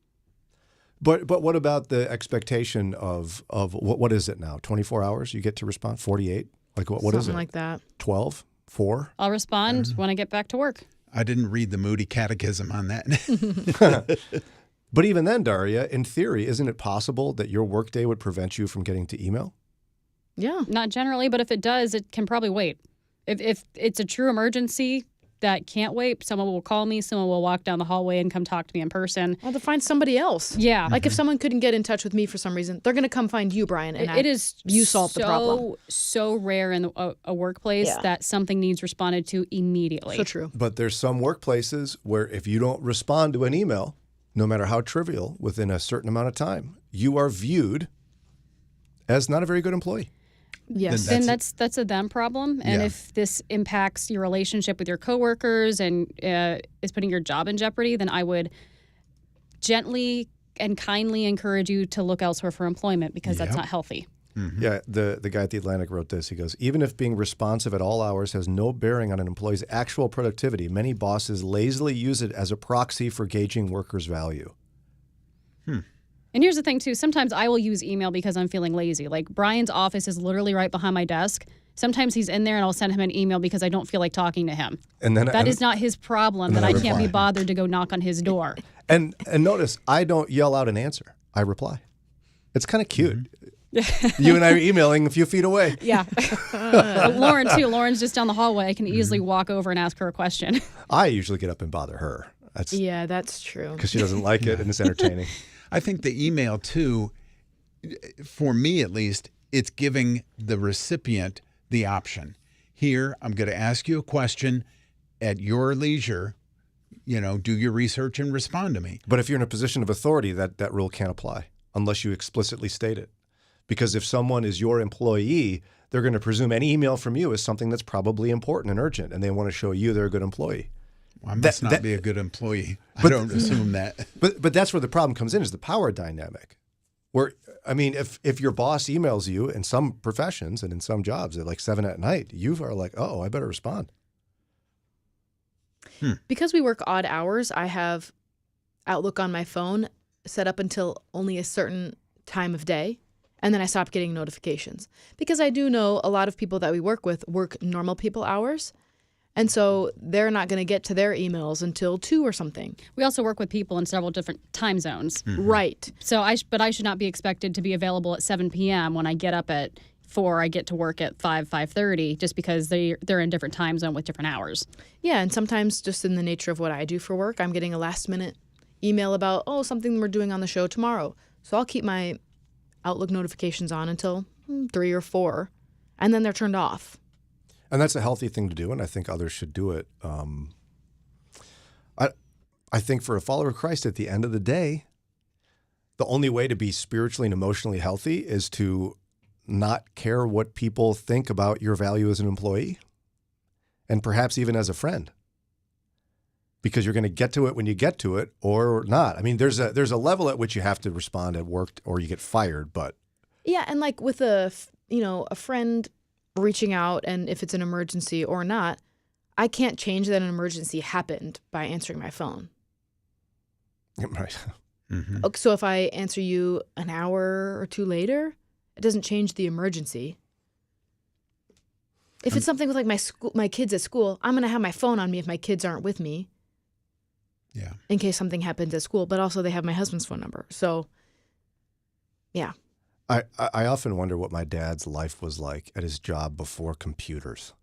But what about the expectation of what is it now? 24 hours you get to respond? 48? Like, what is it? Something like that. 12? 4? I'll respond when I get back to work. I didn't read the Moody Catechism on that. But even then, Daria, in theory, isn't it possible that your workday would prevent you from getting to email? Yeah. Not generally, but if it does, it can probably wait. If it's a true emergency that can't wait, someone will call me, someone will walk down the hallway and come talk to me in person. Or to find somebody else. Yeah. Like if someone couldn't get in touch with me for some reason, they're going to come find you, Brian, and you solve the problem. So rare in a workplace that something needs responded to immediately. So true. But there's some workplaces where if you don't respond to an email, no matter how trivial, within a certain amount of time, you are viewed as not a very good employee. Yes. Then that's a them problem. And if this impacts your relationship with your coworkers and is putting your job in jeopardy, then I would gently and kindly encourage you to look elsewhere for employment because that's not healthy. Mm-hmm. Yeah, the guy at The Atlantic wrote this. He goes, even if being responsive at all hours has no bearing on an employee's actual productivity, many bosses lazily use it as a proxy for gauging workers' value. And here's the thing, too. Sometimes I will use email because I'm feeling lazy. Like, Brian's office is literally right behind my desk. Sometimes he's in there and I'll send him an email because I don't feel like talking to him. And then that is not his problem that I can't be bothered to go knock on his door. And notice, I don't yell out an answer. I reply. It's kind of cute. You and I are emailing a few feet away. Yeah. Lauren, too. Lauren's just down the hallway. I can easily walk over and ask her a question. I usually get up and bother her. That's true. Because she doesn't like it and it's entertaining. I think the email, too, for me at least, it's giving the recipient the option. Here, I'm going to ask you a question at your leisure. Do your research and respond to me. But if you're in a position of authority, that rule can't apply unless you explicitly state it. Because if someone is your employee, they're going to presume any email from you is something that's probably important and urgent, and they want to show you they're a good employee. Well, I must not be a good employee. I don't assume that. But that's where the problem comes in, is the power dynamic. Where, I mean, if your boss emails you in some professions and in some jobs at like 7 at night, you are like, oh, I better respond. Because we work odd hours, I have Outlook on my phone set up until only a certain time of day. And then I stop getting notifications. Because I do know a lot of people that we work with work normal people hours. And so they're not going to get to their emails until 2 or something. We also work with people in several different time zones. Mm-hmm. Right. So I should not be expected to be available at 7 p.m. when I get up at 4. I get to work at 5:30, just because they're in different time zone with different hours. Yeah, and sometimes just in the nature of what I do for work, I'm getting a last-minute email about, something we're doing on the show tomorrow. So I'll keep my Outlook notifications on until 3 or 4, and then they're turned off. And that's a healthy thing to do, and I think others should do it. I think for a follower of Christ, at the end of the day, the only way to be spiritually and emotionally healthy is to not care what people think about your value as an employee, and perhaps even as a friend, because you're going to get to it when you get to it or not. I mean, there's a level at which you have to respond at work or you get fired, but yeah, and like with a friend reaching out, and if it's an emergency or not, I can't change that an emergency happened by answering my phone. Right. Mm-hmm. Okay, so if I answer you an hour or 2 later, it doesn't change the emergency. If it's something with like my kids at school, I'm going to have my phone on me if my kids aren't with me. Yeah. In case something happens at school, but also they have my husband's phone number. So, yeah. I often wonder what my dad's life was like at his job before computers.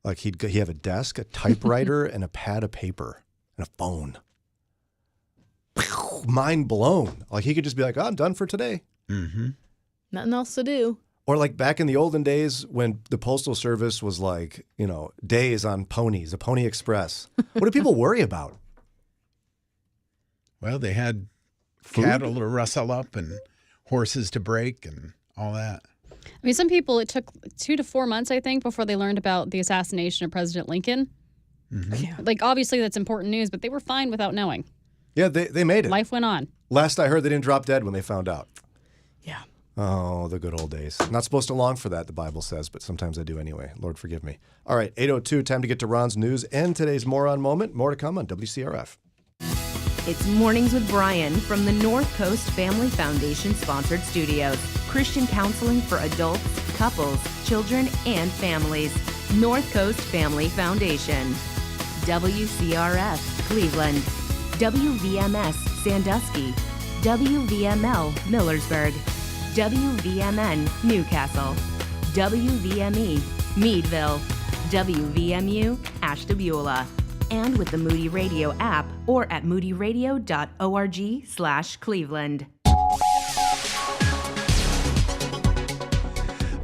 Like he'd have a desk, a typewriter, and a pad of paper, and a phone. Mind blown. Like he could just be like, I'm done for today. Mm-hmm. Nothing else to do. Or like back in the olden days when the Postal Service was like, days on ponies, a Pony Express. What do people worry about? Well, they had cattle to rustle up and horses to break and all that. I mean, some people, it took 2 to 4 months, I think, before they learned about the assassination of President Lincoln. Mm-hmm. Yeah. Like, obviously, that's important news, but they were fine without knowing. Yeah, they made it. Life went on. Last I heard, they didn't drop dead when they found out. Yeah. Oh, the good old days. Not supposed to long for that, the Bible says, but sometimes I do anyway. Lord, forgive me. All right, 8:02, time to get to Ron's news and today's Moron Moment. More to come on WCRF. It's Mornings with Brian from the North Coast Family Foundation sponsored studios. Christian counseling for adults, couples, children, and families. North Coast Family Foundation. WCRF Cleveland. WVMS Sandusky. WVML Millersburg. WVMN Newcastle. WVME Meadville. WVMU Ashtabula. And with the Moody Radio app or at moodyradio.org/Cleveland.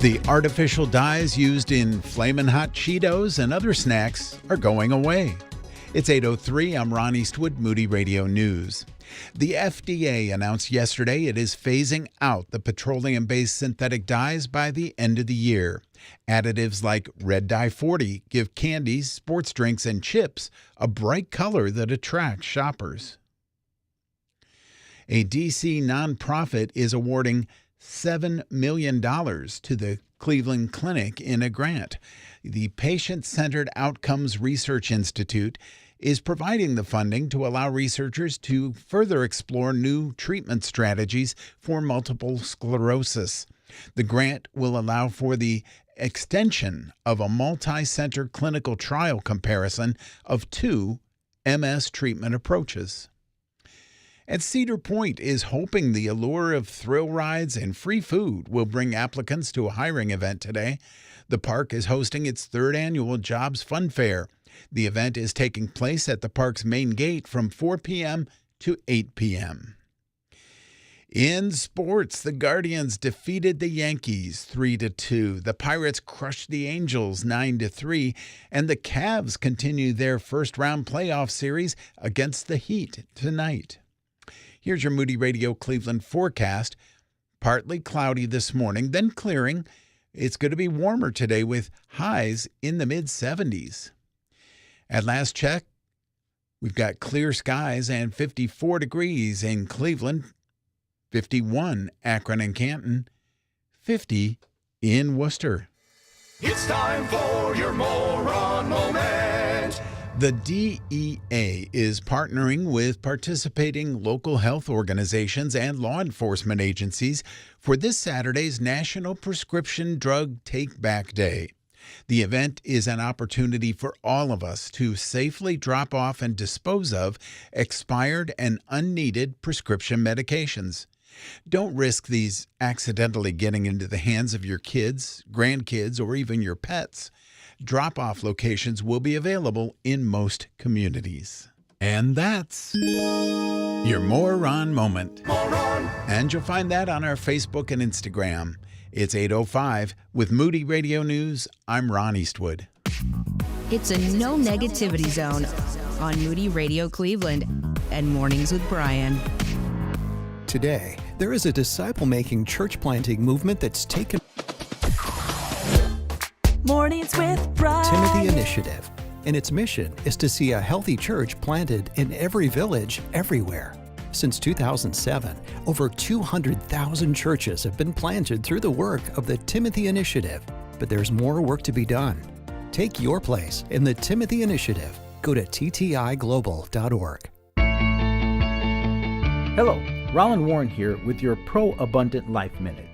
The artificial dyes used in Flamin' Hot Cheetos and other snacks are going away. It's 8:03. I'm Ron Eastwood, Moody Radio News. The FDA announced yesterday it is phasing out the petroleum-based synthetic dyes by the end of the year. Additives like Red Dye 40 give candies, sports drinks, and chips a bright color that attracts shoppers. A D.C. nonprofit is awarding $7 million to the Cleveland Clinic in a grant. The Patient-Centered Outcomes Research Institute is providing the funding to allow researchers to further explore new treatment strategies for multiple sclerosis. The grant will allow for the extension of a multi-center clinical trial comparison of two MS treatment approaches. And Cedar Point is hoping the allure of thrill rides and free food will bring applicants to a hiring event today. The park is hosting its third annual Jobs Fun Fair. The event is taking place at the park's main gate from 4 p.m. to 8 p.m. In sports, the Guardians defeated the Yankees 3-2. The Pirates crushed the Angels 9-3. And the Cavs continue their first-round playoff series against the Heat tonight. Here's your Moody Radio Cleveland forecast. Partly cloudy this morning, then clearing. It's going to be warmer today with highs in the mid-70s. At last check, we've got clear skies and 54 degrees in Cleveland, 51 Akron and Canton, 50 in Worcester. It's time for your Moron Moment. The DEA is partnering with participating local health organizations and law enforcement agencies for this Saturday's National Prescription Drug Take Back Day. The event is an opportunity for all of us to safely drop off and dispose of expired and unneeded prescription medications. Don't risk these accidentally getting into the hands of your kids, grandkids, or even your pets. Drop-off locations will be available in most communities. And that's your Moron Moment. And you'll find that on our Facebook and Instagram. It's 8:05. With Moody Radio News, I'm Ron Eastwood. It's a no negativity zone on Moody Radio Cleveland and Mornings with Brian. Today, there is a disciple-making church-planting movement that's taken Mornings with Brian. Timothy Initiative, and its mission is to see a healthy church planted in every village, everywhere. Since 2007, over 200,000 churches have been planted through the work of the Timothy Initiative, but there's more work to be done. Take your place in the Timothy Initiative. Go to ttiglobal.org. Hello, Roland Warren here with your Pro-Abundant Life Minute.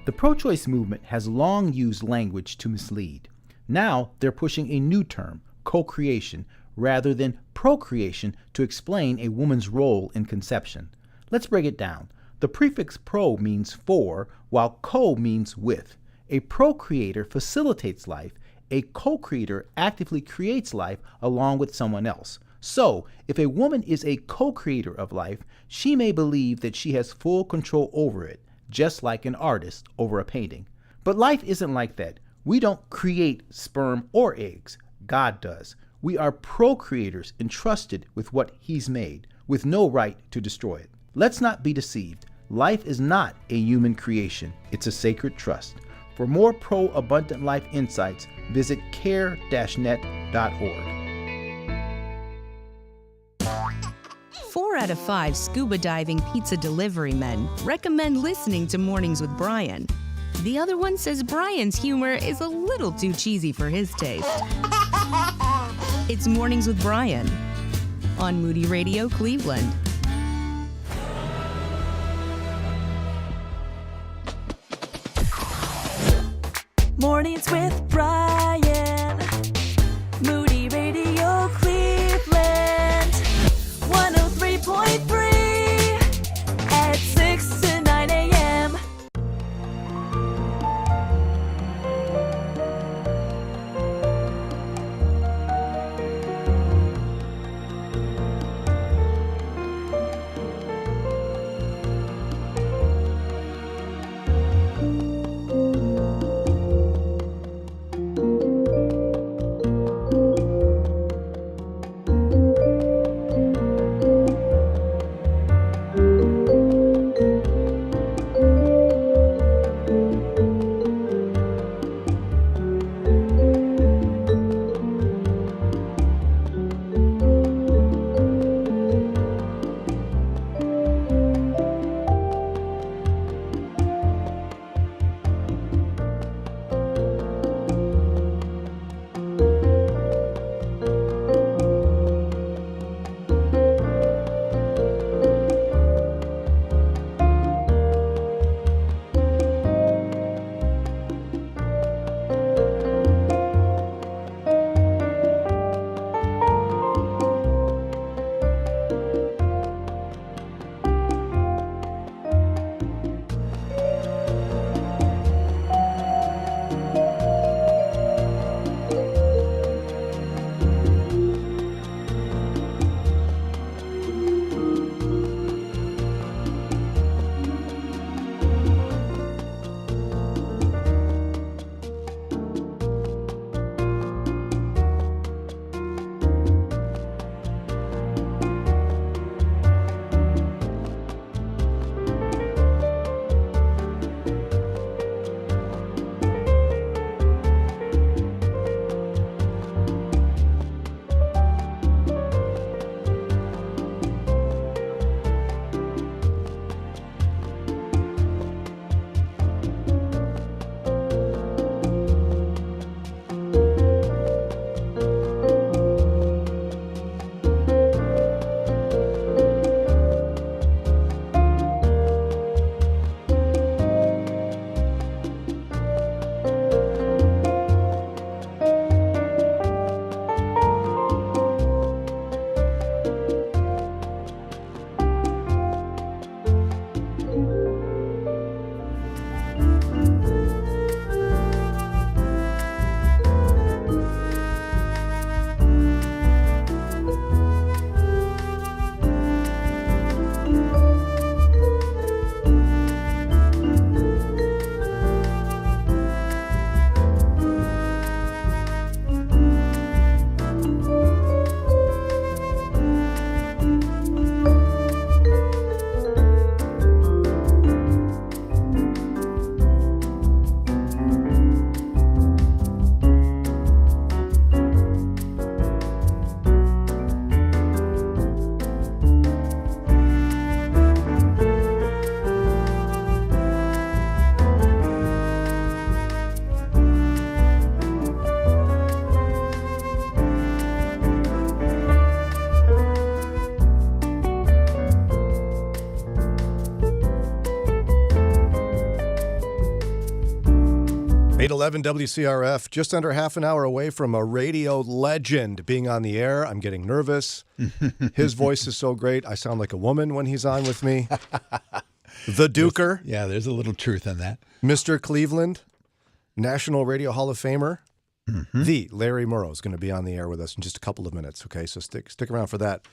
The pro-choice movement has long used language to mislead. Now they're pushing a new term, co-creation, rather than procreation to explain a woman's role in conception. Let's break it down. The prefix pro means for, while co means with. A procreator facilitates life. A co-creator actively creates life along with someone else. So, if a woman is a co-creator of life, she may believe that she has full control over it, just like an artist over a painting. But life isn't like that. We don't create sperm or eggs. God does. We are procreators entrusted with what He's made, with no right to destroy it. Let's not be deceived. Life is not a human creation. It's a sacred trust. For more pro-abundant life insights, visit care-net.org. 4 out of 5 scuba diving pizza delivery men recommend listening to Mornings with Brian. The other one says Brian's humor is a little too cheesy for his taste. It's Mornings with Brian on Moody Radio Cleveland. Mornings with Brian. Moody Radio Cleveland. 103.3 at 6 to 9 a.m. 811 WCRF, just under half an hour away from a radio legend being on the air. I'm getting nervous. His voice is so great. I sound like a woman when he's on with me. The Duker. There's a little truth in that. Mr. Cleveland, National Radio Hall of Famer. The Larry Morrow is going to be on the air with us in just a couple of minutes. Okay, so stick around for that.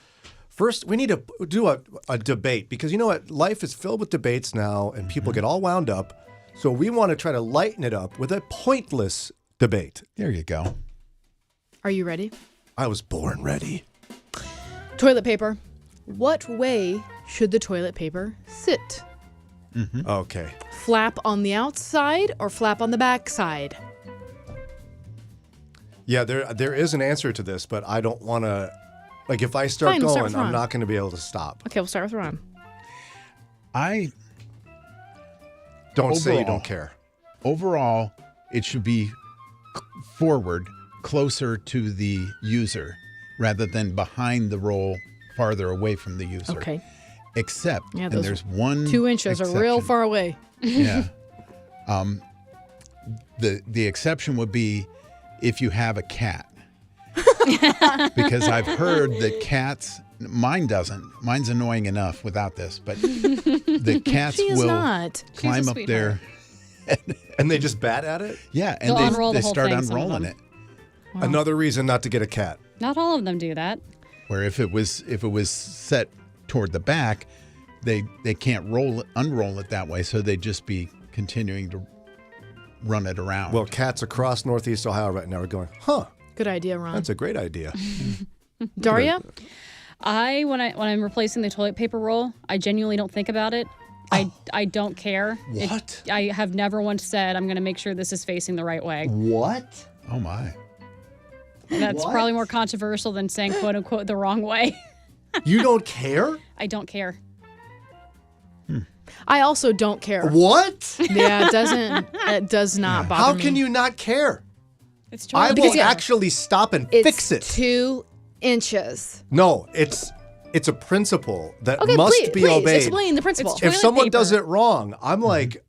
First, we need to do a debate because you know what? Life is filled with debates now, and people get all wound up. So we want to try to lighten it up with a pointless debate. There you go. Are you ready? I was born ready. Toilet paper. What way should the toilet paper sit? Okay. Flap on the outside or flap on the back side? Yeah, there is an answer to this, but I don't want to. Like, if I start Fine, we'll start going, with Ron. I'm not going to be able to stop. Okay, we'll start with Ron. Don't say you don't care. Overall, it should be forward, closer to the user, rather than behind the roll, farther away from the user. Okay. Except, Yeah, and those there's one 2 inches are real exception. far away. Yeah. The exception would be if you have a cat. Because I've heard that cats, mine doesn't. Mine's annoying enough without this, but the cats She is will not. climb up there. And they just bat at it? Yeah, and They'll unroll they the whole start thing, some of unrolling them. it. Another reason not to get a cat. Not all of them do that. Where if it was set toward the back, they can't unroll it that way, so they'd just be continuing to run it around. Well, cats across Northeast Ohio right now are going, huh, Good idea, Ron. that's a great idea. Daria? When I'm replacing the toilet paper roll, I genuinely don't think about it. I don't care. What? I have never once said I'm going to make sure this is facing the right way. What? Oh my. That's probably more controversial than saying quote unquote the wrong way. You don't care? I don't care. I also don't care. What? Yeah, it does not bother How me. can you not care? It's true. I will actually stop and fix it. 2 inches. No, it's a principle that Okay, must be please obeyed. explain the principle. If someone does it wrong, I'm like,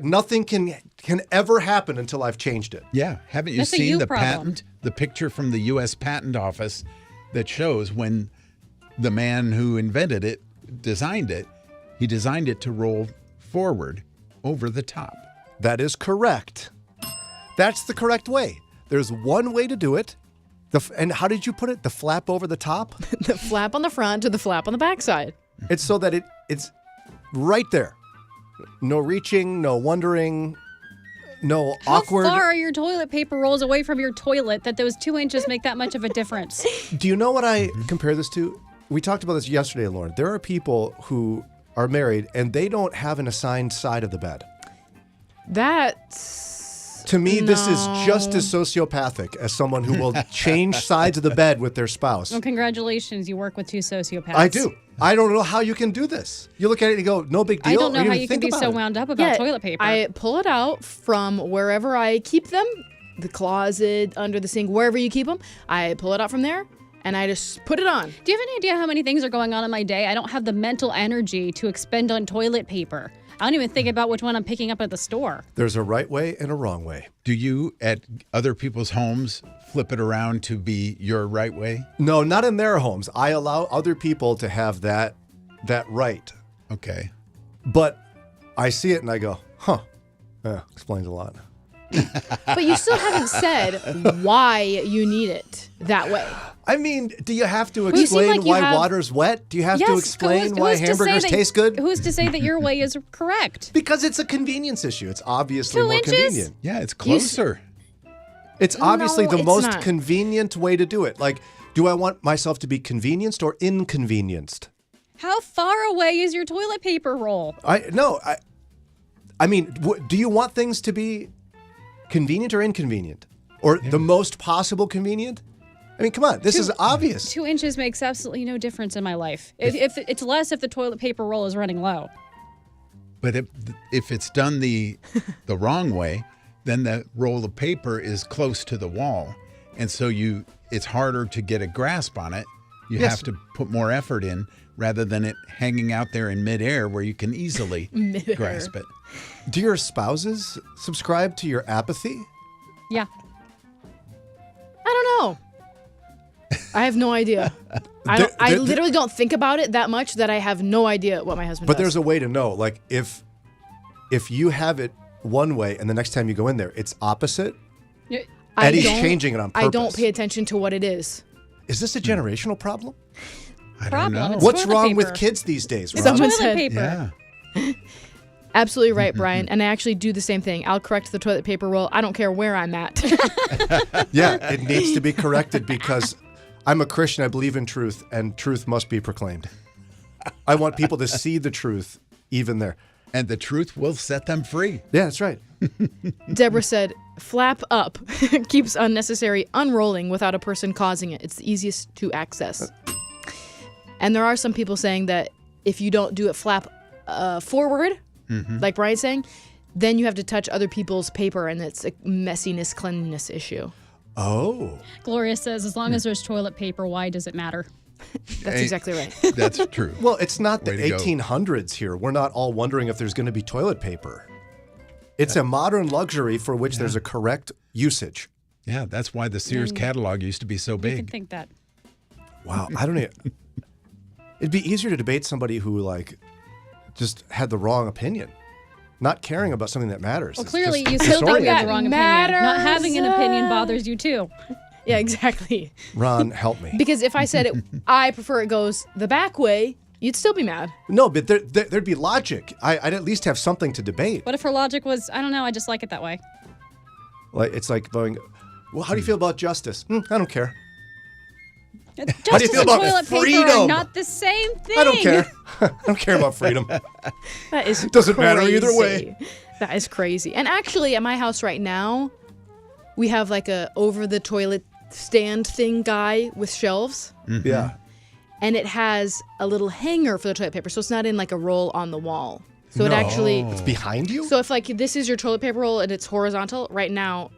nothing can ever happen until I've changed it. Yeah. Haven't you That's a seen you the problem. patent, the picture from the U.S. Patent Office that shows when the man who invented it, designed it, he designed it to roll forward over the top. That is correct. That's the correct way. There's one way to do it. And how did you put it? The flap over the top? The flap on the front to the flap on the back side. It's so that it's right there. No reaching, no wondering, no awkward. How far are your toilet paper rolls away from your toilet that those 2 inches make that much of a difference? Do you know what I compare this to? We talked about this yesterday, Lauren. There are people who are married and they don't have an assigned side of the bed. To me, this is just as sociopathic as someone who will change sides of the bed with their spouse. Well, congratulations. You work with 2 sociopaths. I do. I don't know how you can do this. You look at it and you go, no big deal. I don't know or how even you can think be about so it. wound up about toilet paper. I pull it out from wherever I keep them, the closet, under the sink, wherever you keep them. I pull it out from there and I just put it on. Do you have any idea how many things are going on in my day? I don't have the mental energy to expend on toilet paper. I don't even think about which one I'm picking up at the store. There's a right way and a wrong way. Do you, at other people's homes, flip it around to be your right way? No, not in their homes. I allow other people to have that right. Okay. But I see it and I go, huh. Yeah, explains a lot. But you still haven't said why you need it that way. I mean, do you have to You seem explain like you why have- water's wet? Do you have to Yes, explain who's why to say hamburgers that- taste good? Who's to say that your way is correct? Because it's a convenience issue. It's obviously 2 more inches? convenient. Yeah, it's closer. It's obviously the it's most not. convenient way to do it. Like, do I want myself to be convenienced or inconvenienced? How far away is your toilet paper roll? I mean, do you want things to be convenient or inconvenient? Or the most possible convenient? I mean, come on, this is obvious. 2 inches makes absolutely no difference in my life. If it's less if the toilet paper roll is running low. But if it's done the wrong way, then the roll of paper is close to the wall. And so it's harder to get a grasp on it. You Yes. have to put more effort in rather than it hanging out there in midair where you can easily Midair. grasp it. Do your spouses subscribe to your apathy? Yeah. I don't know. I have no idea. I literally don't think about it that much that I have no idea what my husband But does. there's a way to know. Like if you have it one way and the next time you go in there, it's opposite. Eddie's changing it on purpose. I don't pay attention to what it is. Is this a generational problem? I don't know. What's wrong with kids these days, Ron? Someone said, Yeah. Absolutely right, Brian. And I actually do the same thing. I'll correct the toilet paper roll. I don't care where I'm at. Yeah, it needs to be corrected because I'm a Christian. I believe in truth, and truth must be proclaimed. I want people to see the truth even there. And the truth will set them free. Yeah, that's right. Deborah said, flap up keeps unnecessary unrolling without a person causing it. It's the easiest to access. And there are some people saying that if you don't do it flap forward, like Brian's saying, then you have to touch other people's paper, and it's a messiness, cleanliness issue. Oh. Gloria says, as long as there's toilet paper, why does it matter? That's exactly right. That's true. Well, it's not the Way to go. 1800s here. We're not all wondering if there's going to be toilet paper. It's a modern luxury for which there's a correct usage. Yeah, that's why the Sears catalog used to be so You can big. think that. Wow, I don't know. It'd be easier to debate somebody who like just had the wrong opinion, not caring about something that matters. Well, It's clearly just you still think we have disorienting. the wrong opinion. Matters. Not having an opinion bothers you too. Yeah, exactly. Ron, help me. Because if I said it, I prefer it goes the back way, you'd still be mad. No, but there'd be logic. I'd at least have something to debate. What if her logic was, I don't know, I just like it that way? Like it's like going, well, how do you feel about justice? I don't care. Justice How do you feel and about toilet paper are freedom? not the same thing. I don't care. I don't care about freedom. That is Doesn't matter either way. crazy. That is crazy. And actually, at my house right now, we have like a over the toilet stand thing guy with shelves. Yeah. And it has a little hanger for the toilet paper, so it's not in like a roll on the wall. So it actually It's behind you? So if like this is your toilet paper roll and it's horizontal, right now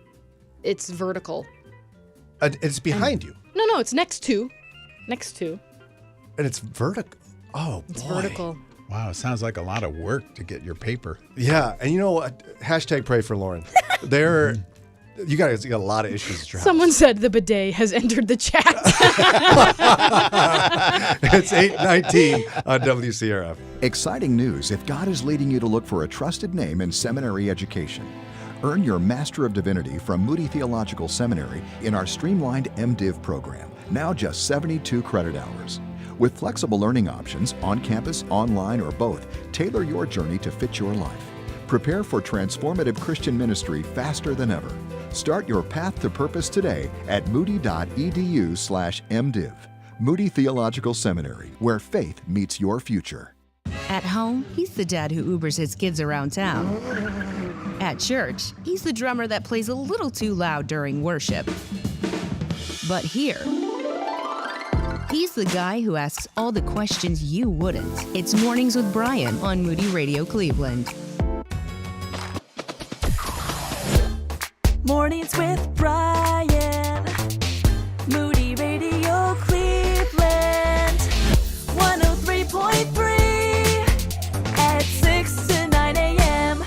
it's vertical. It's behind you. No, it's next to. Next to. And it's vertical. Oh, It's boy. vertical. Wow, it sounds like a lot of work to get your paper. Yeah, and you know what? Hashtag pray for Lauren. You got a lot of issues at your house. Someone said the bidet has entered the chat. It's 8:19 on WCRF. Exciting news if God is leading you to look for a trusted name in seminary education. Earn your Master of Divinity from Moody Theological Seminary in our streamlined MDiv program, now just 72 credit hours. With flexible learning options, on campus, online, or both, tailor your journey to fit your life. Prepare for transformative Christian ministry faster than ever. Start your path to purpose today at moody.edu/MDiv. Moody Theological Seminary, where faith meets your future. At home, he's the dad who Ubers his kids around town. At church, he's the drummer that plays a little too loud during worship. But here, he's the guy who asks all the questions you wouldn't. It's Mornings with Brian on Moody Radio Cleveland. Mornings with Brian. Moody Radio Cleveland. 103.3 at 6 to 9 a.m.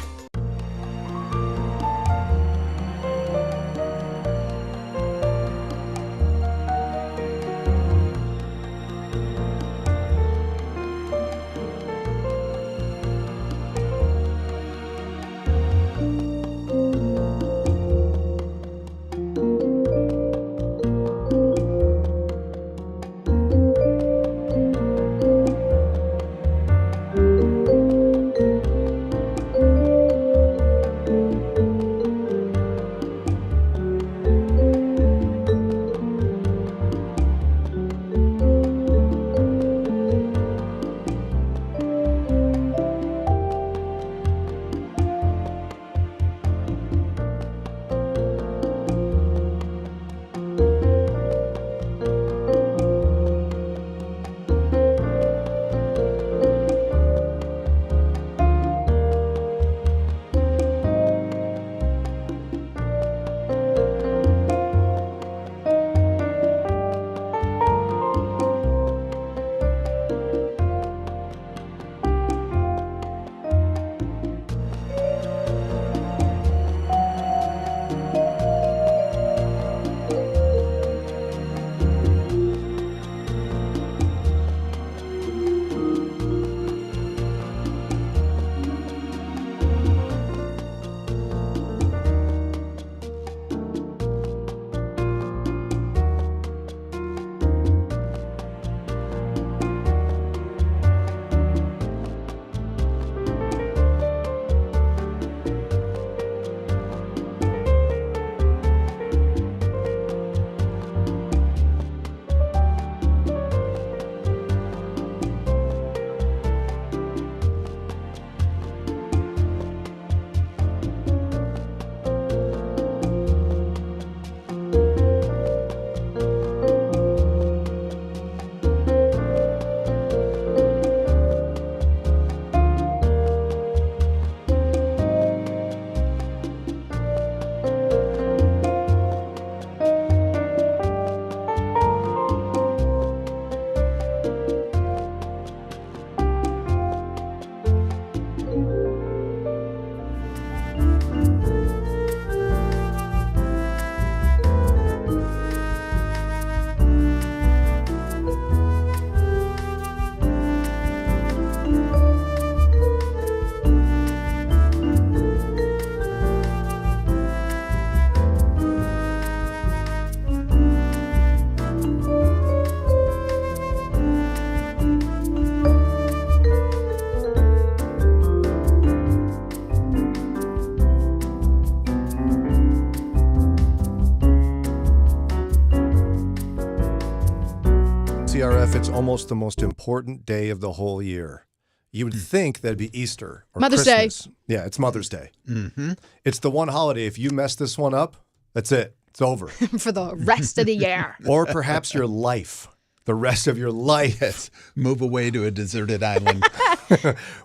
almost the most important day of the whole year. You would think that'd be Easter or Mother's Christmas. Day. Yeah, it's Mother's Day. Mm-hmm. It's the one holiday. If you mess this one up, that's it. It's over. For the rest of the year. Or perhaps your life. The rest of your life. Yes. Move away to a deserted island.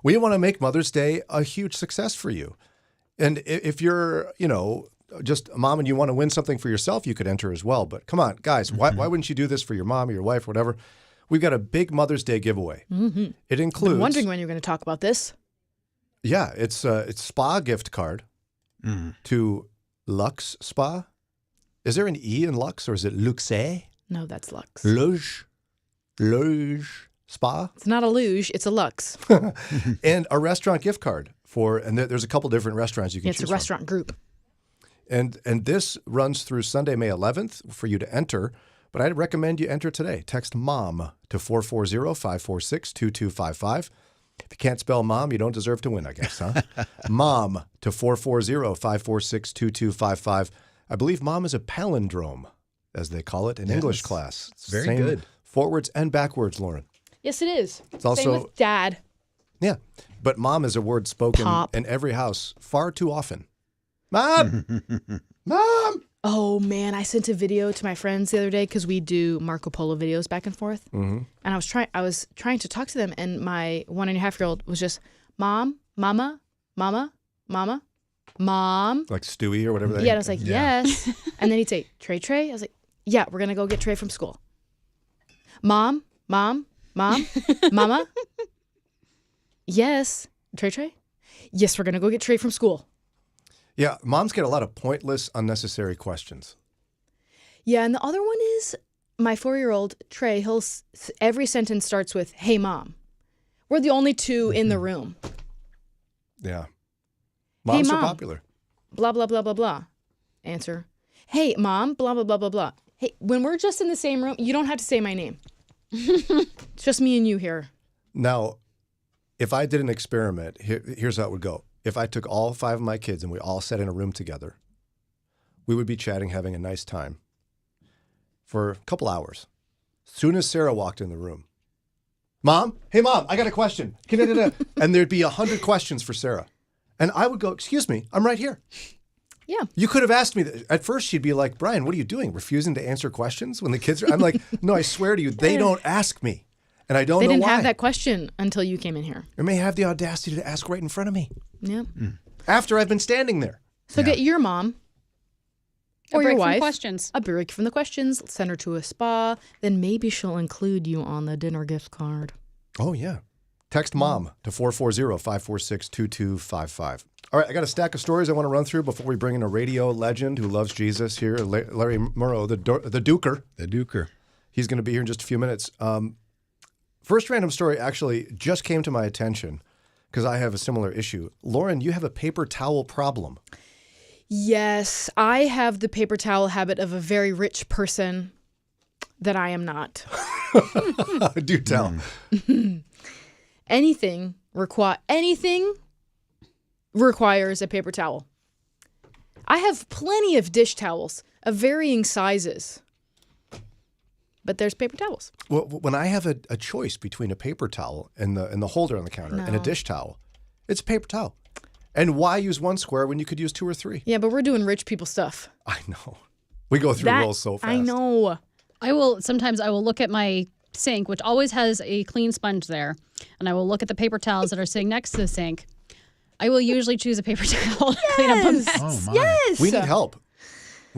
We want to make Mother's Day a huge success for you. And if you're, just a mom and you want to win something for yourself, you could enter as well. But come on, guys, why wouldn't you do this for your mom or your wife or whatever? We've got a big Mother's Day giveaway. Mm-hmm. It includes. I'm wondering when you're going to talk about this. Yeah, it's spa gift card to Lux Spa. Is there an E in Lux or is it Luxe? No, that's Lux. Luge Spa. It's not a luge, it's a Lux. And a restaurant gift card and there's a couple different restaurants you can choose from. It's a restaurant group. And this runs through Sunday, May 11th for you to enter. But I'd recommend you enter today. Text MOM to 440-546-2255. If you can't spell mom, you don't deserve to win, I guess, huh? MOM to 440-546-2255. I believe mom is a palindrome, as they call it in English class. It's very good. Forwards and backwards, Lauren. Yes, it is. It's also, same with dad. Yeah, but mom is a word spoken in every house far too often. Mom! Mom! Oh, man, I sent a video to my friends the other day because we do Marco Polo videos back and forth. Mm-hmm. And I was trying to talk to them, and my 1.5-year-old was just, Mom, Mama, Mama, Mama, Mom. Like Stewie or whatever. Yeah, and I was like, yes. And then he'd say, Trey. I was like, yeah, we're going to go get Trey from school. Mom, Mom, Mom, Mama. Yes. Trey? Yes, we're going to go get Trey from school. Yeah, moms get a lot of pointless, unnecessary questions. Yeah, and the other one is my 4-year-old, Trey, every sentence starts with, hey, Mom. We're the only two in the room. Yeah. Moms hey, are Mom. popular. Blah, blah, blah, blah, blah. Answer. Hey, Mom, blah, blah, blah, blah, blah. Hey, when we're just in the same room, you don't have to say my name. It's just me and you here. Now, if I did an experiment, here's how it would go. If I took all 5 of my kids and we all sat in a room together, we would be chatting, having a nice time for a couple hours. Soon as Sarah walked in the room, Mom, hey, Mom, I got a question. And there'd be 100 questions for Sarah. And I would go, excuse me, I'm right here. Yeah. You could have asked me that. At first, she'd be like, Brian, what are you doing? Refusing to answer questions when the kids are... I'm like, no, I swear to you, they don't ask me. And I don't know why. They didn't have that question until you came in here. They may have the audacity to ask right in front of me. Yeah. After I've been standing there. So get your mom or A break your wife. from questions. A break from the questions. Send her to a spa. Then maybe she'll include you on the dinner gift card. Oh, yeah. Text MOM to 440-546-2255. All right, I got a stack of stories I want to run through before we bring in a radio legend who loves Jesus here, Larry Morrow, the Duker. The Duker. He's going to be here in just a few minutes. First random story actually just came to my attention because I have a similar issue. Lauren, you have a paper towel problem. Yes, I have the paper towel habit of a very rich person that I am not. Do tell. Anything requires a paper towel. I have plenty of dish towels of varying sizes. But there's paper towels. Well, when I have a choice between a paper towel and the holder on the counter and a dish towel, it's a paper towel. And why use one square when you could use 2 or 3? Yeah, but we're doing rich people stuff. I know. We go through rules so fast. I know. Sometimes I will look at my sink, which always has a clean sponge there, and I will look at the paper towels that are sitting next to the sink. I will usually choose a paper towel to clean up a mess. Oh, my. Yes. We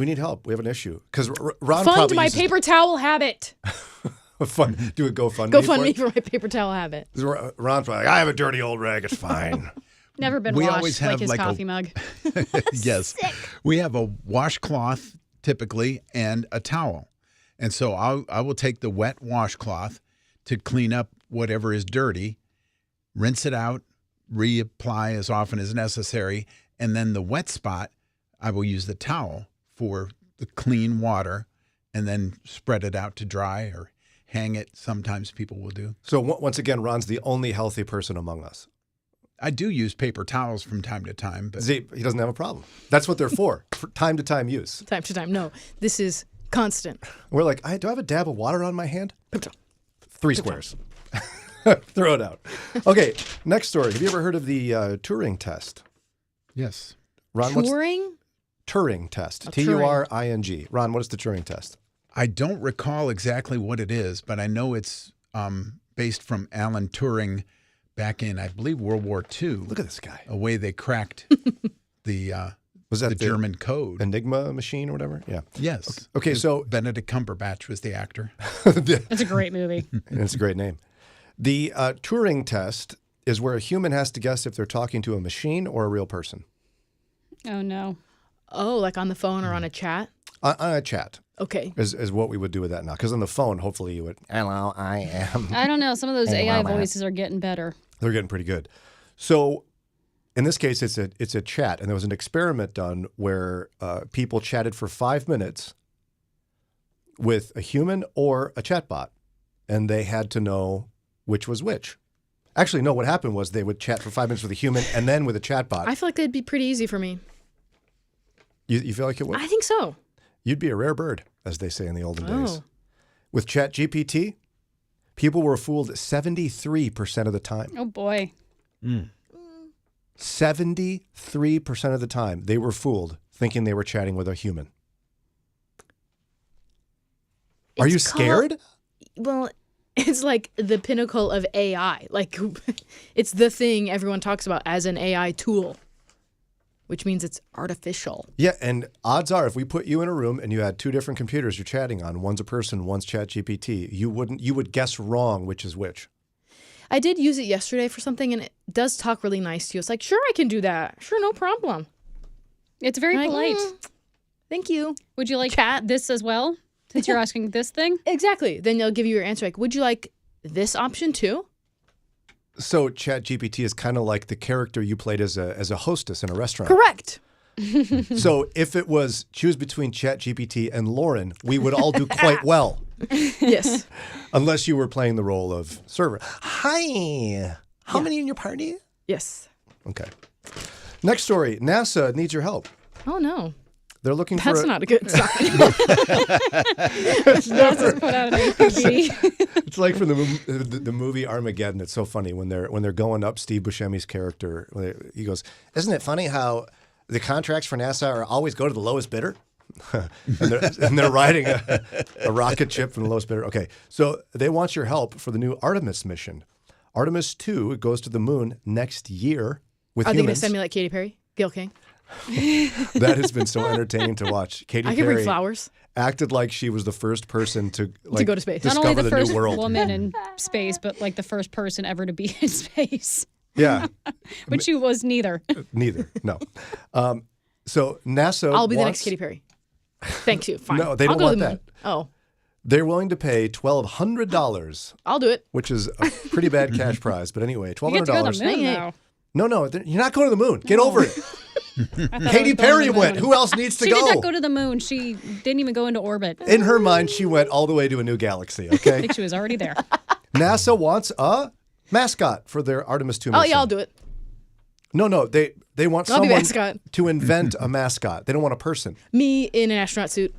need help. We have an issue. Because Ron Fund probably my uses paper towel habit. Do a GoFundMe. GoFundMe for my paper towel habit. Ron's probably like, I have a dirty old rag. It's fine. Never been We washed always like have his like coffee mug. Yes. We have a washcloth typically and a towel. And so I will take the wet washcloth to clean up whatever is dirty, rinse it out, reapply as often as necessary, and then the wet spot, I will use the towel for the clean water and then spread it out to dry or hang it. Sometimes people will do. So once again, Ron's the only healthy person among us. I do use paper towels from time to time. But See, he doesn't have a problem. That's what they're for time to time use. Time to time. No, this is constant. We're like, do I have a dab of water on my hand? 3 squares. Throw it out. Okay, next story. Have you ever heard of the Turing test? Yes. Ron, Turing? Turing test. Oh, Turing. Ron, what is the Turing test? I don't recall exactly what it is, but I know it's based from Alan Turing back in, I believe, World War II. Look at this guy. A way they cracked the was that the German code. Enigma machine or whatever? Yeah. Yes. Okay, so Benedict Cumberbatch was the actor. That's a great movie. And it's a great name. The Turing test is where a human has to guess if they're talking to a machine or a real person. Oh, no. Oh, like on the phone or on a chat? On a chat. Okay. Is what we would do with that now. Because on the phone, hopefully you would, hello, I am. I don't know. Some of those AI voices are getting better. They're getting pretty good. So in this case, it's a chat. And there was an experiment done where people chatted for 5 minutes with a human or a chatbot. And they had to know which was which. Actually, no, what happened was they would chat for 5 minutes with a human and then with a chatbot. I feel like that'd be pretty easy for me. You feel like it would? I think so. You'd be a rare bird, as they say in the olden days. Oh. With ChatGPT, people were fooled 73% of the time. Oh, boy. 73% of the time they were fooled thinking they were chatting with a human. Are you scared? Well, it's like the pinnacle of AI. Like, it's the thing everyone talks about as an AI tool, which means it's artificial. Yeah, and odds are if we put you in a room and you had 2 different computers you're chatting on, one's a person, one's ChatGPT, you would guess wrong which is which. I did use it yesterday for something, and it does talk really nice to you. It's like, sure, I can do that. Sure, no problem. It's very Like, polite. Thank you. Would you like chat this as well? Since you're asking this thing? Exactly. Then they'll give you your answer. Like, would you like this option too? So ChatGPT is kind of like the character you played as a hostess in a restaurant. Correct. So if it was choose between ChatGPT and Lauren, we would all do quite well. Yes. Unless you were playing the role of server. Hi. How many in your party? Yes. Okay. Next story. NASA needs your help. Oh, no. They're looking That's for not a good sign. NASA's put out an APB. It's like from the movie Armageddon. It's so funny when they're going up Steve Buscemi's character. He goes, "Isn't it funny how the contracts for NASA are always go to the lowest bidder?" and they're riding a rocket ship from the lowest bidder. Okay, so they want your help for the new Artemis mission. Artemis 2 goes to the moon next year with Are they humans. going to send me like Katy Perry? Gail King? That has been so entertaining to watch. Katy I can bring Perry flowers. acted like she was the first person to go to space. Not discover only the first new world. woman in space, but like the first person ever to be in space. Yeah. But she was neither. Neither. No. So NASA I'll be the wants- next Katy Perry. Thank you. Fine. No, they I'll don't go to want the that. moon. Oh, They're willing to pay $1,200, I'll do it. which is a pretty bad cash prize. But anyway, You get to go to $1,200. the moon, though. No, you're not going to the moon. Get over it. Katy Perry went. Who else needs to She go? did not go to the moon. She didn't even go into orbit. In her mind, she went all the way to a new galaxy. I Okay. think she was already there. NASA wants a mascot for their Artemis 2 mission. Oh, yeah, I'll do it. No, they want I'll be someone mascot. to invent a mascot. They don't want a person. Me in an astronaut suit.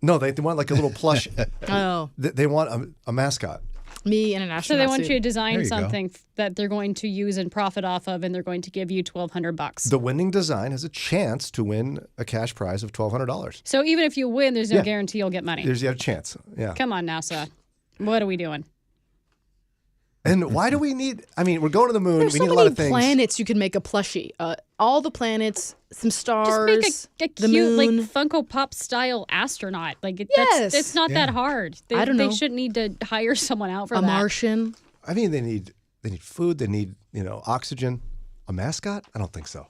No, they want like a little plush. Oh, They want a mascot. me in an So astronaut they want suit. you to design There you go. something that they're going to use and profit off of, and they're going to give you $1,200. The winning design has a chance to win a cash prize of $1,200. So even if you win, there's no Yeah. guarantee you'll get money. There's a chance. Yeah. Come on, NASA. What are we doing? And why do we need? I mean, we're going to the moon. There's we so need a many lot of things. planets you can make a plushie. All the planets, some stars, Just make a the cute, like moon. Funko Pop style astronaut. Like Yes. it's not Yeah. that hard. I don't know. They shouldn't need to hire someone out for a that. Martian. I mean, they need food. They need oxygen. A mascot? I don't think so.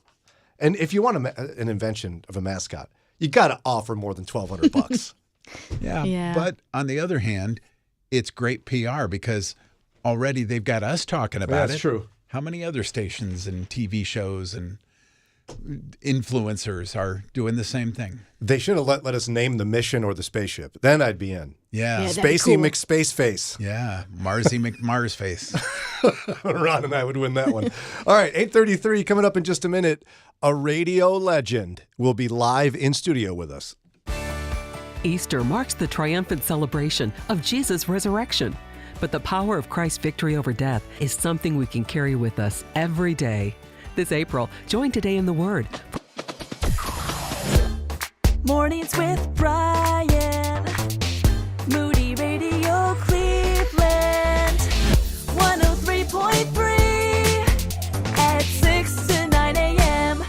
And if you want an invention of a mascot, you got to offer more than $1,200. Yeah. But on the other hand, it's great PR because already they've got us talking about That's it. true. How many other stations and TV shows and influencers are doing the same thing? They should have let us name the mission or the spaceship. Then I'd be in. Yeah. Yeah, that'd be Spacey cool. McSpace Face. Yeah. Marsy McMars face. Ron and I would win that one. All right, 8:33 coming up in just a minute. A radio legend will be live in studio with us. Easter marks the triumphant celebration of Jesus' resurrection. But the power of Christ's victory over death is something we can carry with us every day. This April, join Today in the Word. Mornings with Brian. Moody Radio Cleveland. 103.3 at 6 to 9 a.m.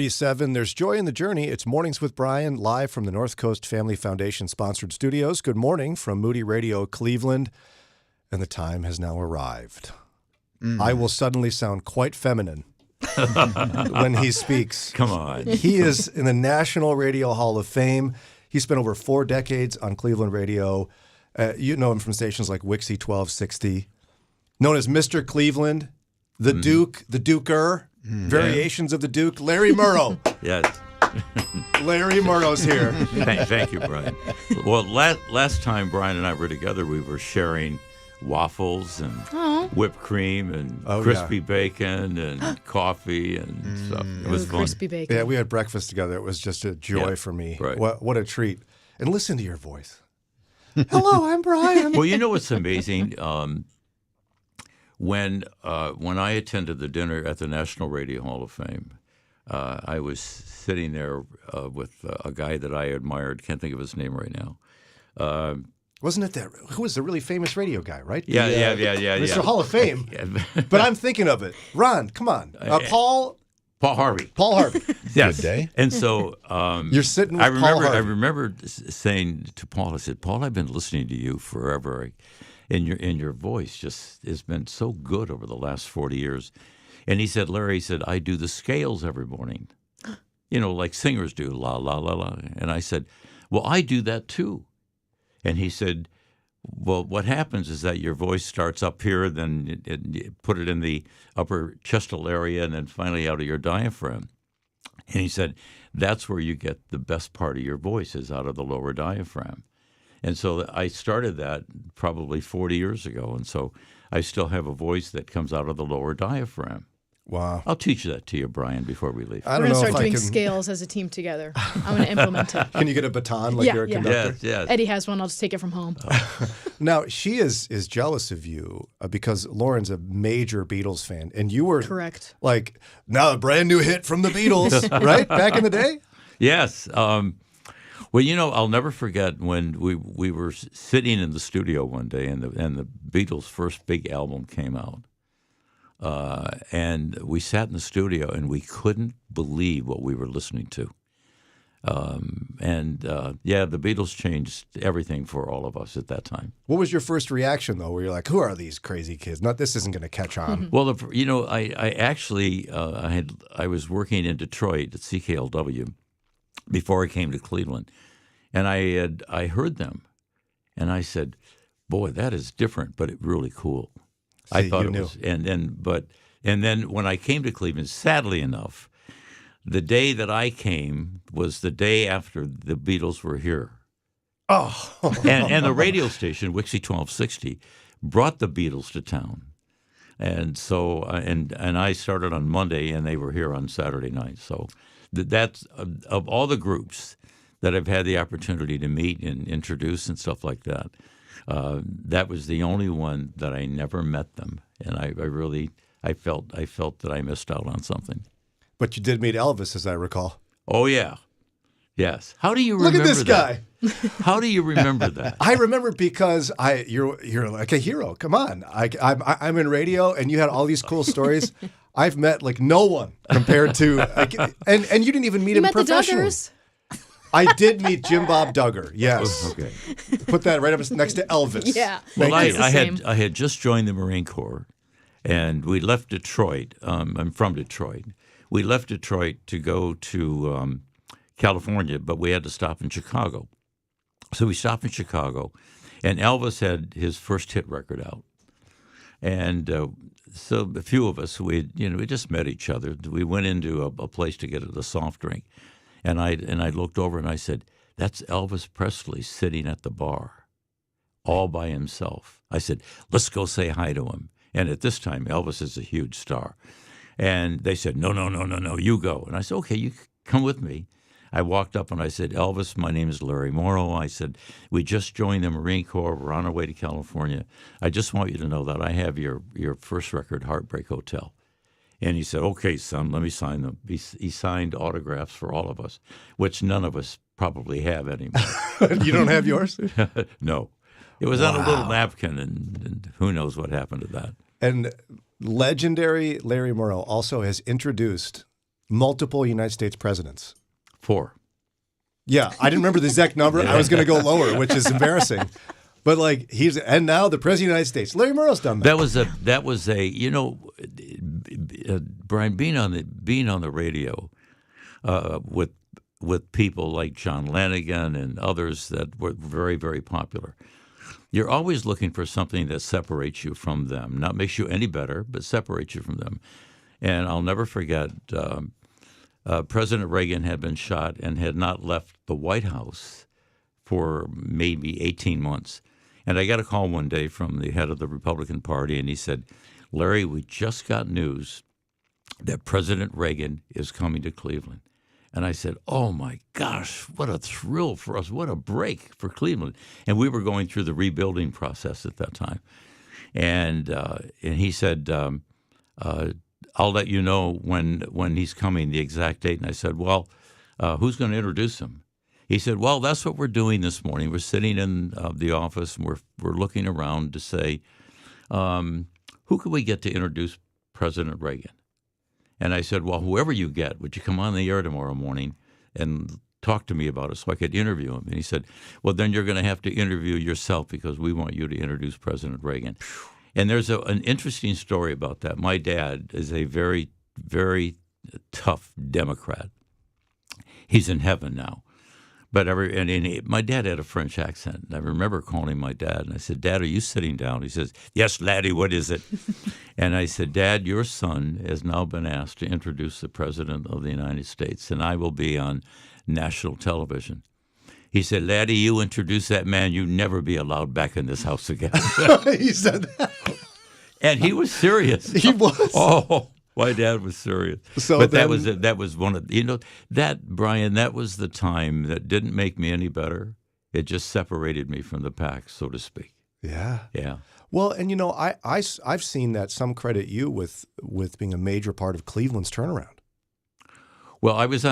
There's joy in the journey. It's Mornings with Brian, live from the North Coast Family Foundation sponsored studios. Good morning from Moody Radio Cleveland, and the time has now arrived. I will suddenly sound quite feminine when he speaks. Come on. He is in the National Radio Hall of Fame. He spent over 4 decades on Cleveland radio. You know him from stations like Wixie 1260. Known as Mr. Cleveland, the Duke, the Duker, variations of the Duke, Larry Morrow. Yes. Larry Morrow's here. Thank you, Brian. Well, last time Brian and I were together, we were sharing waffles and whipped cream and crispy bacon and coffee and stuff. It was fun. Crispy bacon. Yeah, we had breakfast together. It was just a joy for me. Right. What a treat. And listen to your voice. Hello, I'm Brian. Well, you know what's amazing? When I attended the dinner at the National Radio Hall of Fame, I was sitting there with a guy that I admired. Can't think of his name right now. Wasn't it who was the really famous radio guy, right? Yeah, Mr. Hall of Fame. But I'm thinking of it. Ron, come on. Paul Harvey. Paul Harvey. Yes. Good day. And so you're sitting with Paul Harvey. I remember saying to Paul, I said, Paul, I've been listening to you forever. And your voice just has been so good over the last 40 years. And he said, Larry, I do the scales every morning, like singers do, la, la, la, la. And I said, well, I do that too. And he said, well, what happens is that your voice starts up here, then you put it in the upper chestal area, and then finally out of your diaphragm. And he said, that's where you get the best part of your voice is out of the lower diaphragm. And so I started that probably 40 years ago. And so I still have a voice that comes out of the lower diaphragm. Wow. I'll teach that to you, Brian, before we leave. We're going to start doing scales as a team together. I'm going to implement it. Can you get a baton like you're a conductor? Yes. Eddie has one. I'll just take it from home. Now, she is jealous of you because Lauren's a major Beatles fan. And you were correct. Like, now a brand new hit from the Beatles, right? Back in the day? Yes. Well, I'll never forget when we were sitting in the studio one day and the Beatles' first big album came out. And we sat in the studio and we couldn't believe what we were listening to. The Beatles changed everything for all of us at that time. What was your first reaction, though, where you're like, who are these crazy kids? This isn't going to catch on. Well, I actually I was working in Detroit at CKLW before I came to Cleveland, and I heard them, and I said, boy, that is different, but really cool. See, I thought you it knew. was, and then when I came to Cleveland, sadly enough, the day that I came was the day after the Beatles were here. Oh, and the radio station Wixie 1260 brought the Beatles to town, and so and I started on Monday, and they were here on Saturday night. So that's of all the groups that I've had the opportunity to meet and introduce and stuff like that. That was the only one that I never met them, and I felt that I missed out on something. But you did meet Elvis, as I recall. Oh yeah, yes. How do you remember Look at this that? guy. How do you remember that? I remember because you're like a hero. Come on, I'm in radio, and you had all these cool stories. I've met like no one compared to, and you didn't even meet him professionally. The Duggars? I did meet Jim Bob Duggar. Yes. Okay. Put that right up next to Elvis. Yeah. Well, I had just joined the Marine Corps, and we left Detroit. I'm from Detroit. We left Detroit to go to California, but we had to stop in Chicago. So we stopped in Chicago, and Elvis had his first hit record out. And so a few of us, we just met each other. We went into a place to get a soft drink. And I looked over and I said, that's Elvis Presley sitting at the bar all by himself. I said, let's go say hi to him. And at this time, Elvis is a huge star. And they said, no, you go. And I said, okay, you come with me. I walked up and I said, Elvis, my name is Larry Morrow. I said, we just joined the Marine Corps. We're on our way to California. I just want you to know that I have your first record, Heartbreak Hotel. And he said, okay, son, let me sign them. He signed autographs for all of us, which none of us probably have anymore. You don't have yours? No. It was on a little napkin, and who knows what happened to that. And legendary Larry Morrow also has introduced multiple United States presidents. 4. Yeah, I didn't remember the exact number. I was going to go lower, which is embarrassing. But and now the president of the United States, Larry Morrow's done that. That was a Brian, being on the radio with people like John Lanigan and others that were very, very popular. You're always looking for something that separates you from them, not makes you any better, but separates you from them. And I'll never forget, President Reagan had been shot and had not left the White House for maybe 18 months. And I got a call one day from the head of the Republican Party, and he said, Larry, we just got news that President Reagan is coming to Cleveland. And I said, oh, my gosh, what a thrill for us. What a break for Cleveland. And we were going through the rebuilding process at that time. And he said, I'll let you know when he's coming, the exact date. And I said, well, who's going to introduce him? He said, well, that's what we're doing this morning. We're sitting in the office, and we're looking around to say, who can we get to introduce President Reagan? And I said, well, whoever you get, would you come on the air tomorrow morning and talk to me about it so I could interview him? And he said, well, then you're going to have to interview yourself because we want you to introduce President Reagan. And there's an interesting story about that. My dad is a very, very tough Democrat. He's in heaven now. But my dad had a French accent. And I remember calling my dad, and I said, Dad, are you sitting down? He says, yes, laddie, what is it? And I said, Dad, your son has now been asked to introduce the President of the United States, and I will be on national television. He said, laddie, you introduce that man, you never be allowed back in this house again. He said that. And he was serious. He was. Oh, my dad was serious. So but then, that was one of, Brian, that was the time that didn't make me any better. It just separated me from the pack, so to speak. Yeah. Yeah. Well, and I've seen that some credit you with being a major part of Cleveland's turnaround. Well, I was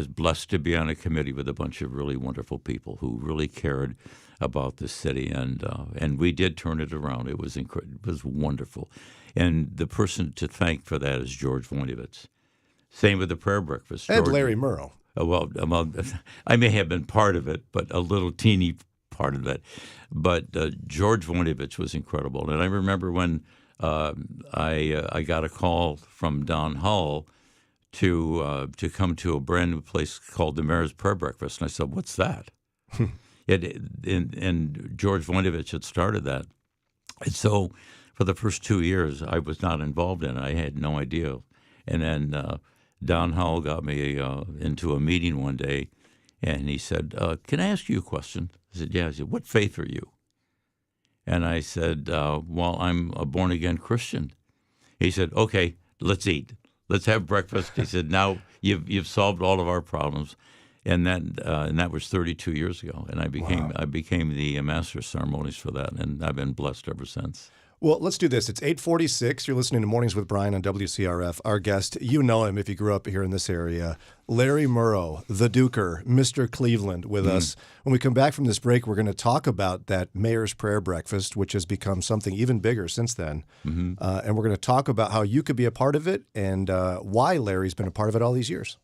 blessed to be on a committee with a bunch of really wonderful people who really cared about the city, and we did turn it around. It was it was wonderful, and the person to thank for that is George Voinovich. Same with the prayer breakfast. And Larry Morrow. Well, I may have been part of it, but a little teeny part of it. But George Voinovich was incredible, and I remember when I got a call from Don Hull to come to a brand new place called the Mayor's Prayer Breakfast. And I said, what's that? And George Voinovich had started that. And so for the first 2 years, I was not involved in it. I had no idea. And then Don Howell got me into a meeting one day, and he said, can I ask you a question? I said, yeah. He said, what faith are you? And I said, well, I'm a born-again Christian. He said, okay, let's eat. Let's have breakfast. He said, now you've solved all of our problems. And that was 32 years ago. And I became the master of ceremonies for that, and I've been blessed ever since. Well, let's do this. It's 8:46. You're listening to Mornings with Brian on WCRF. Our guest, you know him if you grew up here in this area, Larry Morrow, the Duker, Mr. Cleveland, with us. When we come back from this break, we're going to talk about that Mayor's Prayer Breakfast, which has become something even bigger since then. And we're going to talk about how you could be a part of it and why Larry's been a part of it all these years.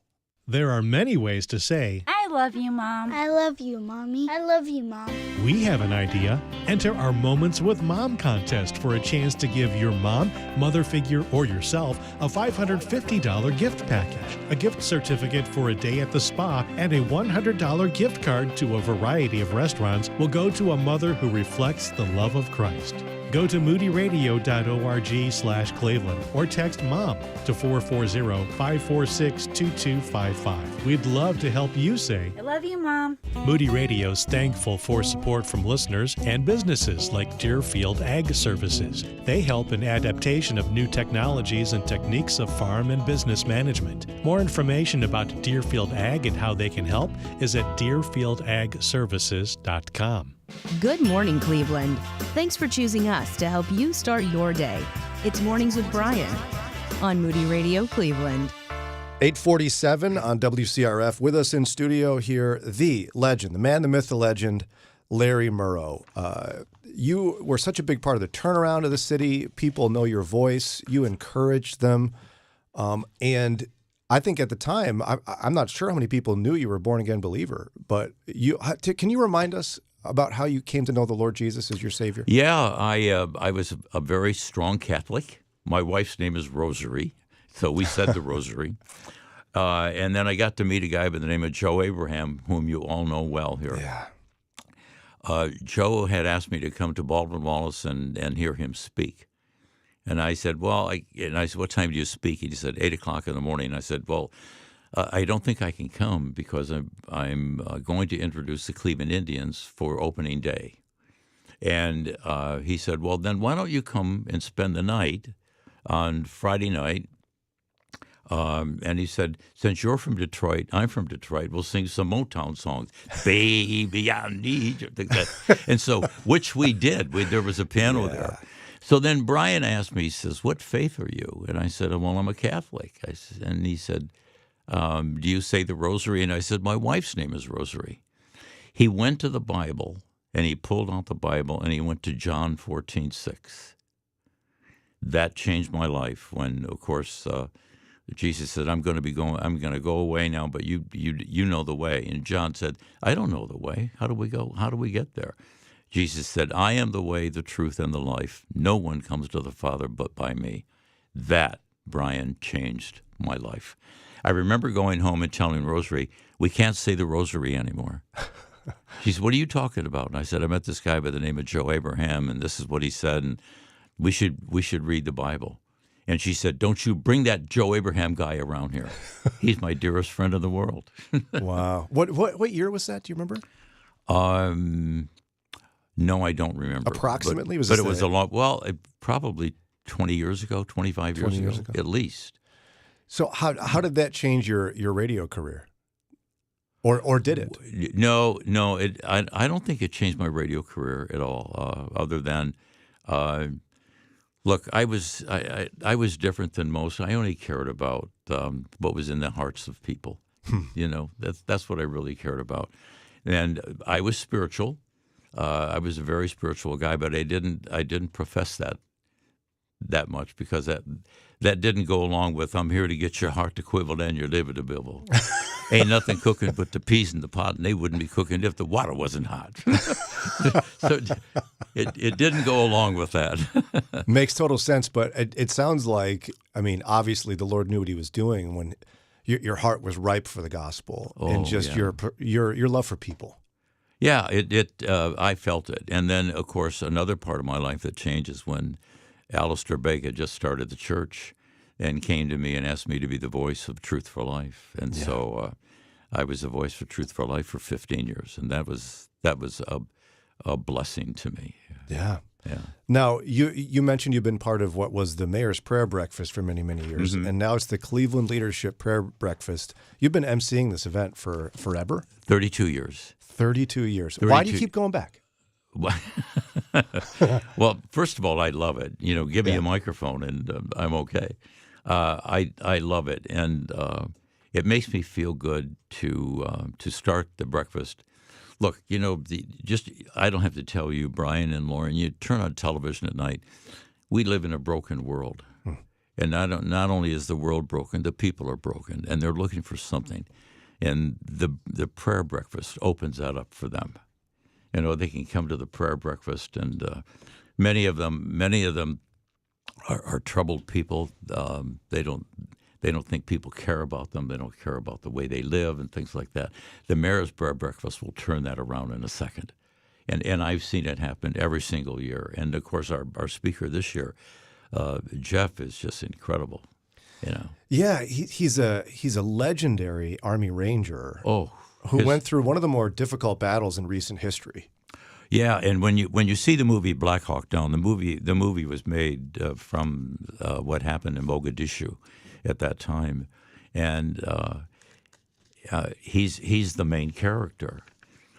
There are many ways to say, I love you, Mom. I love you, Mommy. I love you, Mom. We have an idea. Enter our Moments with Mom contest for a chance to give your mom, mother figure, or yourself a $550 gift package, a gift certificate for a day at the spa, and a $100 gift card to a variety of restaurants will go to a mother who reflects the love of Christ. Go to moodyradio.org/Cleveland or text MOM to 440-546-2255. We'd love to help you say, I love you, Mom. Moody Radio's thankful for support from listeners and businesses like Deerfield Ag Services. They help in adaptation of new technologies and techniques of farm and business management. More information about Deerfield Ag and how they can help is at deerfieldagservices.com. Good morning, Cleveland. Thanks for choosing us to help you start your day. It's Mornings with Brian on Moody Radio Cleveland. 8:47 on WCRF. With us in studio here, the legend, the man, the myth, the legend, Larry Morrow. You were such a big part of the turnaround of the city. People know your voice. You encouraged them. And I think at the time, I'm not sure how many people knew you were a born-again believer, but can you remind us about how you came to know the Lord Jesus as your Savior? Yeah, I was a very strong Catholic. My wife's name is Rosary, so we said the Rosary. And then I got to meet a guy by the name of Joe Abraham, whom you all know well here. Yeah. Joe had asked me to come to Baldwin Wallace and hear him speak. And I said, what time do you speak? And he said, 8 o'clock in the morning. I said, well, I don't think I can come because I'm going to introduce the Cleveland Indians for opening day. And he said, well, then why don't you come and spend the night on Friday night And he said, since you're from Detroit, I'm from Detroit, we'll sing some Motown songs. Baby, I need you. Things like that. And so, which we did. There was a piano there. So then Brian asked me, he says, what faith are you? And I said, well, I'm a Catholic. And he said, do you say the rosary? And I said, my wife's name is Rosary. He went to the Bible, and he pulled out the Bible, and he went to John 14:6. That changed my life when, of course, Jesus said, I'm going to go away now, but you know the way. And John said, I don't know the way. How do we go? How do we get there? Jesus said, I am the way, the truth, and the life. No one comes to the Father but by me. That, Brian, changed my life. I remember going home and telling Rosary, we can't say the Rosary anymore. She said, what are you talking about? And I said, I met this guy by the name of Joe Abraham, and this is what he said, and we should read the Bible. And she said, don't you bring that Joe Abraham guy around here. He's my dearest friend in the world. Wow. What year was that? Do you remember? No, I don't remember. Approximately? But it was a long, probably 20 years ago, 25 years ago, at least. So how did that change your radio career? Or did it? No. I don't think it changed my radio career at all. Other than, look, I was different than most. I only cared about what was in the hearts of people. That's what I really cared about. And I was spiritual. I was a very spiritual guy, but I didn't profess that much because that didn't go along with I'm here to get your heart to quiver and your liver to bibble. Ain't nothing cooking but the peas in the pot, and they wouldn't be cooking if the water wasn't hot. So it didn't go along with that. Makes total sense, but it sounds like, obviously the Lord knew what he was doing when your heart was ripe for the gospel and just your love for people. Yeah, I felt it. And then, of course, another part of my life that changed is when Alistair Begg had just started the church and came to me and asked me to be the voice of Truth for Life. And so I was the voice for Truth for Life for 15 years, and that was a blessing to me. Yeah. Now, you mentioned you've been part of what was the Mayor's Prayer Breakfast for many, many years, and now it's the Cleveland Leadership Prayer Breakfast. You've been emceeing this event for forever? 32 years. 32 years. Why do you keep going back? Well, first of all, I love it. Give me a microphone and I'm okay. I love it, and it makes me feel good to start the breakfast. Look, I don't have to tell you, Brian and Lauren. You turn on television at night. We live in a broken world, and not only is the world broken, the people are broken, and they're looking for something. And the prayer breakfast opens that up for them. They can come to the prayer breakfast, and many of them are troubled people. They don't think people care about them. They don't care about the way they live and things like that. The Mayor's Prayer Breakfast will turn that around in a second, and I've seen it happen every single year. And of course, our speaker this year, Jeff, is just incredible. Yeah, he's a legendary Army Ranger. Who went through one of the more difficult battles in recent history. Yeah, and when you see the movie Black Hawk Down, the movie was made from what happened in Mogadishu at that time, and he's the main character.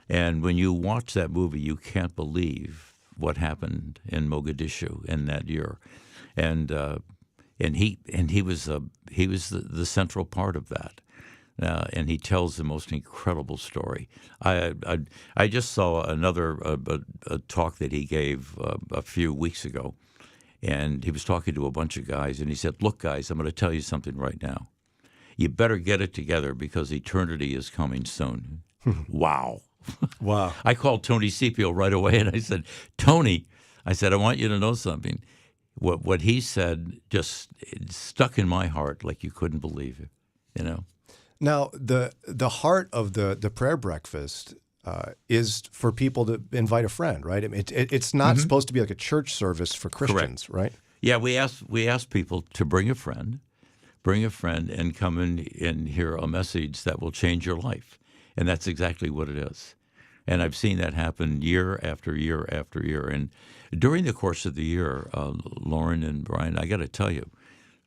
And when you watch that movie, you can't believe what happened in Mogadishu in that year, and he was the central part of that. And he tells the most incredible story. I just saw another a talk that he gave a few weeks ago, and he was talking to a bunch of guys, and he said, "Look, guys, I'm going to tell you something right now. You better get it together because eternity is coming soon." Wow. I called Tony Scipio right away, and I said, "Tony," I said, "I want you to know something. What he said just stuck in my heart like you couldn't believe it, Now, the heart of the prayer breakfast is for people to invite a friend, right? It's not supposed to be like a church service for Christians, Correct. right? Yeah, we ask people to bring a friend, and come in and hear a message that will change your life, and that's exactly what it is. And I've seen that happen year after year after year. And during the course of the year, Lauren and Brian, I got to tell you,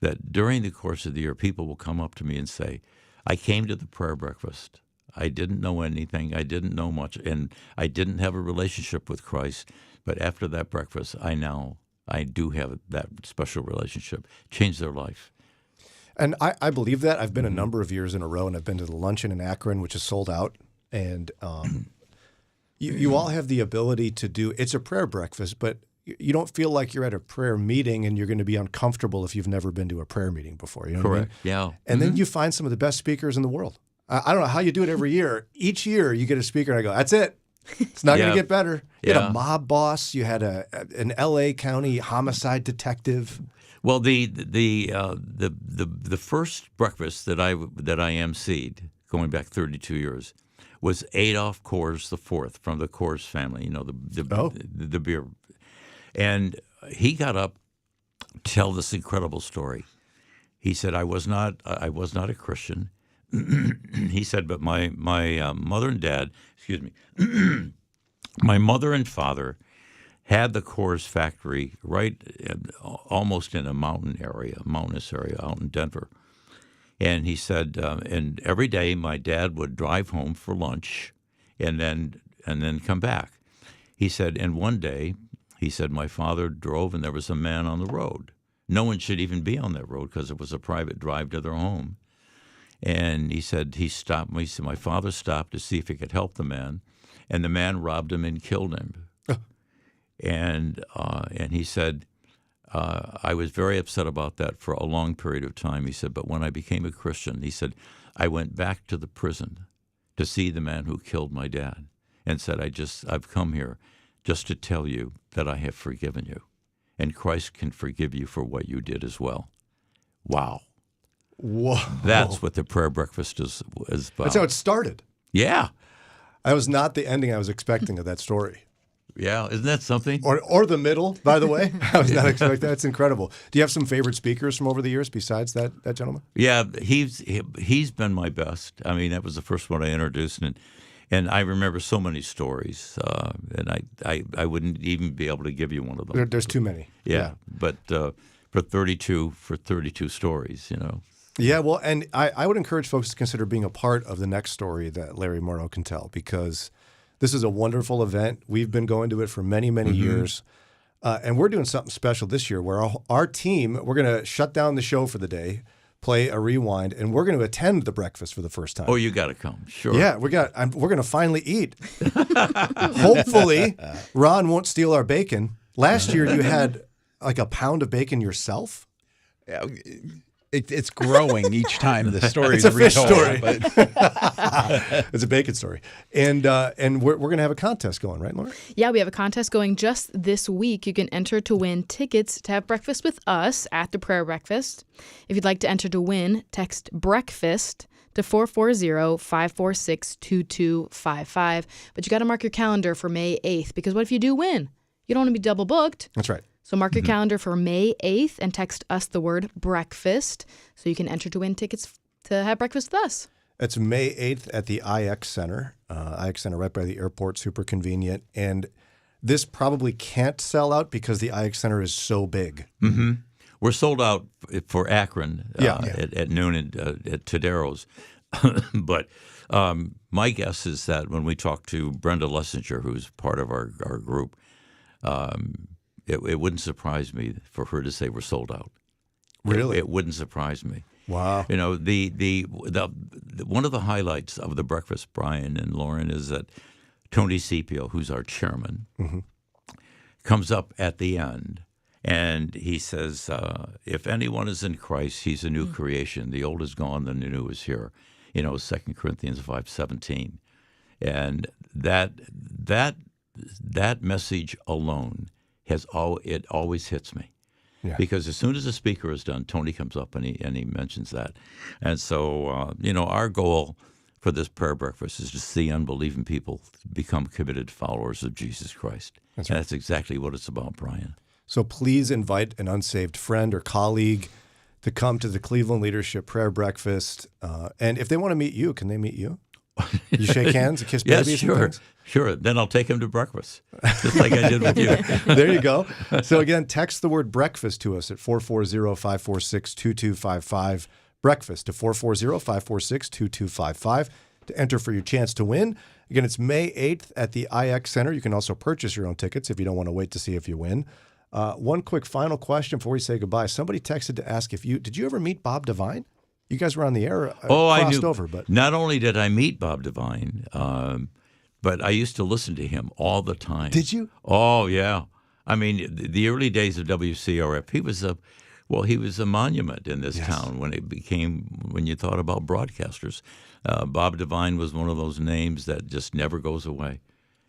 that during the course of the year, people will come up to me and say, I came to the prayer breakfast. I didn't know anything. I didn't know much. And I didn't have a relationship with Christ. But after that breakfast, I do have that special relationship. Changed their life. And I believe that. I've been a number of years in a row, and I've been to the luncheon in Akron, which is sold out. And you all have the ability to do, it's a prayer breakfast, but you don't feel like you're at a prayer meeting and you're going to be uncomfortable if you've never been to a prayer meeting before. You know Correct. What I mean? Yeah. And then you find some of the best speakers in the world. I don't know how you do it every year. Each year you get a speaker and I go, that's it. It's not going to get better. You had a mob boss. You had an L.A. County homicide detective. Well, the first breakfast that I emceed, going back 32 years, was Adolf Coors IV from the Coors family. You know, the beer. And he got up to tell this incredible story. He said, I was not a Christian. He said, but my mother and dad, my mother and father had the Coors factory right almost in a mountainous area out in Denver. And he said, and every day my dad would drive home for lunch and then come back. He said, and one day, he said, my father drove and there was a man on the road. No one should even be on that road because it was a private drive to their home. And he said, he stopped me. So my father stopped to see if he could help the man. And the man robbed him and killed him. And he said, I was very upset about that for a long period of time. He said, but when I became a Christian, he said, I went back to the prison to see the man who killed my dad and said, I've come here just to tell you that I have forgiven you. And Christ can forgive you for what you did as well. Wow. Whoa. That's what the prayer breakfast is about. That's how it started. Yeah. That was not the ending I was expecting of that story. Yeah, isn't that something? Or the middle, by the way. I was not expecting that. It's incredible. Do you have some favorite speakers from over the years besides that gentleman? Yeah, he's been my best. I mean, that was the first one I introduced, and I remember so many stories, and I wouldn't even be able to give you one of them. There's too many. Yeah. But for 32 stories, you know. Yeah, well, and I would encourage folks to consider being a part of the next story that Larry Morrow can tell, because this is a wonderful event. We've been going to it for many, many years. And we're doing something special this year where our team, we're going to shut down the show for the day, play a rewind, and we're going to attend the breakfast for the first time. Oh, you got to come. Sure. Yeah, we're going to finally eat. Hopefully, Ron won't steal our bacon. Last year, you had like a pound of bacon yourself. Yeah. It's growing each time the story is retold. It's a fish story. But it's a bacon story. And we're going to have a contest going, right, Laura? Yeah, we have a contest going just this week. You can enter to win tickets to have breakfast with us at the prayer breakfast. If you'd like to enter to win, text breakfast to 440-546-2255. But you got to mark your calendar for May 8th, because what if you do win? You don't want to be double booked. That's right. So mark your calendar for May 8th and text us the word breakfast so you can enter to win tickets to have breakfast with us. It's May 8th at the IX Center. IX Center right by the airport, super convenient. And this probably can't sell out because the IX Center is so big. Mm-hmm. We're sold out for Akron at noon at Todero's. But my guess is that when we talk to Brenda Lessinger, who's part of our group, it wouldn't surprise me for her to say we're sold out. Really? It wouldn't surprise me. Wow. You know, the one of the highlights of the breakfast, Brian and Lauren, is that Tony Scipio, who's our chairman, comes up at the end and he says, if anyone is in Christ, he's a new creation. The old is gone, the new is here. You know, 2 Corinthians 5:17. And that message alone it always hits me. Yeah. Because as soon as the speaker is done, Tony comes up and he mentions that. And so, our goal for this prayer breakfast is to see unbelieving people become committed followers of Jesus Christ. That's right. And that's exactly what it's about, Brian. So please invite an unsaved friend or colleague to come to the Cleveland Leadership Prayer Breakfast. And if they want to meet you, can they meet you? You shake hands, kiss yes, babies? sure. Sure. Then I'll take him to breakfast, just like I did with you. There you go. So again, text the word breakfast to us at 440-546-2255. Breakfast to 440-546-2255 to enter for your chance to win. Again, it's May 8th at the IX Center. You can also purchase your own tickets if you don't want to wait to see if you win. One quick final question before we say goodbye. Somebody texted to ask did you ever meet Bob Devine? You guys were on the air. I knew. Over, but not only did I meet Bob Devine, but I used to listen to him all the time. Did you? Oh, yeah. I mean, the early days of WCRF, he was a monument in this town when you thought about broadcasters. Bob Devine was one of those names that just never goes away.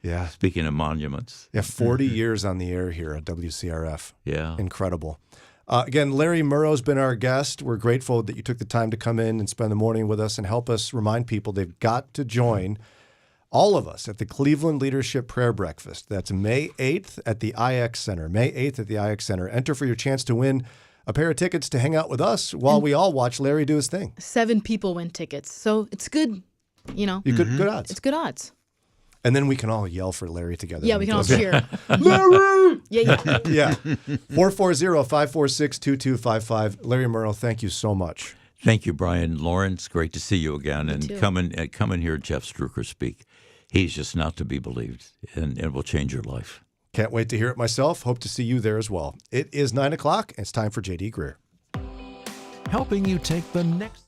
Yeah. Speaking of monuments. Yeah, 40 years on the air here at WCRF. Yeah. Incredible. Again, Larry Morrow's been our guest. We're grateful that you took the time to come in and spend the morning with us and help us remind people they've got to join all of us at the Cleveland Leadership Prayer Breakfast. That's May 8th at the IX Center. May 8th at the IX Center. Enter for your chance to win a pair of tickets to hang out with us while we all watch Larry do his thing. 7 people win tickets. So it's good, Good odds. It's good odds. And then we can all yell for Larry together. Yeah, we can all cheer. Larry! Yeah. 440-546-2255. Larry Morrow, thank you so much. Thank you, Brian. Lawrence, great to see you again. And come and hear Jeff Strucker speak. He's just not to be believed, and it will change your life. Can't wait to hear it myself. Hope to see you there as well. It is 9 o'clock. It's time for J.D. Greer. Helping you take the next